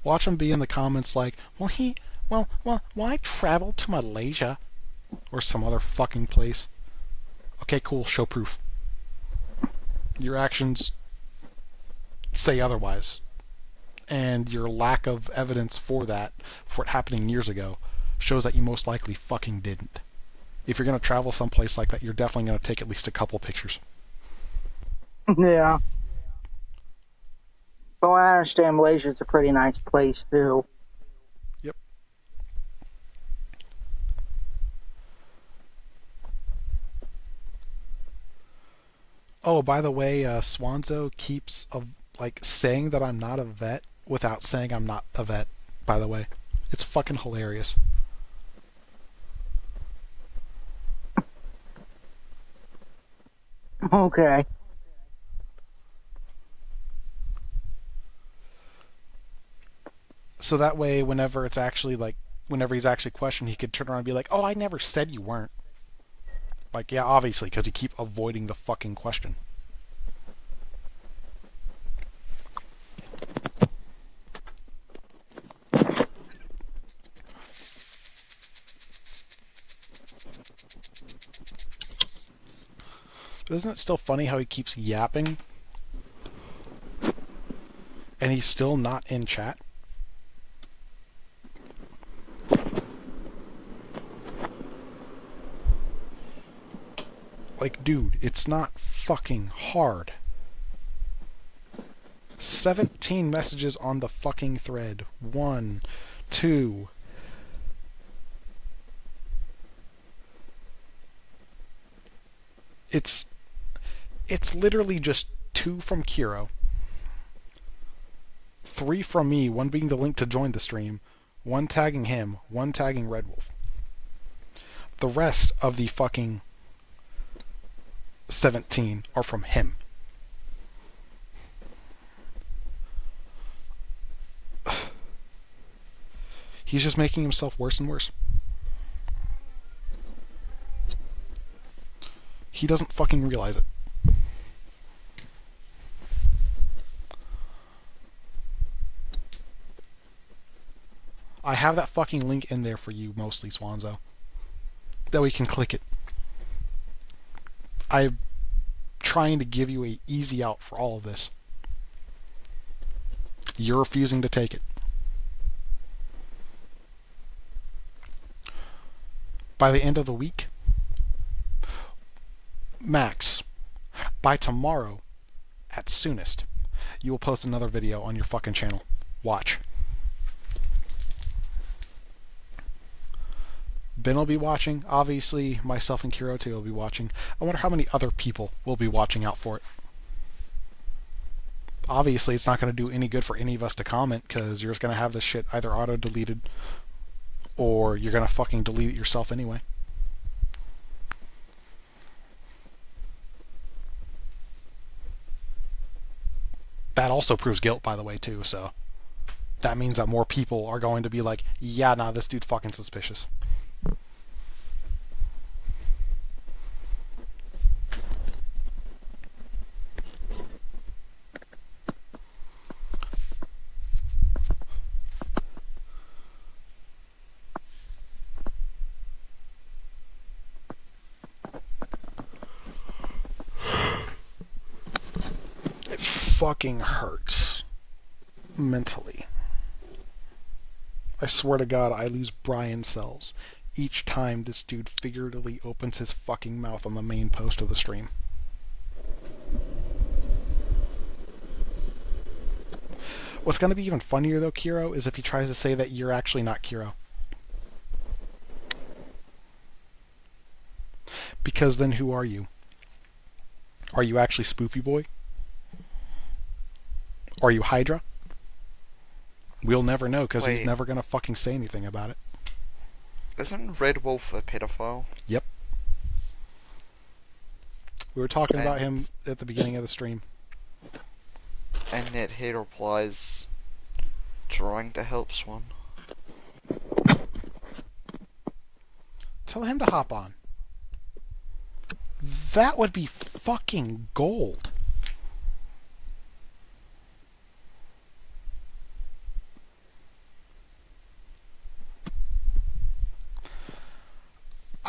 Watch him be in the comments like, well, why travel to Malaysia? Or some other fucking place. Okay, cool, show proof. Your actions say otherwise. And your lack of evidence for that, for it happening years ago, shows that you most likely fucking didn't. If you're going to travel someplace like that, you're definitely going to take at least a couple pictures. Yeah. But I understand Malaysia's a pretty nice place, too. Yep. Oh, by the way, Swanzo keeps saying that I'm not a vet without saying I'm not a vet, by the way. It's fucking hilarious. Okay. So that way, whenever he's actually questioned, he could turn around and be like, oh, I never said you weren't. Like, yeah, obviously, because you keep avoiding the fucking question. But isn't it still funny how he keeps yapping? And he's still not in chat? Like, dude, it's not fucking hard. 17 messages on the fucking thread. 1, 2. It's literally just 2 from Kiro. 3 from me, 1 being the link to join the stream, 1 tagging him, 1 tagging Red Wolf. The rest of the fucking 17 are from him. He's just making himself worse and worse. He doesn't fucking realize it. I have that fucking link in there for you, mostly, Swanzo. That we can click it. I'm trying to give you an easy out for all of this. You're refusing to take it. By the end of the week, max, by tomorrow, at soonest, you will post another video on your fucking channel. Watch. Ben will be watching. Obviously, myself and Kiro too will be watching. I wonder how many other people will be watching out for it. Obviously, it's not going to do any good for any of us to comment, because you're just going to have this shit either auto-deleted, or you're going to fucking delete it yourself anyway. That also proves guilt, by the way, too, so that means that more people are going to be like, yeah, nah, this dude's fucking suspicious. fucking hurts. Mentally. I swear to God, I lose Brian cells each time this dude figuratively opens his fucking mouth on the main post of the stream. What's going to be even funnier, though, Kiro, is if he tries to say that you're actually not Kiro. Because then who are you? Are you actually Spoopy Boy? Are you Hydra? We'll never know, because he's Wait. never going to fucking say anything about it. Isn't Red Wolf a pedophile? Yep. We were talking about And- him at the beginning of the stream. And yet he replies, trying to help Swan. Tell him to hop on. That would be fucking gold.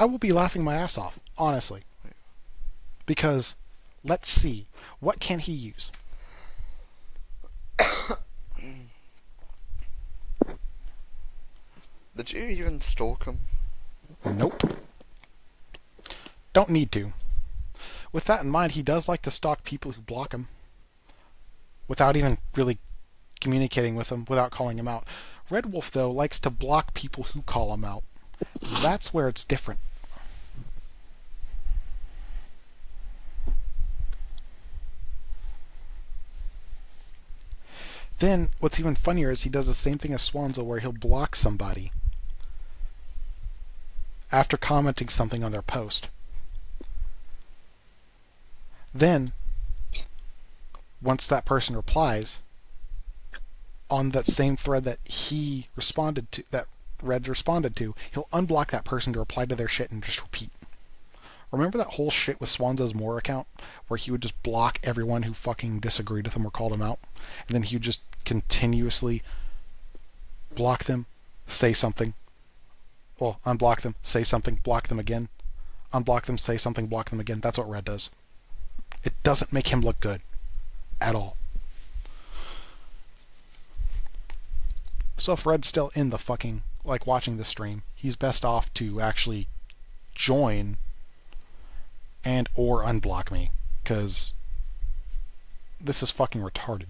I will be laughing my ass off, honestly. Because, let's see, what can he use? Did you even stalk him? Nope. Don't need to. With that in mind, he does like to stalk people who block him. Without even really communicating with them, without calling him out. Red Wolf, though, likes to block people who call him out. That's where it's different. Then, what's even funnier is he does the same thing as Swanzo, where he'll block somebody after commenting something on their post. Then, once that person replies, on that same thread that he responded to, that Red responded to, he'll unblock that person to reply to their shit and just repeat. Remember that whole shit with Swanzo's More account, where he would just block everyone who fucking disagreed with him or called him out, and then he would just continuously block them, say something, well, unblock them, say something, block them again, unblock them, say something, block them again. That's what Red does. It doesn't make him look good at all. So if Red's still in the fucking, like, watching the stream, he's best off to actually join and or unblock me, because this is fucking retarded.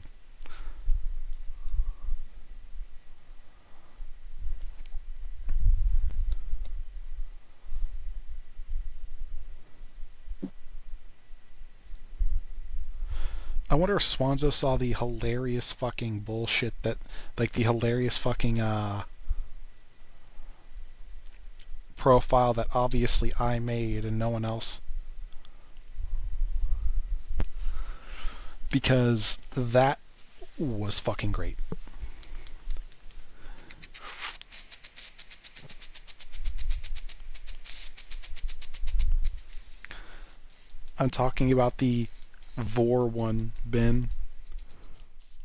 I wonder if Swanzo saw the hilarious fucking bullshit that, like, the hilarious fucking profile that obviously I made and no one else. Because that was fucking great. I'm talking about the Vor one, Ben.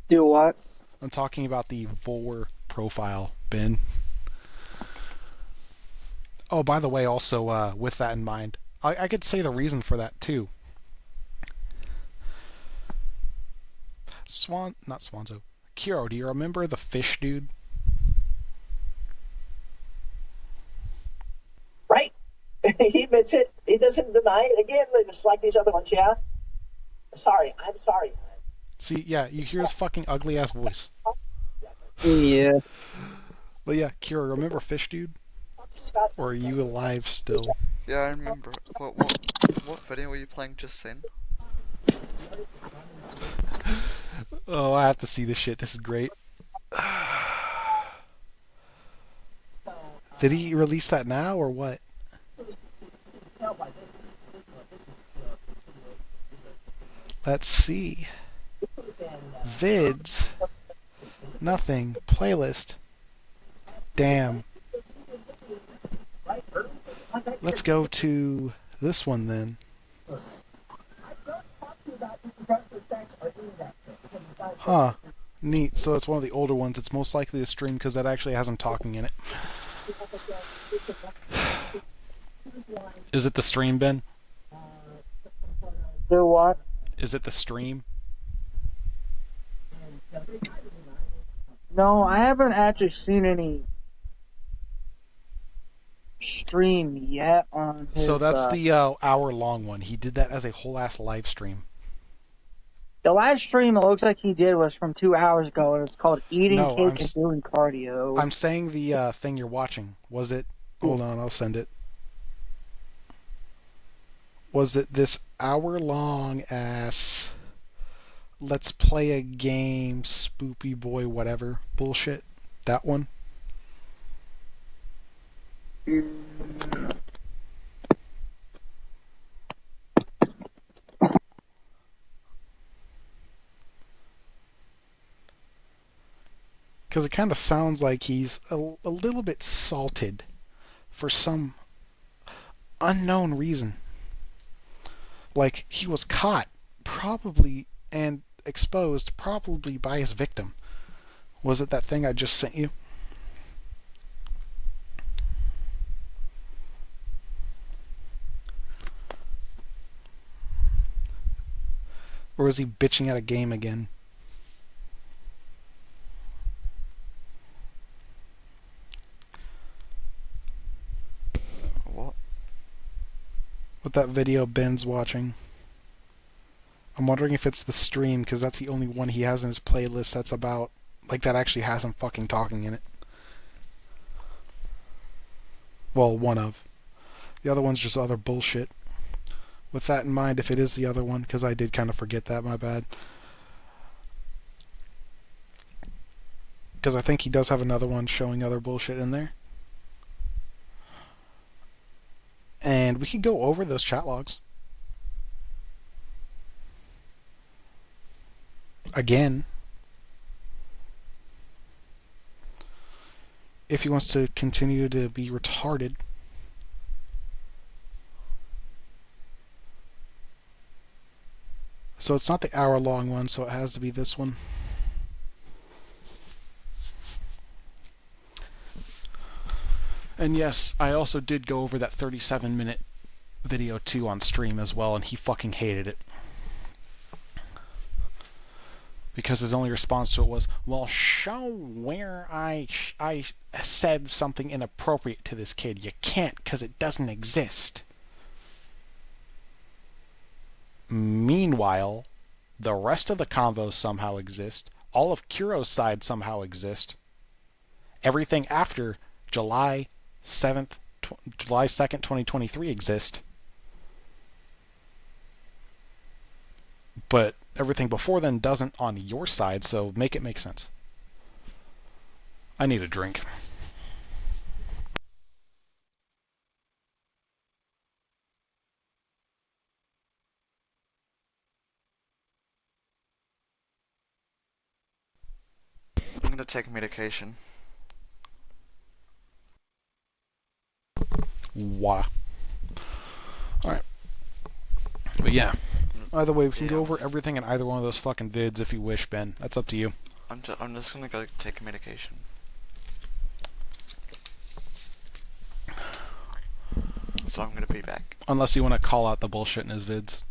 Do what? I'm talking about the Vor profile, Ben. Oh, by the way, also, with that in mind, I could say the reason for that, too. Not Swanzo. Kiro, do you remember the fish dude? Right. He admits it. He doesn't deny it. Again, just like these other ones, yeah? Sorry. I'm sorry. See, yeah, you hear his fucking ugly-ass voice. Yeah. But yeah, Kiro, remember fish dude? Or are you alive still? Yeah, I remember. What video were you playing just then? Oh, I have to see this shit. This is great. Did he release that now or what? Let's see. Vids. Nothing. Playlist. Damn. Let's go to this one then. Huh. Neat. So it's one of the older ones. It's most likely a stream because that actually has him talking in it. Is it the stream, Ben? Do what? Is it the stream? No, I haven't actually seen any stream yet on So his. that's the hour-long one. He did that as a whole-ass live stream. The last stream it looks like he did was from 2 hours ago, and it's called "Eating No, Cake and Doing Cardio." I'm saying the thing you're watching. Was it... Hold on, I'll send it. Was it this hour-long ass... Let's play a game, spoopy boy, whatever bullshit? That one? Because it kind of sounds like he's a little bit salted for some unknown reason. Like, he was caught, probably, and exposed, probably by his victim. Was it that thing I just sent you? Or was he bitching at a game again? What? With that video Ben's watching. I'm wondering if it's the stream, because that's the only one he has in his playlist that's about, like, that actually has him fucking talking in it. Well, one of. The other one's just other bullshit. With that in mind, if it is the other one, because I did kind of forget that, my bad. Because I think he does have another one showing other bullshit in there. And we could go over those chat logs. Again. If he wants to continue to be retarded. So it's not the hour-long one, so it has to be this one. And yes, I also did go over that 37-minute video too on stream as well, and he fucking hated it. Because his only response to it was, well, show where I said something inappropriate to this kid. You can't, because it doesn't exist. Meanwhile, the rest of the convos somehow exist. All of Kuro's side somehow exist. Everything after July 2nd, 2023 exist. But everything before then doesn't on your side, so make it make sense. I need a drink. I'm gonna take medication. Why? Alright. But yeah. Either way, we can go over everything in either one of those fucking vids if you wish, Ben. That's up to you. I'm just gonna go take a medication. So I'm gonna be back. Unless you want to call out the bullshit in his vids.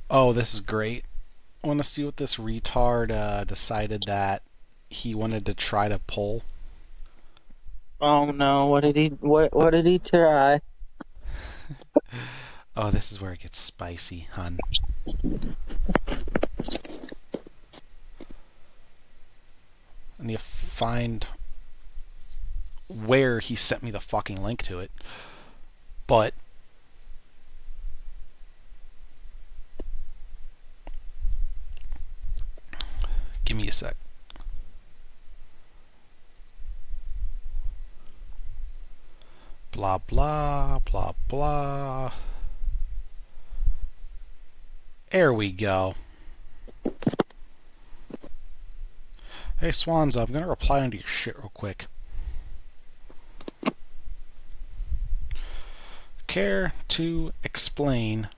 Oh, this is great. I want to see what this retard decided that he wanted to try to pull. Oh no! What did he? What did he try? Oh, this is where it gets spicy, hun. I need to find where he sent me the fucking link to it. But give me a sec. Blah, blah, blah, blah. There we go. Hey, Swanzo, I'm going to reply onto your shit real quick. Care to explain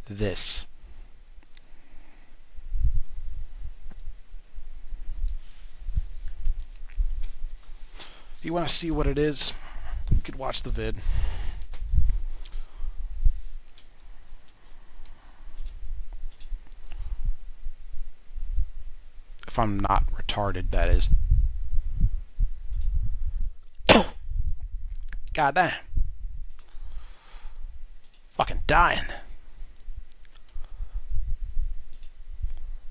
this? If you want to see what it is, you could watch the vid. If I'm not retarded, that is. God damn. Fucking dying.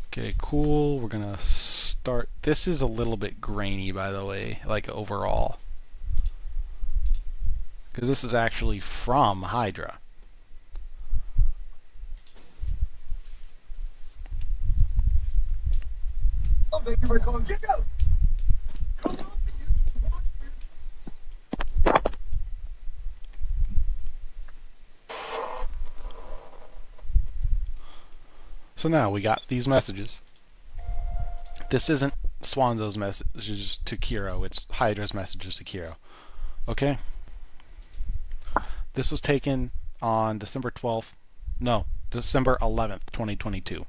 Okay, cool. We're gonna start. This is a little bit grainy, by the way, like overall. Because this is actually from Hydra. Oh, thank you for calling. Get out! So now we got these messages. This isn't Swanzo's messages to Kiro, it's Hydra's messages to Kiro. Okay? This was taken on December 12th. No, December 11th, 2022.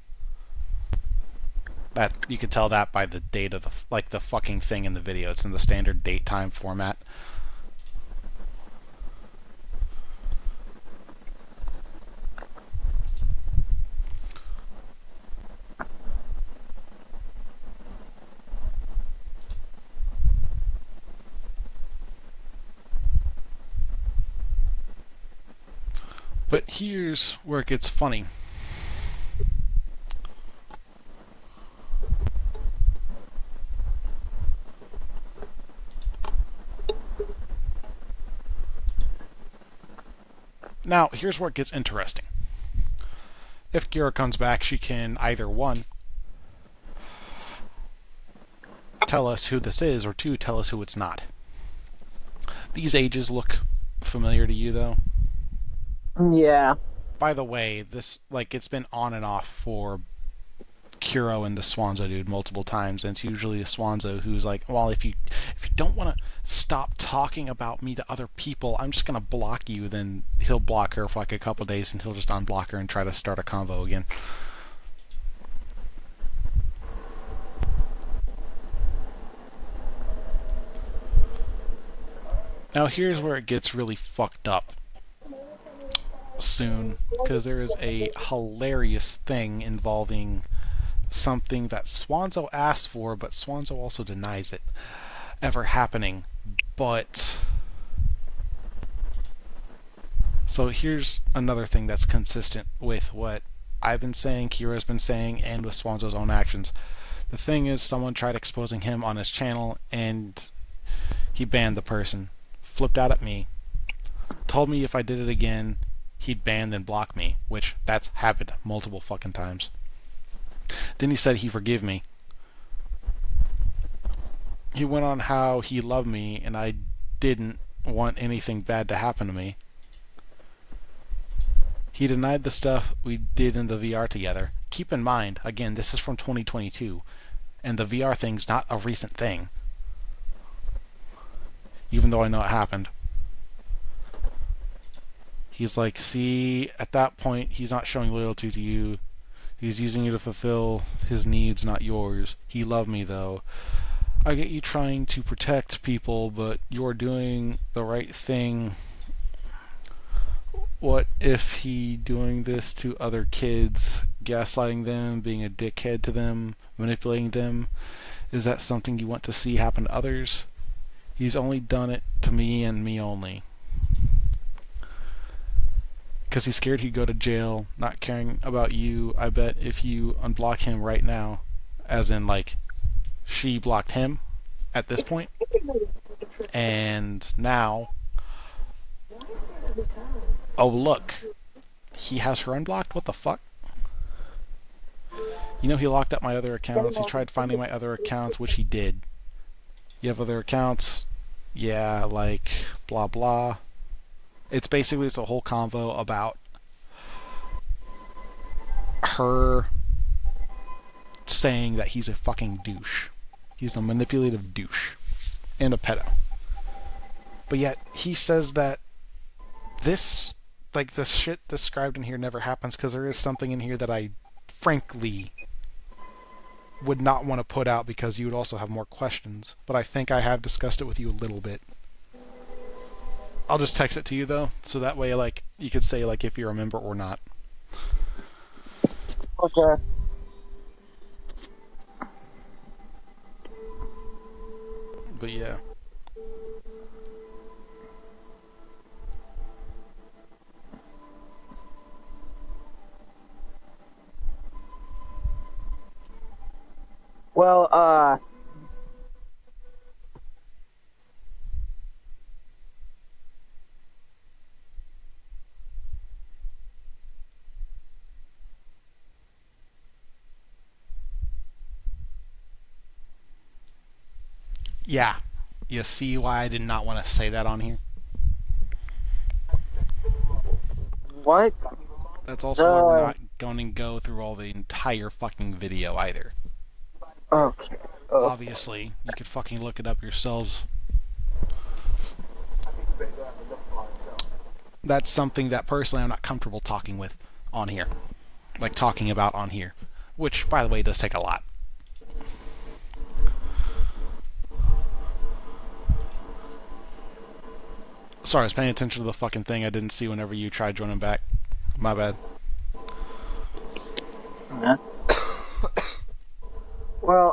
That you could tell that by the date of the fucking thing in the video. It's in the standard date time format. But here's where it gets funny. Now, here's where it gets interesting. If Kira comes back, she can either, one, tell us who this is, or two, tell us who it's not. These ages look familiar to you, though? Yeah. By the way, this, like, it's been on and off for Kuro and the Swanzo dude multiple times, and it's usually the Swanzo who's like, well, if you don't want to stop talking about me to other people, I'm just gonna block you. Then he'll block her for like a couple days, and he'll just unblock her and try to start a convo again. Now here's where it gets really fucked up soon, because there is a hilarious thing involving something that Swanzo asked for, but Swanzo also denies it ever happening. But so here's another thing that's consistent with what I've been saying, Kira's been saying, and with Swanzo's own actions. The thing is, someone tried exposing him on his channel, and he banned the person. Flipped out at me. Told me if I did it again, he'd ban and block me, which that's happened multiple fucking times. Then he said he'd forgive me. He went on how he loved me and I didn't want anything bad to happen to me. He denied the stuff we did in the VR together. Keep in mind, again, this is from 2022, and the VR thing's not a recent thing. Even though I know it happened. He's like, see, at that point, he's not showing loyalty to you. He's using you to fulfill his needs, not yours. He loved me, though. I get you trying to protect people, but you're doing the right thing. What if he doing this to other kids, gaslighting them, being a dickhead to them, manipulating them? Is that something you want to see happen to others? He's only done it to me and me only. Because he's scared he'd go to jail, not caring about you. I bet if you unblock him right now, as in like, she blocked him at this point, and now, oh look, he has her unblocked? What the fuck? You know he locked up my other accounts, he tried finding my other accounts, which he did. You have other accounts? Yeah, like, blah blah. It's a whole convo about her saying that he's a fucking douche. He's a manipulative douche. And a pedo. But yet, he says that this, like, the shit described in here never happens because there is something in here that I, frankly, would not want to put out because you would also have more questions. But I think I have discussed it with you a little bit. I'll just text it to you, though, so that way, like, you could say, like, if you remember or not. Okay. But yeah. Well, Yeah. You see why I did not want to say that on here? what? That's also why we're not going to go through all the entire fucking video either. Okay. Obviously, you could fucking look it up yourselves. That's something that personally I'm not comfortable talking with on here. Like talking about on here. Which, by the way, does take a lot. Sorry, I was paying attention to the fucking thing I didn't see whenever you tried joining back. My bad. Yeah. Well,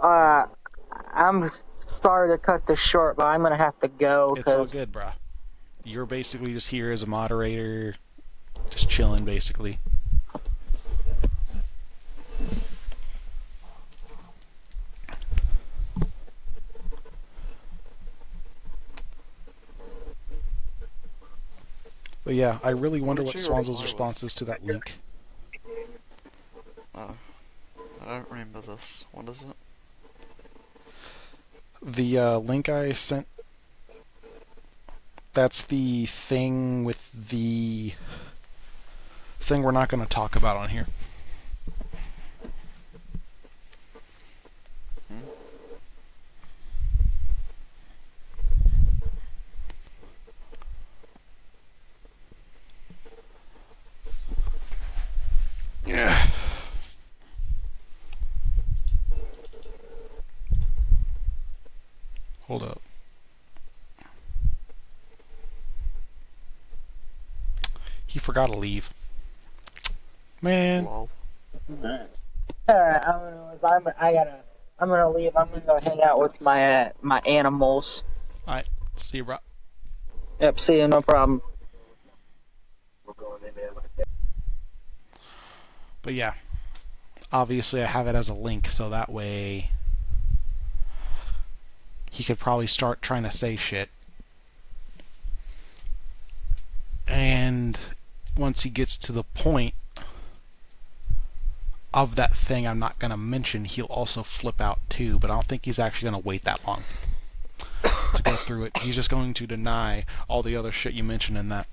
I'm sorry to cut this short, but I'm gonna have to go. It's all good, bruh. You're basically just here as a moderator, just chilling, basically. But yeah, I really wonder what Swanzo's response is to that link. Oh, I don't remember this. What is it? The link I sent, that's the thing with the thing we're not going to talk about on here. Yeah. Hold up. He forgot to leave. Man. Lol. Alright, I'm gonna leave. I'm gonna go hang out with my my animals. Alright, see you, bro. Yep, see you, no problem. But yeah, obviously I have it as a link, so that way he could probably start trying to say shit. And once he gets to the point of that thing I'm not going to mention, he'll also flip out too, but I don't think he's actually going to wait that long to go through it. He's just going to deny all the other shit you mentioned in that.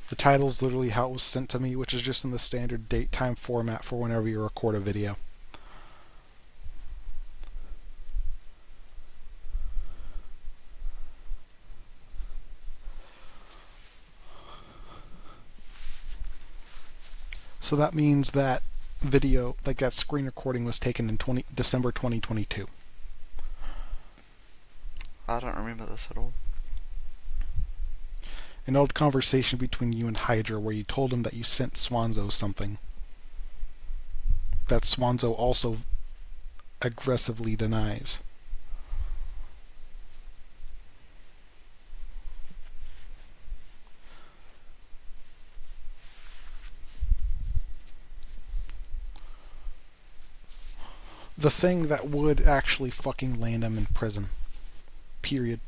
The title's literally how it was sent to me, which is just in the standard date time format for whenever you record a video. So that means that video, like that screen recording, was taken in December 2022. I don't remember this at all. An old conversation between you and Hydra where you told him that you sent Swanzo something. That Swanzo also aggressively denies. The thing that would actually fucking land him in prison. Period.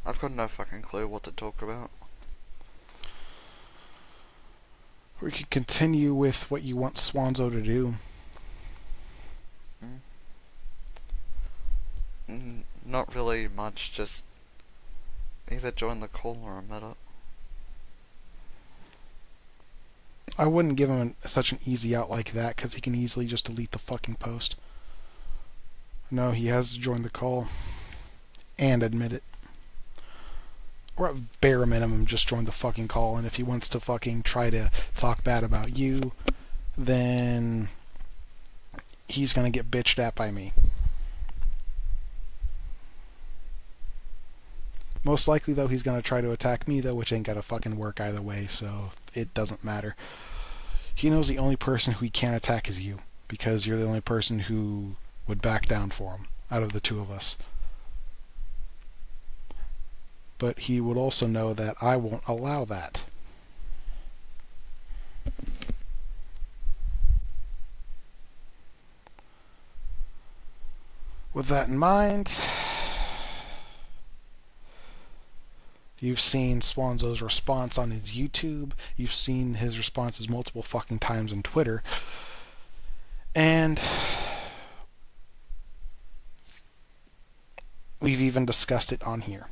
I've got no fucking clue what to talk about. We could continue with what you want Swanzo to do. Not really much, just either join the call or admit it. I wouldn't give him such an easy out like that, because he can easily just delete the fucking post. No, he has to join the call and admit it. Or at bare minimum, just join the fucking call, and if he wants to fucking try to talk bad about you, then he's gonna get bitched at by me. Most likely, though, he's gonna try to attack me, though, which ain't gonna fucking work either way, so it doesn't matter. He knows the only person who he can't attack is you, because you're the only person who would back down for him out of the two of us. But he would also know that I won't allow that. With that in mind, you've seen Swanzo's response on his YouTube. You've seen his responses multiple fucking times on Twitter. And we've even discussed it on here.